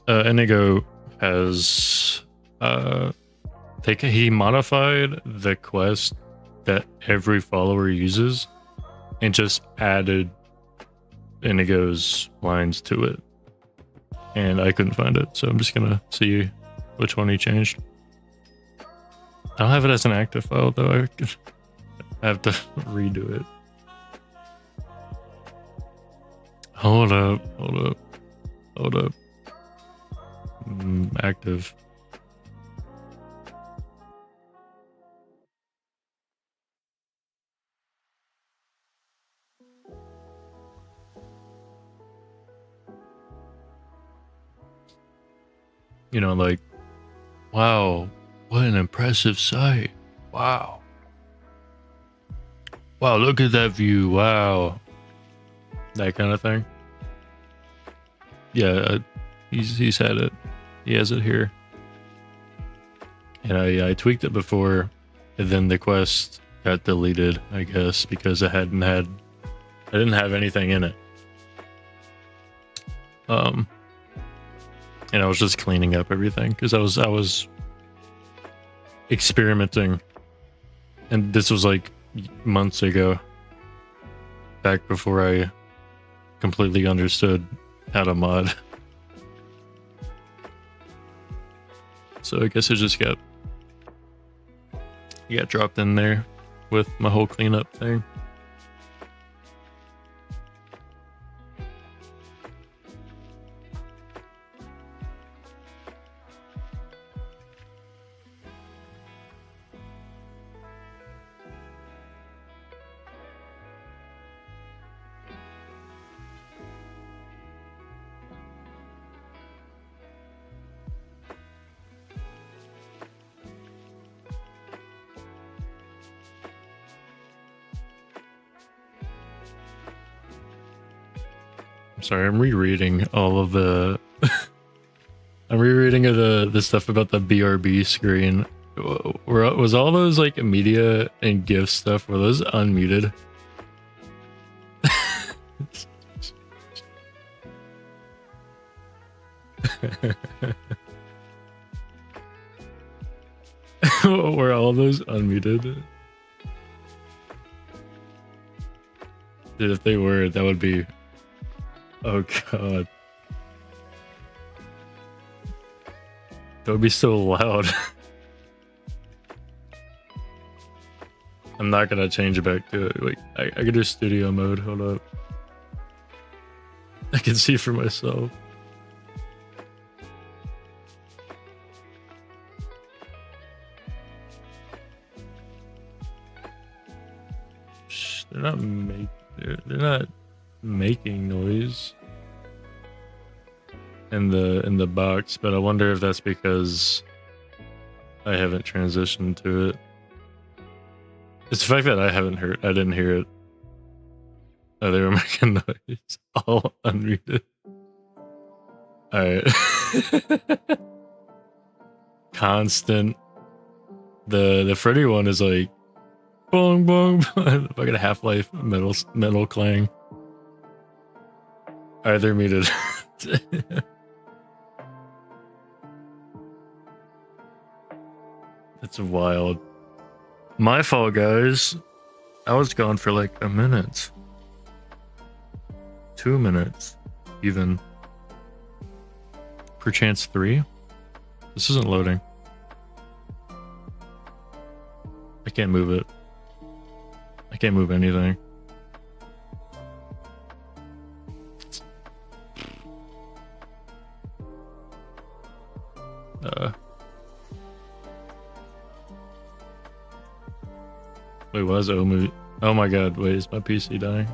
Inigo has he modified the quest that every follower uses and just added Inigo's lines to it. And I couldn't find it, so I'm just gonna see which one he changed. I don't have it as an active file though. I have to redo it. Hold up. Active. you know, like, wow, what an impressive sight. Wow. Wow, look at that view. Wow. That kind of thing. Yeah, he's had it. He has it here. And I tweaked it before, and then the quest got deleted, I guess, because I didn't have anything in it. And I was just cleaning up everything because I was experimenting, and this was like months ago, back before I completely understood how to mod. So I guess it just got dropped in there with my whole cleanup thing. Sorry, I'm rereading all of the I'm rereading the stuff about the BRB screen. Was all those like media and GIF stuff, were those unmuted? Were all those unmuted? Dude, if they were, that would be... Oh god. That would be so loud. I'm not gonna change it back to it. Wait, I can do studio mode. Hold up. I can see for myself. Shh, they're not making noise in the box, but I wonder if that's because I haven't transitioned to it. It's the fact that I didn't hear it. Oh, they were making noise. All unmuted. Alright. Constant. The Freddy one is like bong bong bong. Fucking Half-Life metal clang. Alright, they're muted. That's wild. My fault, guys. I was gone for like a minute. 2 minutes, even. Perchance 3? This isn't loading. I can't move it. I can't move anything. Wait, was Omu? Oh my god, wait, is my PC dying?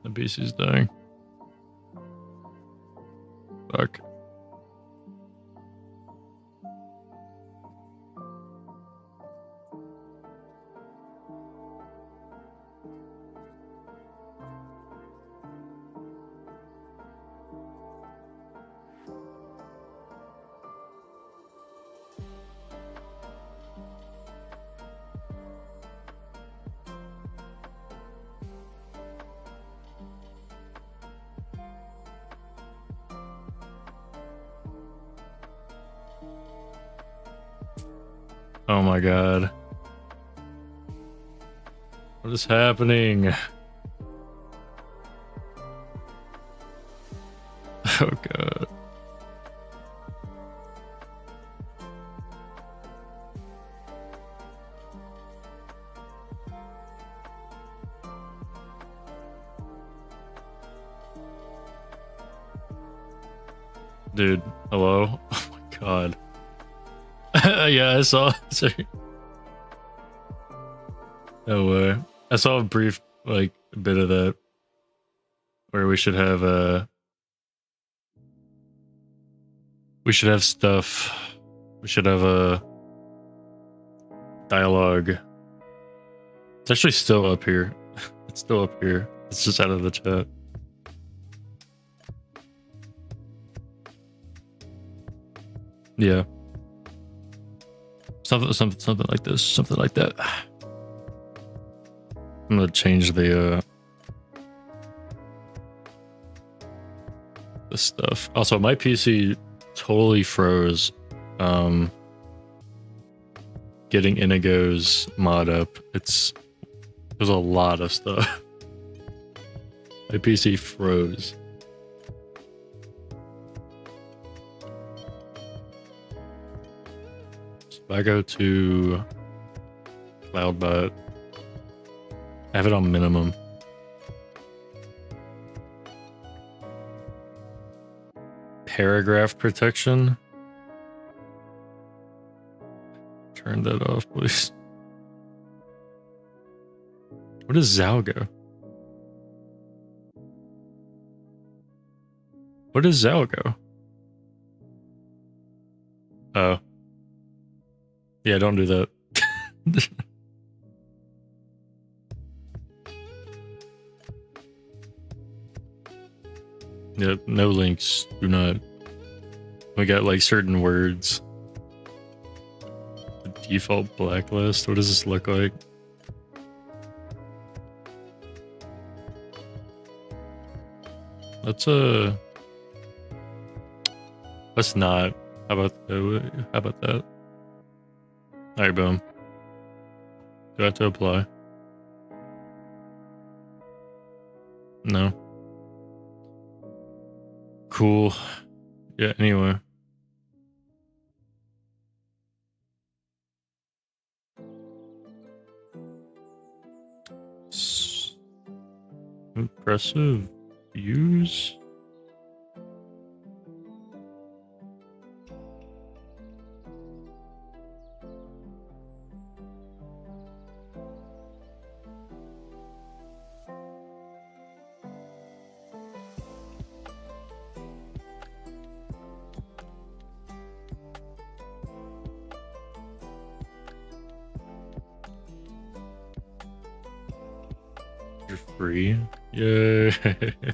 The PC's dying. Fuck. Oh my god. What is happening? Oh god. Dude, hello? Oh my god. Yeah, I saw. Sorry. No way. I saw a brief, like, bit of that where we should have stuff. We should have a dialogue. It's actually still up here. It's still up here. It's just out of the chat. Yeah. Something like this. Something like that. I'm gonna change the stuff. Also, my PC totally froze. Getting Inigo's mod up. There's a lot of stuff. My PC froze. So if I go to CloudBot, I have it on minimum. Paragraph protection. Turn that off, please. Where does Zao go? Where does Zao go? Oh. Yeah, don't do that. Yep, no links. Do not. We got like certain words. The default blacklist. What does this look like? Let's not. How about that? Alright, boom. Do I have to apply? No. Cool. Yeah, anyway. Impressive views. You're free. Yay. Did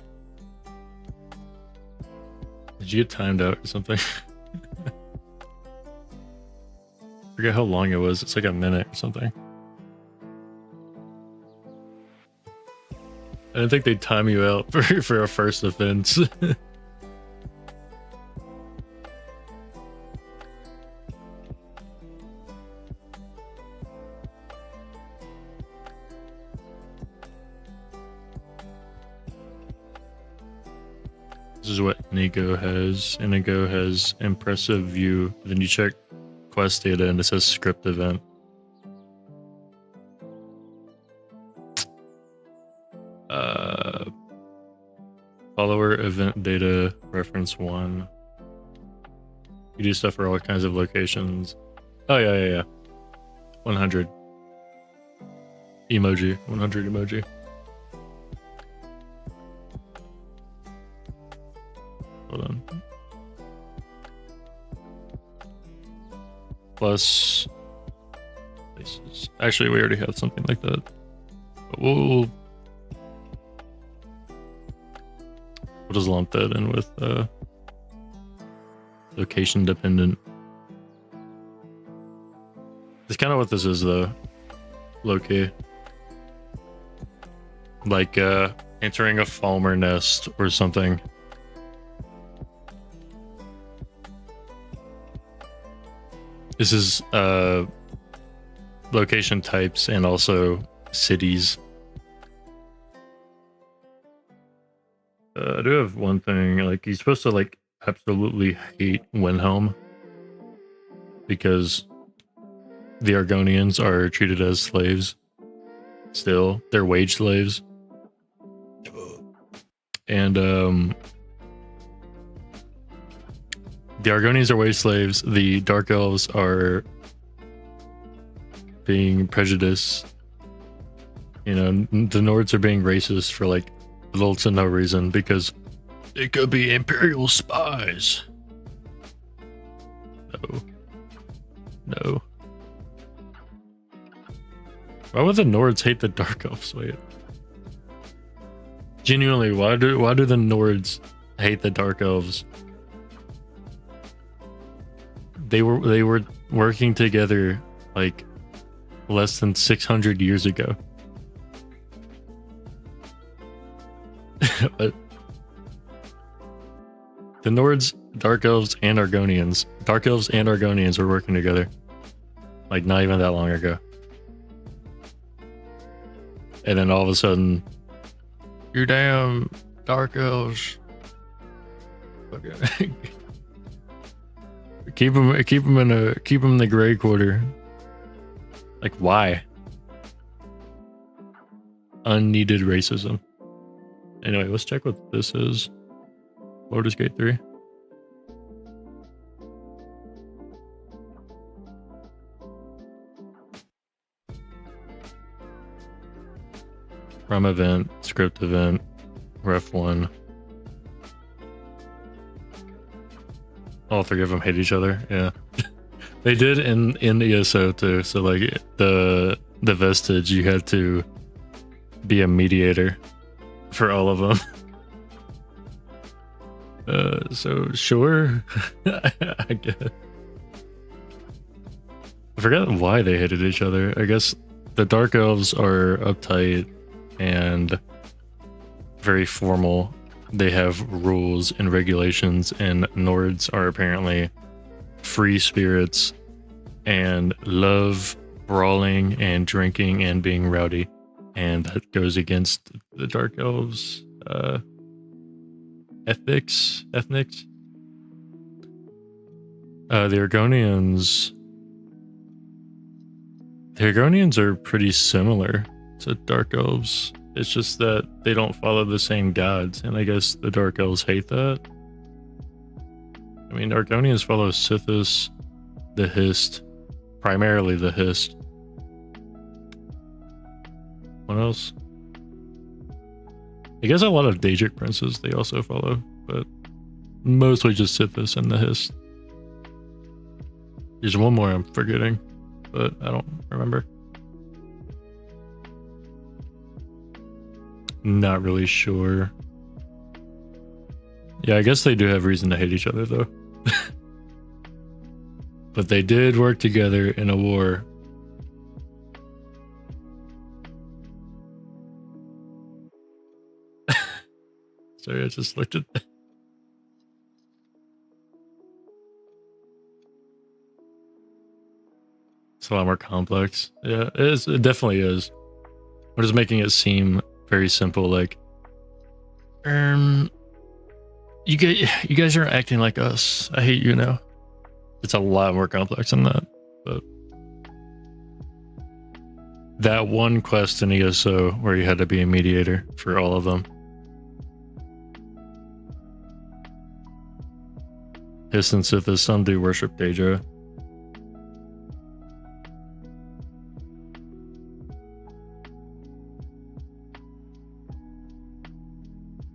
you get timed out or something? Forget how long it was. It's like a minute or something. I didn't think they'd time you out for a first offense. This is what Inigo has. Inigo has impressive view. Then you check quest data and it says script event. Follower event data reference 1. You do stuff for all kinds of locations. Oh yeah. 100 emoji. 100 emoji. Hold on. Plus places. Actually, we already have something like that. But we'll just lump that in with location dependent. It's kind of what this is though. Low-key. Like entering a Falmer nest or something. This is location types and also cities. I do have one thing, like you're supposed to like absolutely hate Windhelm because the Argonians are treated as slaves. Still, they're wage slaves. And The Argonians are wage slaves. The Dark Elves are being prejudiced. You know, the Nords are being racist for like little to no reason because they could be Imperial spies. No. No. Why would the Nords hate the Dark Elves? Wait. Genuinely, why do the Nords hate the Dark Elves? They were working together like less than 600 years ago. But the Nords, Dark Elves, and Argonians. Dark Elves and Argonians were working together. Like not even that long ago. And then all of a sudden, you damn Dark Elves. Okay. keep them in the gray quarter. Like why? Unneeded racism. Anyway, let's check what this is. Baldur's Gate 3. From event, script event, ref 1. All three of them hate each other. Yeah, they did in ESO too. So like the Vestige, you had to be a mediator for all of them. So sure. I guess. I forgot why they hated each other. I guess the Dark Elves are uptight and very formal. They have rules and regulations, and Nords are apparently free spirits and love brawling and drinking and being rowdy. And that goes against the Dark Elves' ethnics. The Argonians are pretty similar to Dark Elves. It's just that they don't follow the same gods, and I guess the Dark Elves hate that. I mean, Argonians follow Sithis, the Hist, primarily the Hist. What else? I guess a lot of Daedric princes they also follow, but mostly just Sithis and the Hist. There's one more I'm forgetting, but I don't remember. Not really sure. Yeah, I guess they do have reason to hate each other though. But they did work together in a war. Sorry, I just looked at that. It's a lot more complex. Yeah, it definitely is. We're just making it seem very simple, like, you guys aren't acting like us. I hate you now. It's a lot more complex than that. But that one quest in ESO where you had to be a mediator for all of them. Hist and Sithis, some do worship Daedra.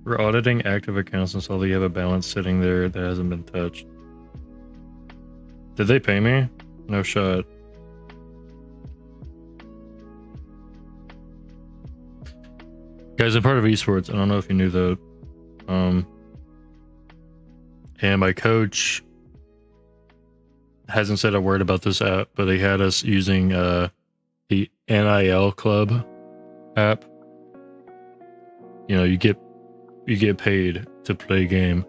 We're auditing active accounts and saw that you have a balance sitting there that hasn't been touched. Did they pay me? No shot. Guys, I'm part of esports. I don't know if you knew that. And my coach hasn't said a word about this app, but they had us using the NIL Club app. You know, you get paid to play a game.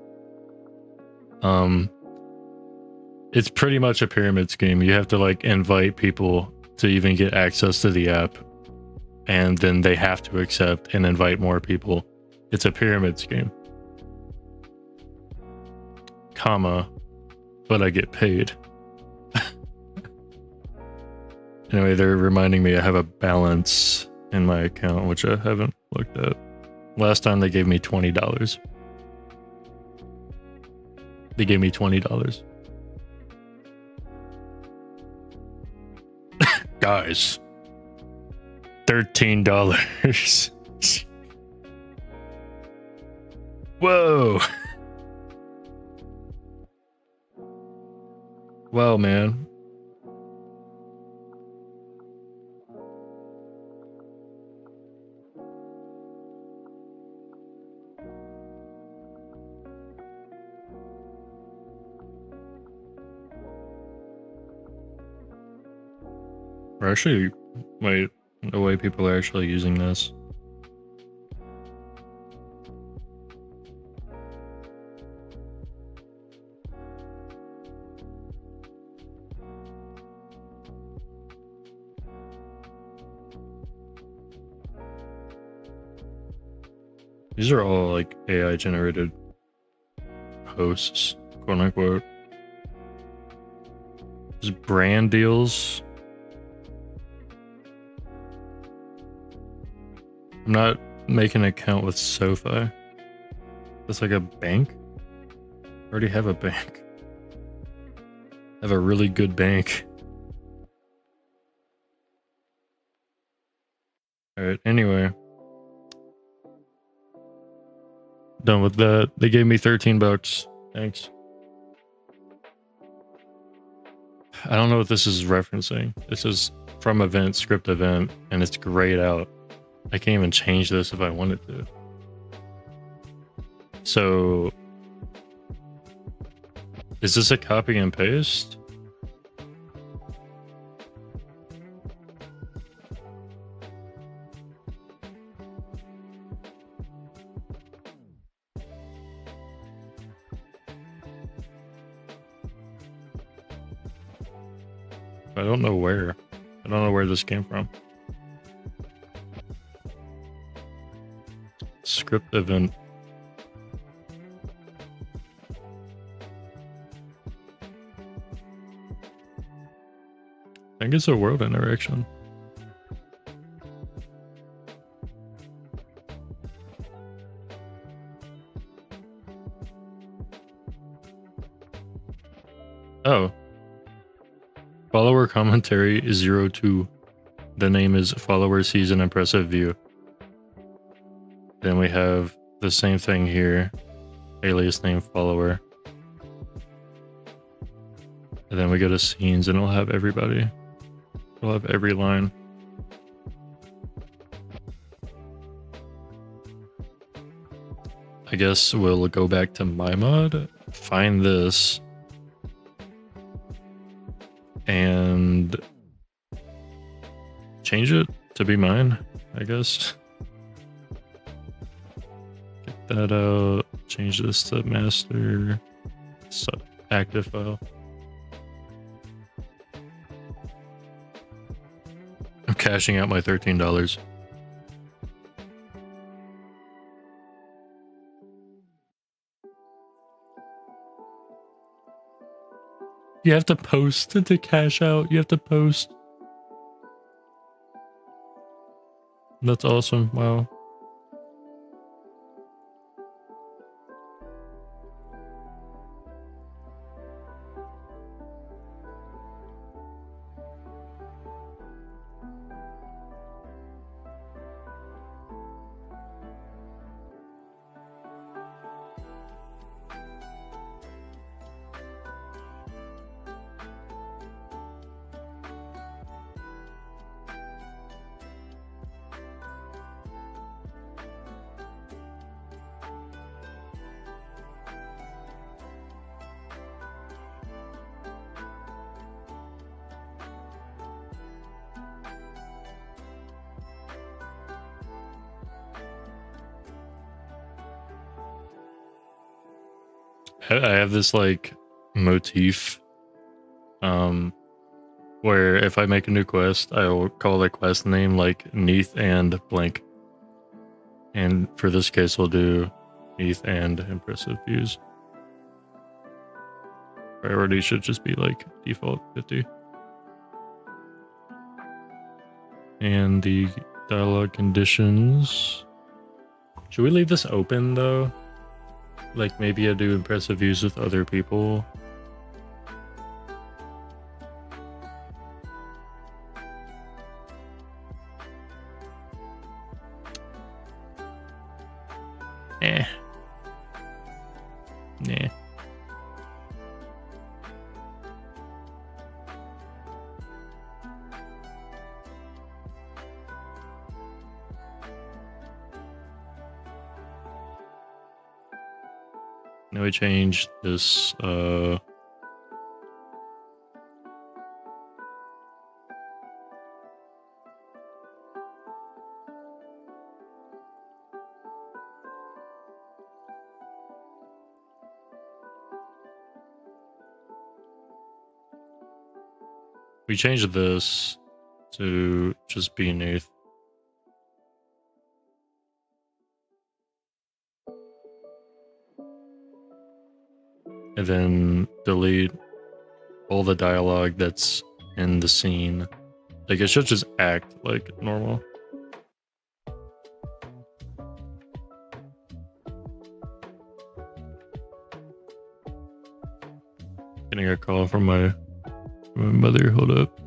It's pretty much a pyramid scheme. You have to like invite people to even get access to the app, and then they have to accept and invite more people. It's a pyramid scheme. But I get paid. Anyway, they're reminding me I have a balance in my account, which I haven't looked at. Last time they gave me $20. They gave me $20. Guys, $13. Whoa. Wow, man. Or actually, wait, the way people are actually using this. These are all like AI generated posts, quote unquote. There's brand deals. I'm not making an account with SoFi. That's like a bank? I already have a bank. I have a really good bank. Alright, anyway. Done with that. They gave me 13 bucks. Thanks. I don't know what this is referencing. This is from event, script event, and it's grayed out. I can't even change this if I wanted to. So, is this a copy and paste? I don't know where. I don't know where this came from. Script event. I think it's a world interaction. Oh. Follower commentary is 02. The name is follower sees an impressive view. Then we have the same thing here. Alias name follower. And then we go to scenes and it'll have everybody. It'll have every line. I guess we'll go back to my mod, find this, and change it to be mine, I guess. Get that out, change this to master, active file. I'm cashing out my $13. You have to post to cash out. You have to post. That's awesome. Wow. I have this like motif where if I make a new quest, I will call the quest name like Neath and blank. And for this case, we'll do Neath and impressive views. Priority should just be like default 50. And the dialogue conditions. Should we leave this open though? Like maybe I do impressive views with other people. Eh. Nah. Now we change this, we changed this to just be Neith. And then delete all the dialogue that's in the scene. Like it should just act like normal. Getting a call from my mother. Hold up.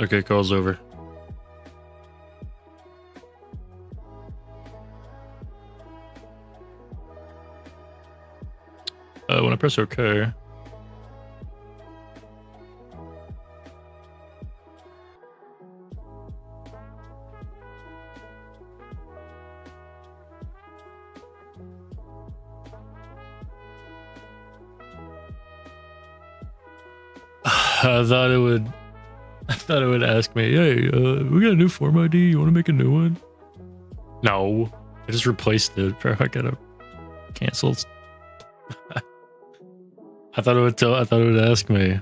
Okay, call's over. When I press OK, I thought it would ask me, hey, we got a new form ID. You want to make a new one? No, I just replaced it. Bro, I gotta cancel. I thought it would ask me.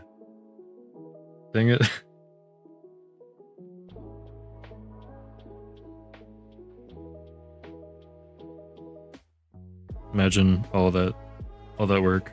Dang it. Imagine all that work.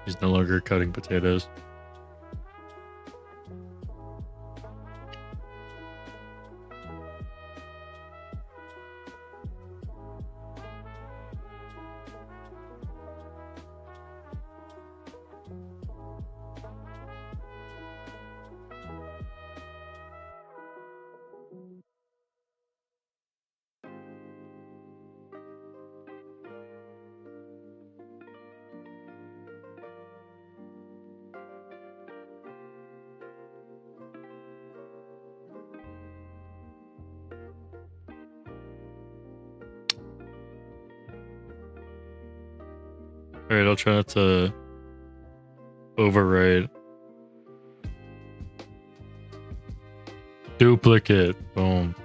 He's no longer cutting potatoes. Alright, I'll try not to overwrite. Duplicate. Boom.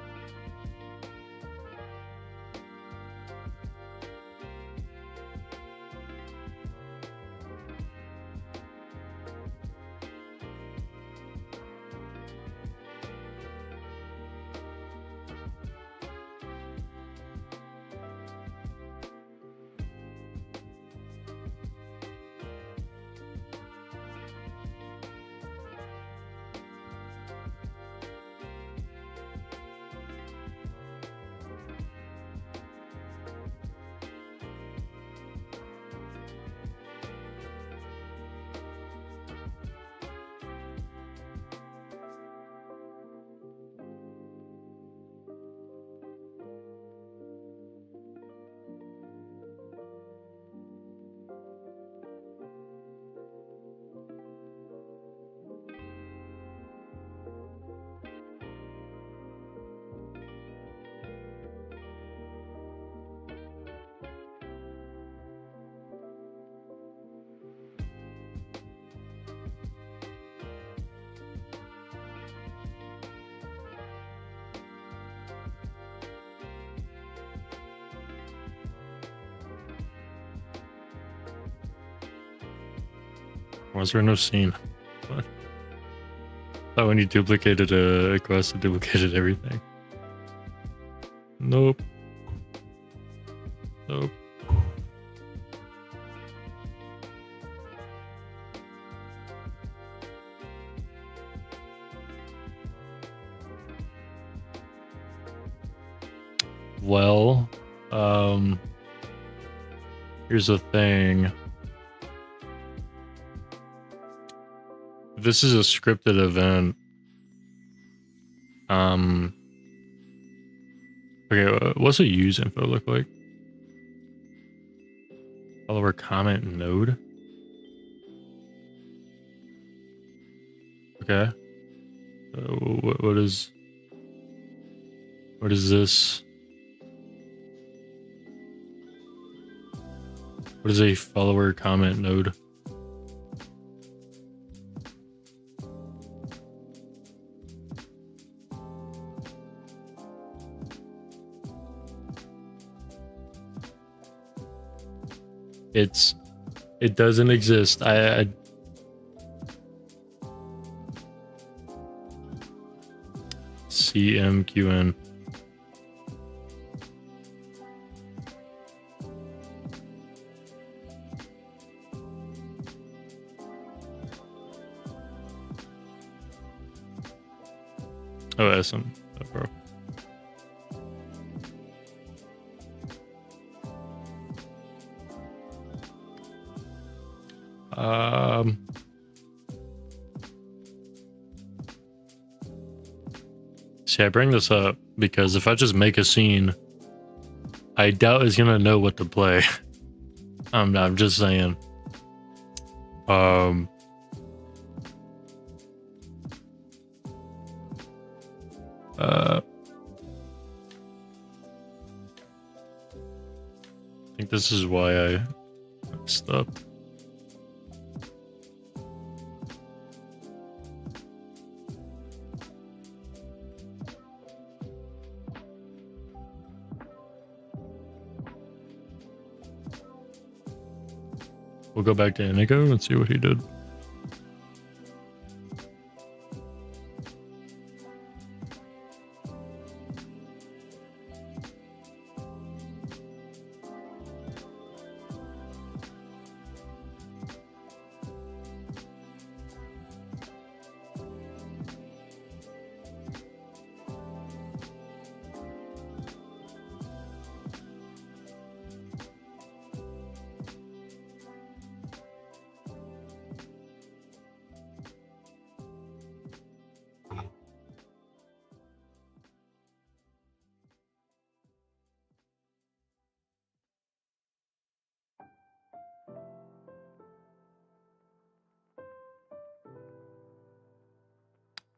Was there no scene? What? Thought when you duplicated a quest, it duplicated everything. Nope. Nope. Well, here's the thing. This is a scripted event. Okay, what's a use info look like? Follower comment node. Okay. What is this? What is a follower comment node? It doesn't exist. I CMQN. Oh, SM. Oh, bro. See, I bring this up because if I just make a scene, I doubt it's gonna know what to play. I'm just saying. I think this is why I messed up. We'll go back to Inigo and see what he did.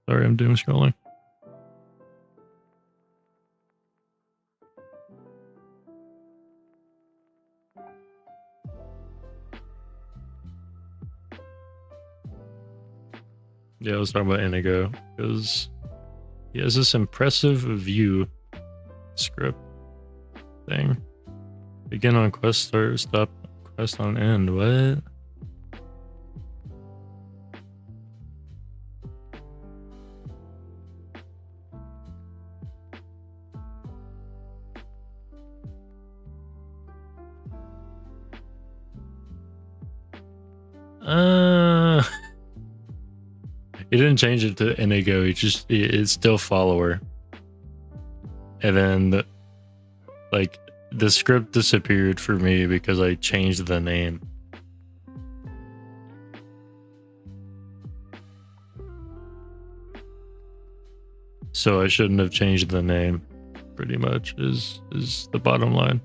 Sorry, I'm doom scrolling. Yeah, I was talking about Inigo because he has this impressive view script thing. Begin on quest start, stop quest on end. What? He didn't change it to Inigo. It's still follower. And then like the script disappeared for me because I changed the name. So I shouldn't have changed the name, pretty much is the bottom line.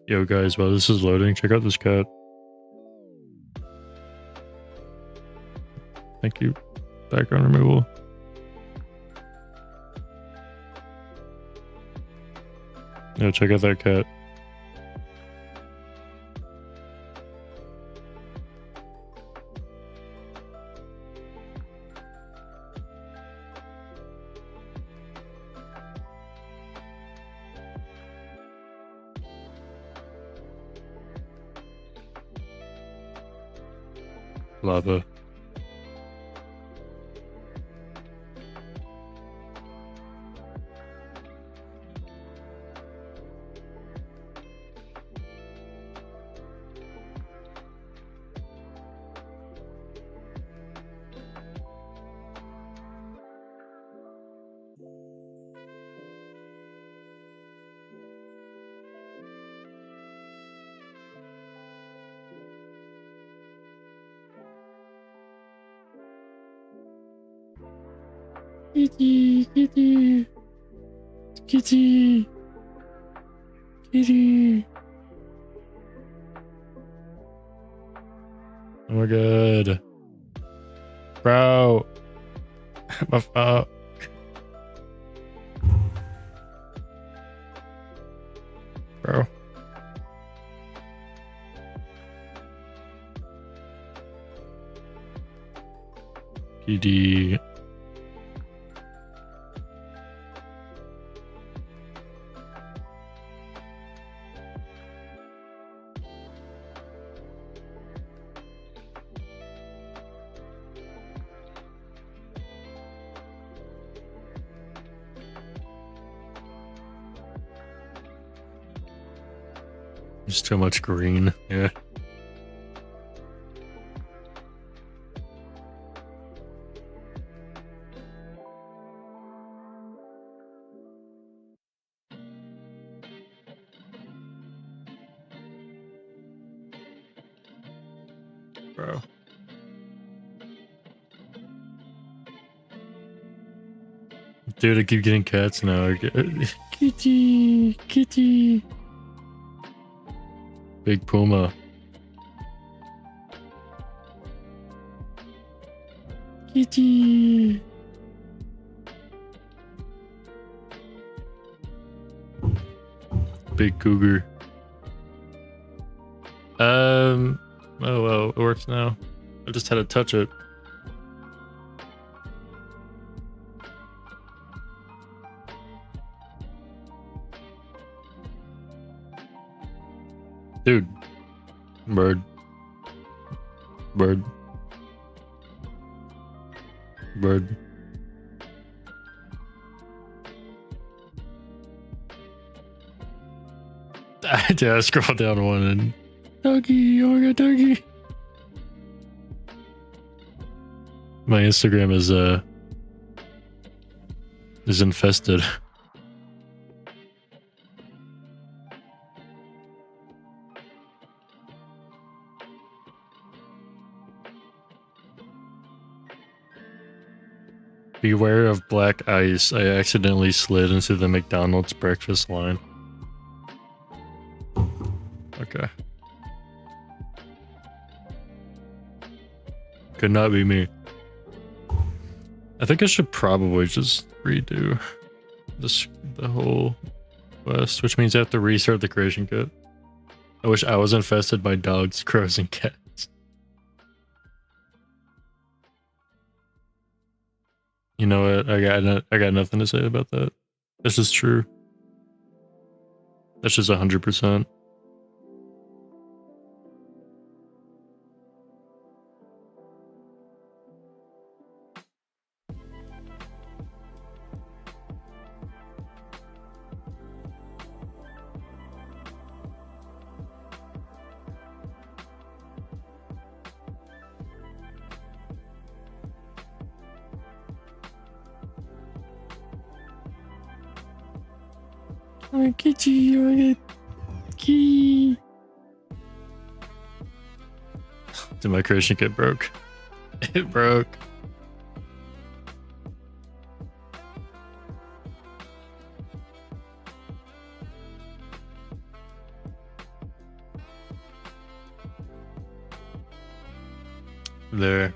Yo guys, while this is loading, check out this cat. Thank you. Background removal. Yo, check out that cat. Lava. Kitty, kitty, kitty, kitty. Oh my god. Bro. My fault. Bro. PD. There's too much green. Yeah. Bro. Dude, I keep getting cats now. Kitty, kitty. Big Puma. Kitty. Big Cougar. Oh well, it works now. I just had to touch it. Dude. Bird. Bird. Bird. Dude, I scrolled down one and doggy, oh my god, doggy. My Instagram is infested. Beware of black ice. I accidentally slid into the McDonald's breakfast line. Okay. Could not be me. I think I should probably just redo the whole quest, which means I have to restart the creation kit. I wish I was infested by dogs, crows, and cats. You know what? I got nothing to say about that. That's just true. That's just 100%. Oh, kitty, oh, key. Did my creation kit broke? It broke. There.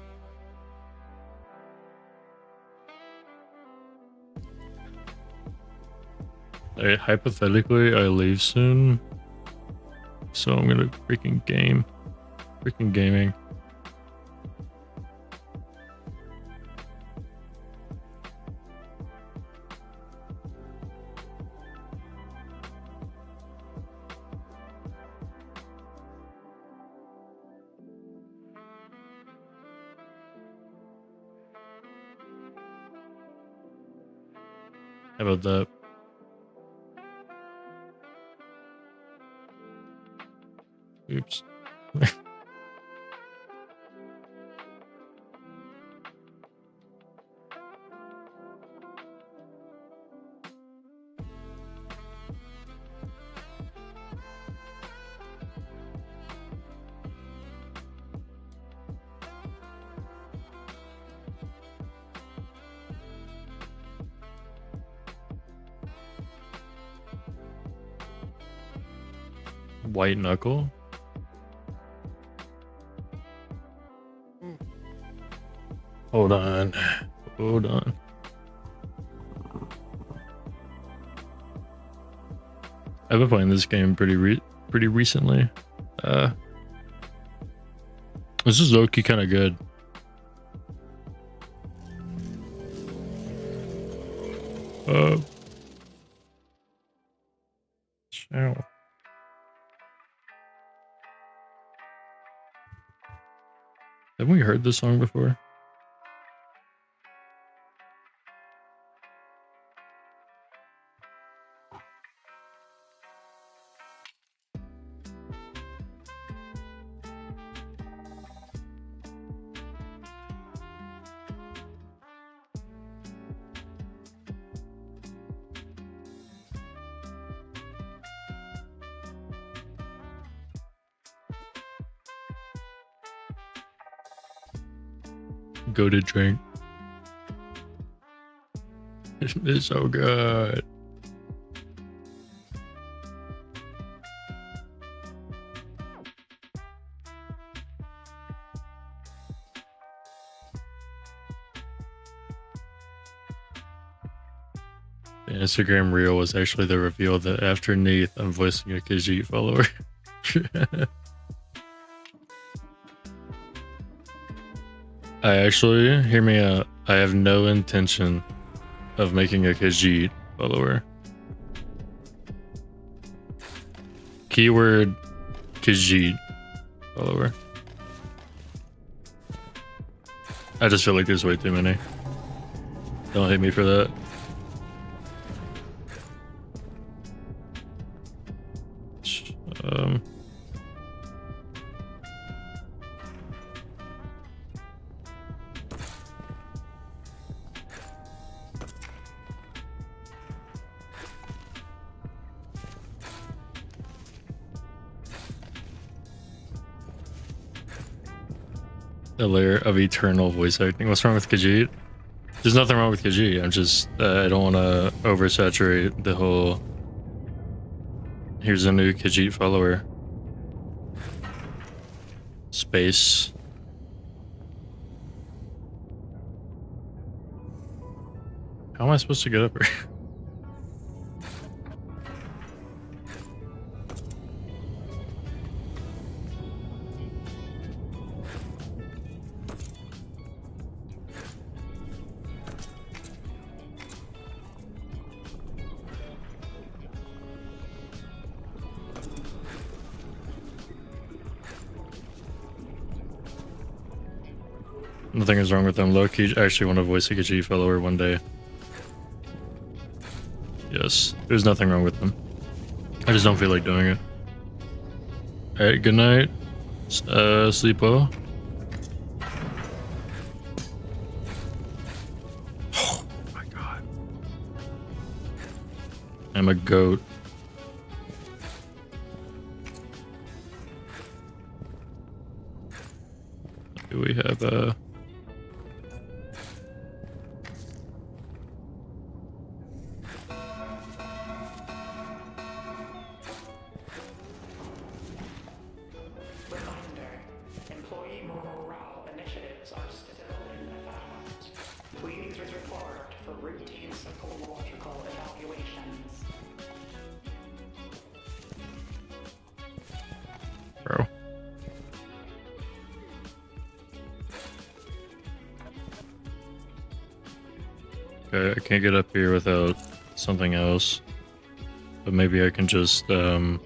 Hypothetically, I leave soon, so I'm gonna freaking gaming. How about that? Oops. White knuckle? Hold on. Hold on. I've been playing this game pretty recently. This is low-key kind of good. Ow. Haven't we heard this song before? Go to drink. It's so good. The Instagram reel was actually the reveal that after Neeth, I'm voicing a Khajiit follower. I actually, hear me out, I have no intention of making a Khajiit follower. Keyword Khajiit follower. I just feel like there's way too many. Don't hate me for that. A layer of eternal voice acting. What's wrong with Khajiit? There's nothing wrong with Khajiit. I'm just I don't want to oversaturate the whole. Here's a new Khajiit follower. Space. How am I supposed to get up here? Nothing is wrong with them. Loki actually want to voice a Khajiit follower one day. Yes, there's nothing wrong with them. I just don't feel like doing it. Alright, good night. Sleep well. Oh my god. I'm a goat. Do we have bro? Okay, I can't get up here without something else. But maybe I can just go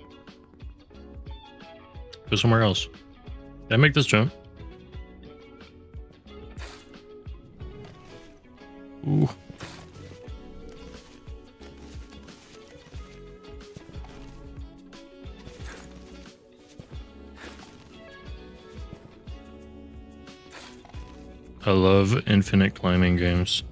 somewhere else. Did I make this jump? Ooh. I love infinite climbing games.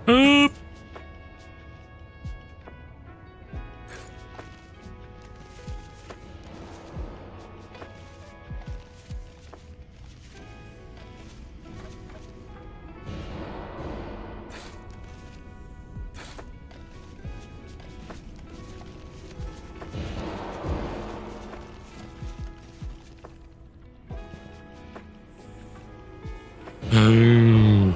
Up. Oh.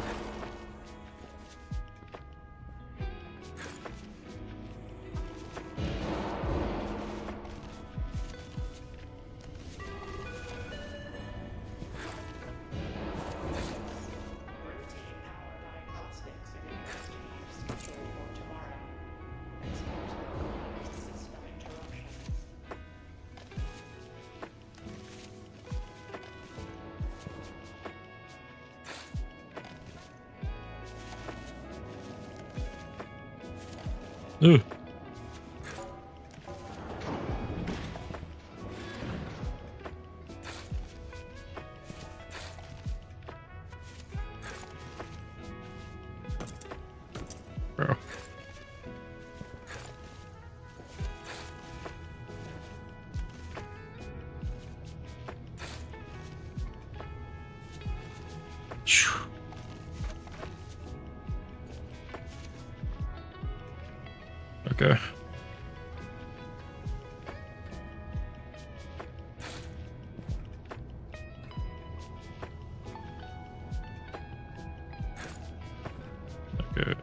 Ooh. Bro. Phew. Okay. Okay.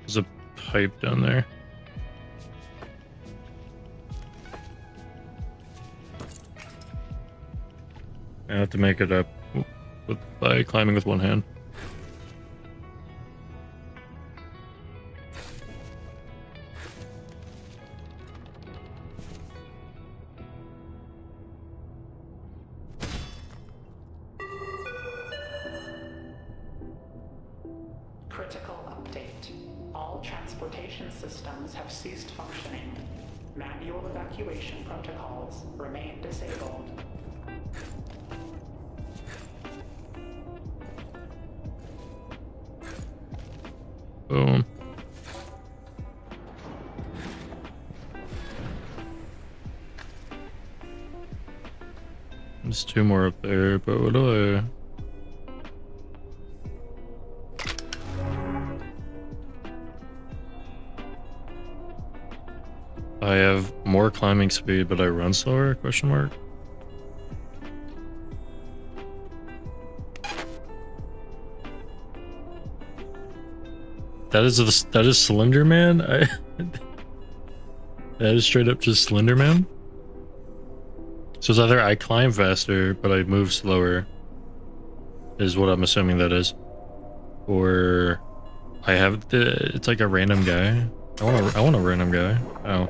There's a pipe down there. I have to make it up by climbing with one hand. Critical update. All transportation systems have ceased functioning. Manual evacuation protocols remain disabled. Boom. There's two more up there, but what do I have more climbing speed, but I run slower? Question mark. That is Slender Man. That is straight up just Slender Man. So it's either I climb faster, but I move slower, is what I'm assuming that is, or I have it's like a random guy. I want a random guy. Oh.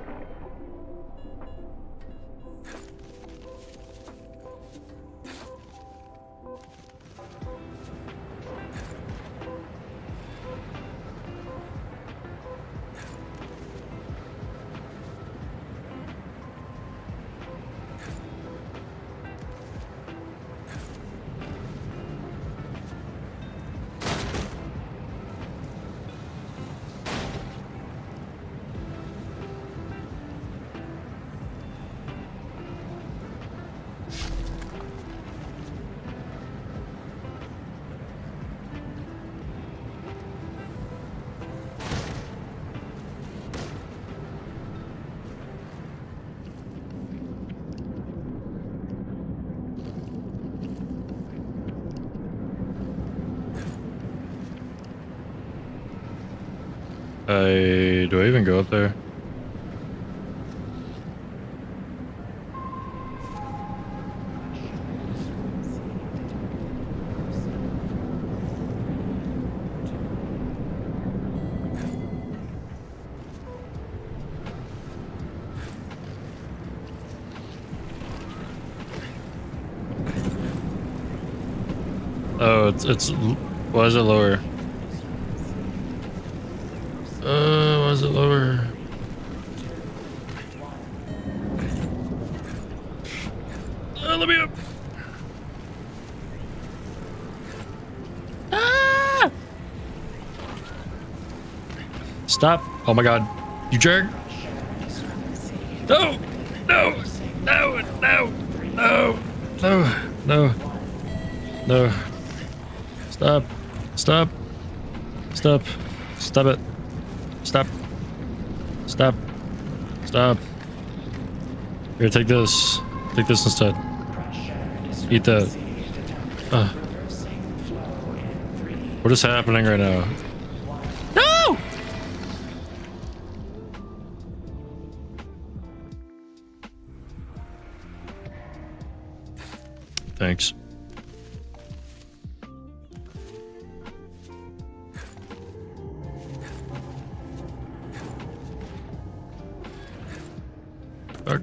Do I even go up there? Oh, it's why is it lower? Why is it lower? Let me up. Ah! Stop. Oh my god. You jerk. No. No. No. No. No. No. No. No. Stop. Stop. Stop. Stop it. Stop. Stop. Stop. Here, take this. Take this instead. Eat that. What is happening right now? No! Thanks. Fuck.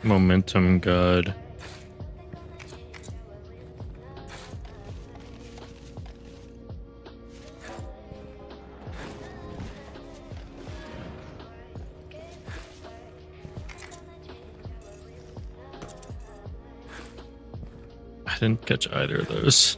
Momentum god. Didn't catch either of those.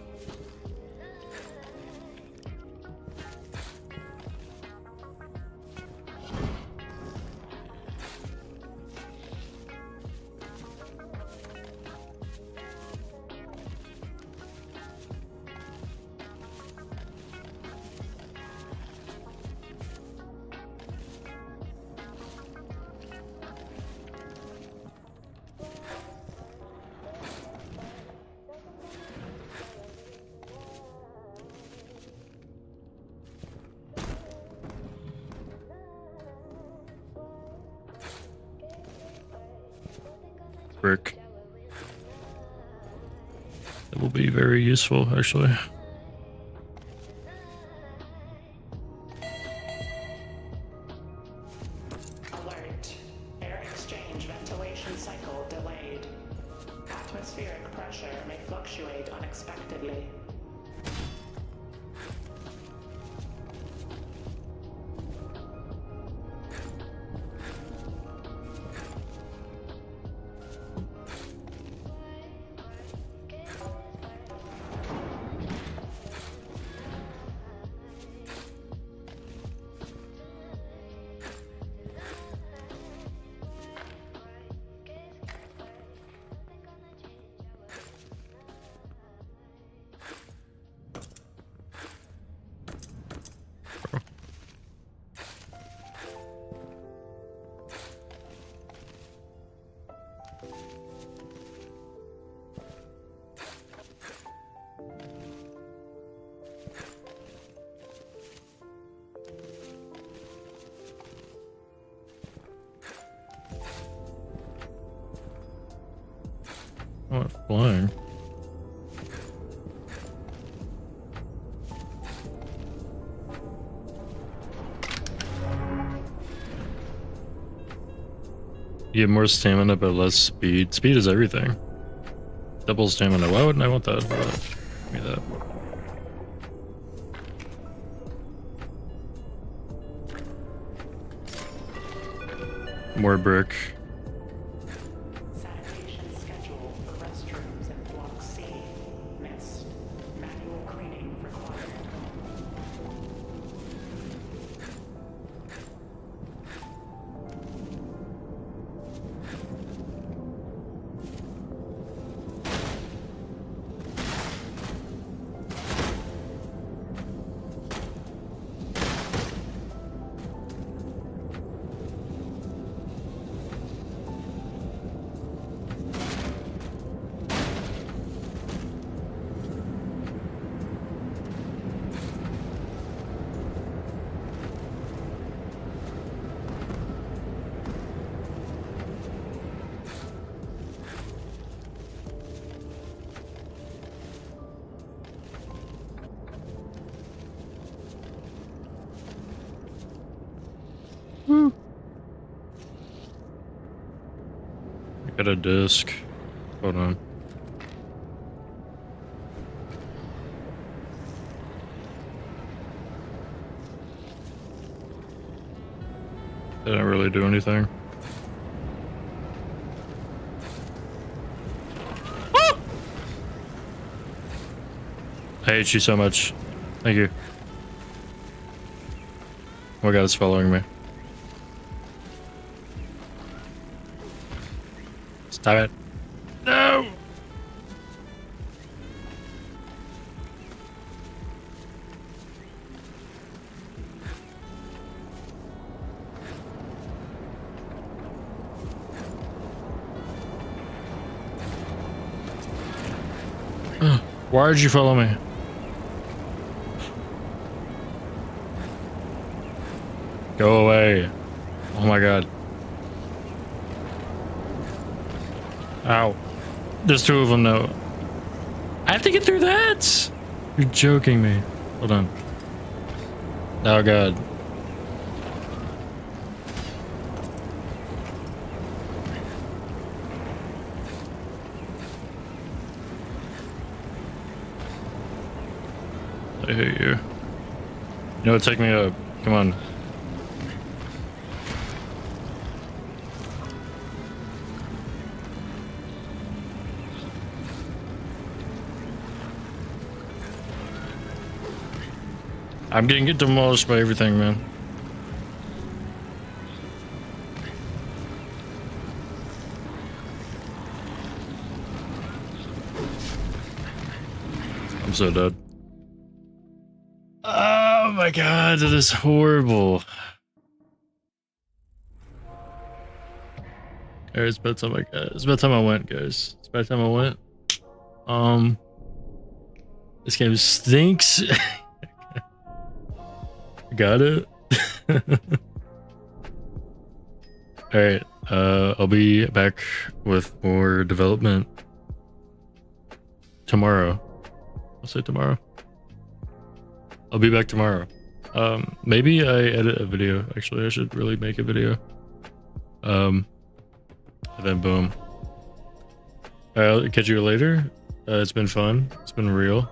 Brick. That will be very useful, actually. Alert. Air exchange ventilation cycle delayed. Atmospheric pressure may fluctuate unexpectedly. Oh, it's flying. You get more stamina but less speed. Speed is everything. Double stamina. Why wouldn't I want that? Give me that. More brick. Sanitation schedule for restrooms in Block C. Missed. Manual cleaning required. I got a disc. Hold on. Didn't really do anything. Woo! I hate you so much. Thank you. Oh my god, it's following me. Stop it. No! Why did you follow me? Go away. Oh my god. Ow. There's two of them now. I have to get through that? You're joking me. Hold on. Oh god. I hate you. You know what? Take me up. Come on. I'm getting demolished by everything, man. I'm so dead. Oh my god, that is horrible. Alright, it's about time it's about time I went, guys. It's about time I went. This game stinks. Got it. Alright, I'll be back with more development tomorrow. I'll say tomorrow. I'll be back tomorrow. Maybe I edit a video. Actually, I should really make a video. And then boom. I'll catch you later. It's been fun. It's been real.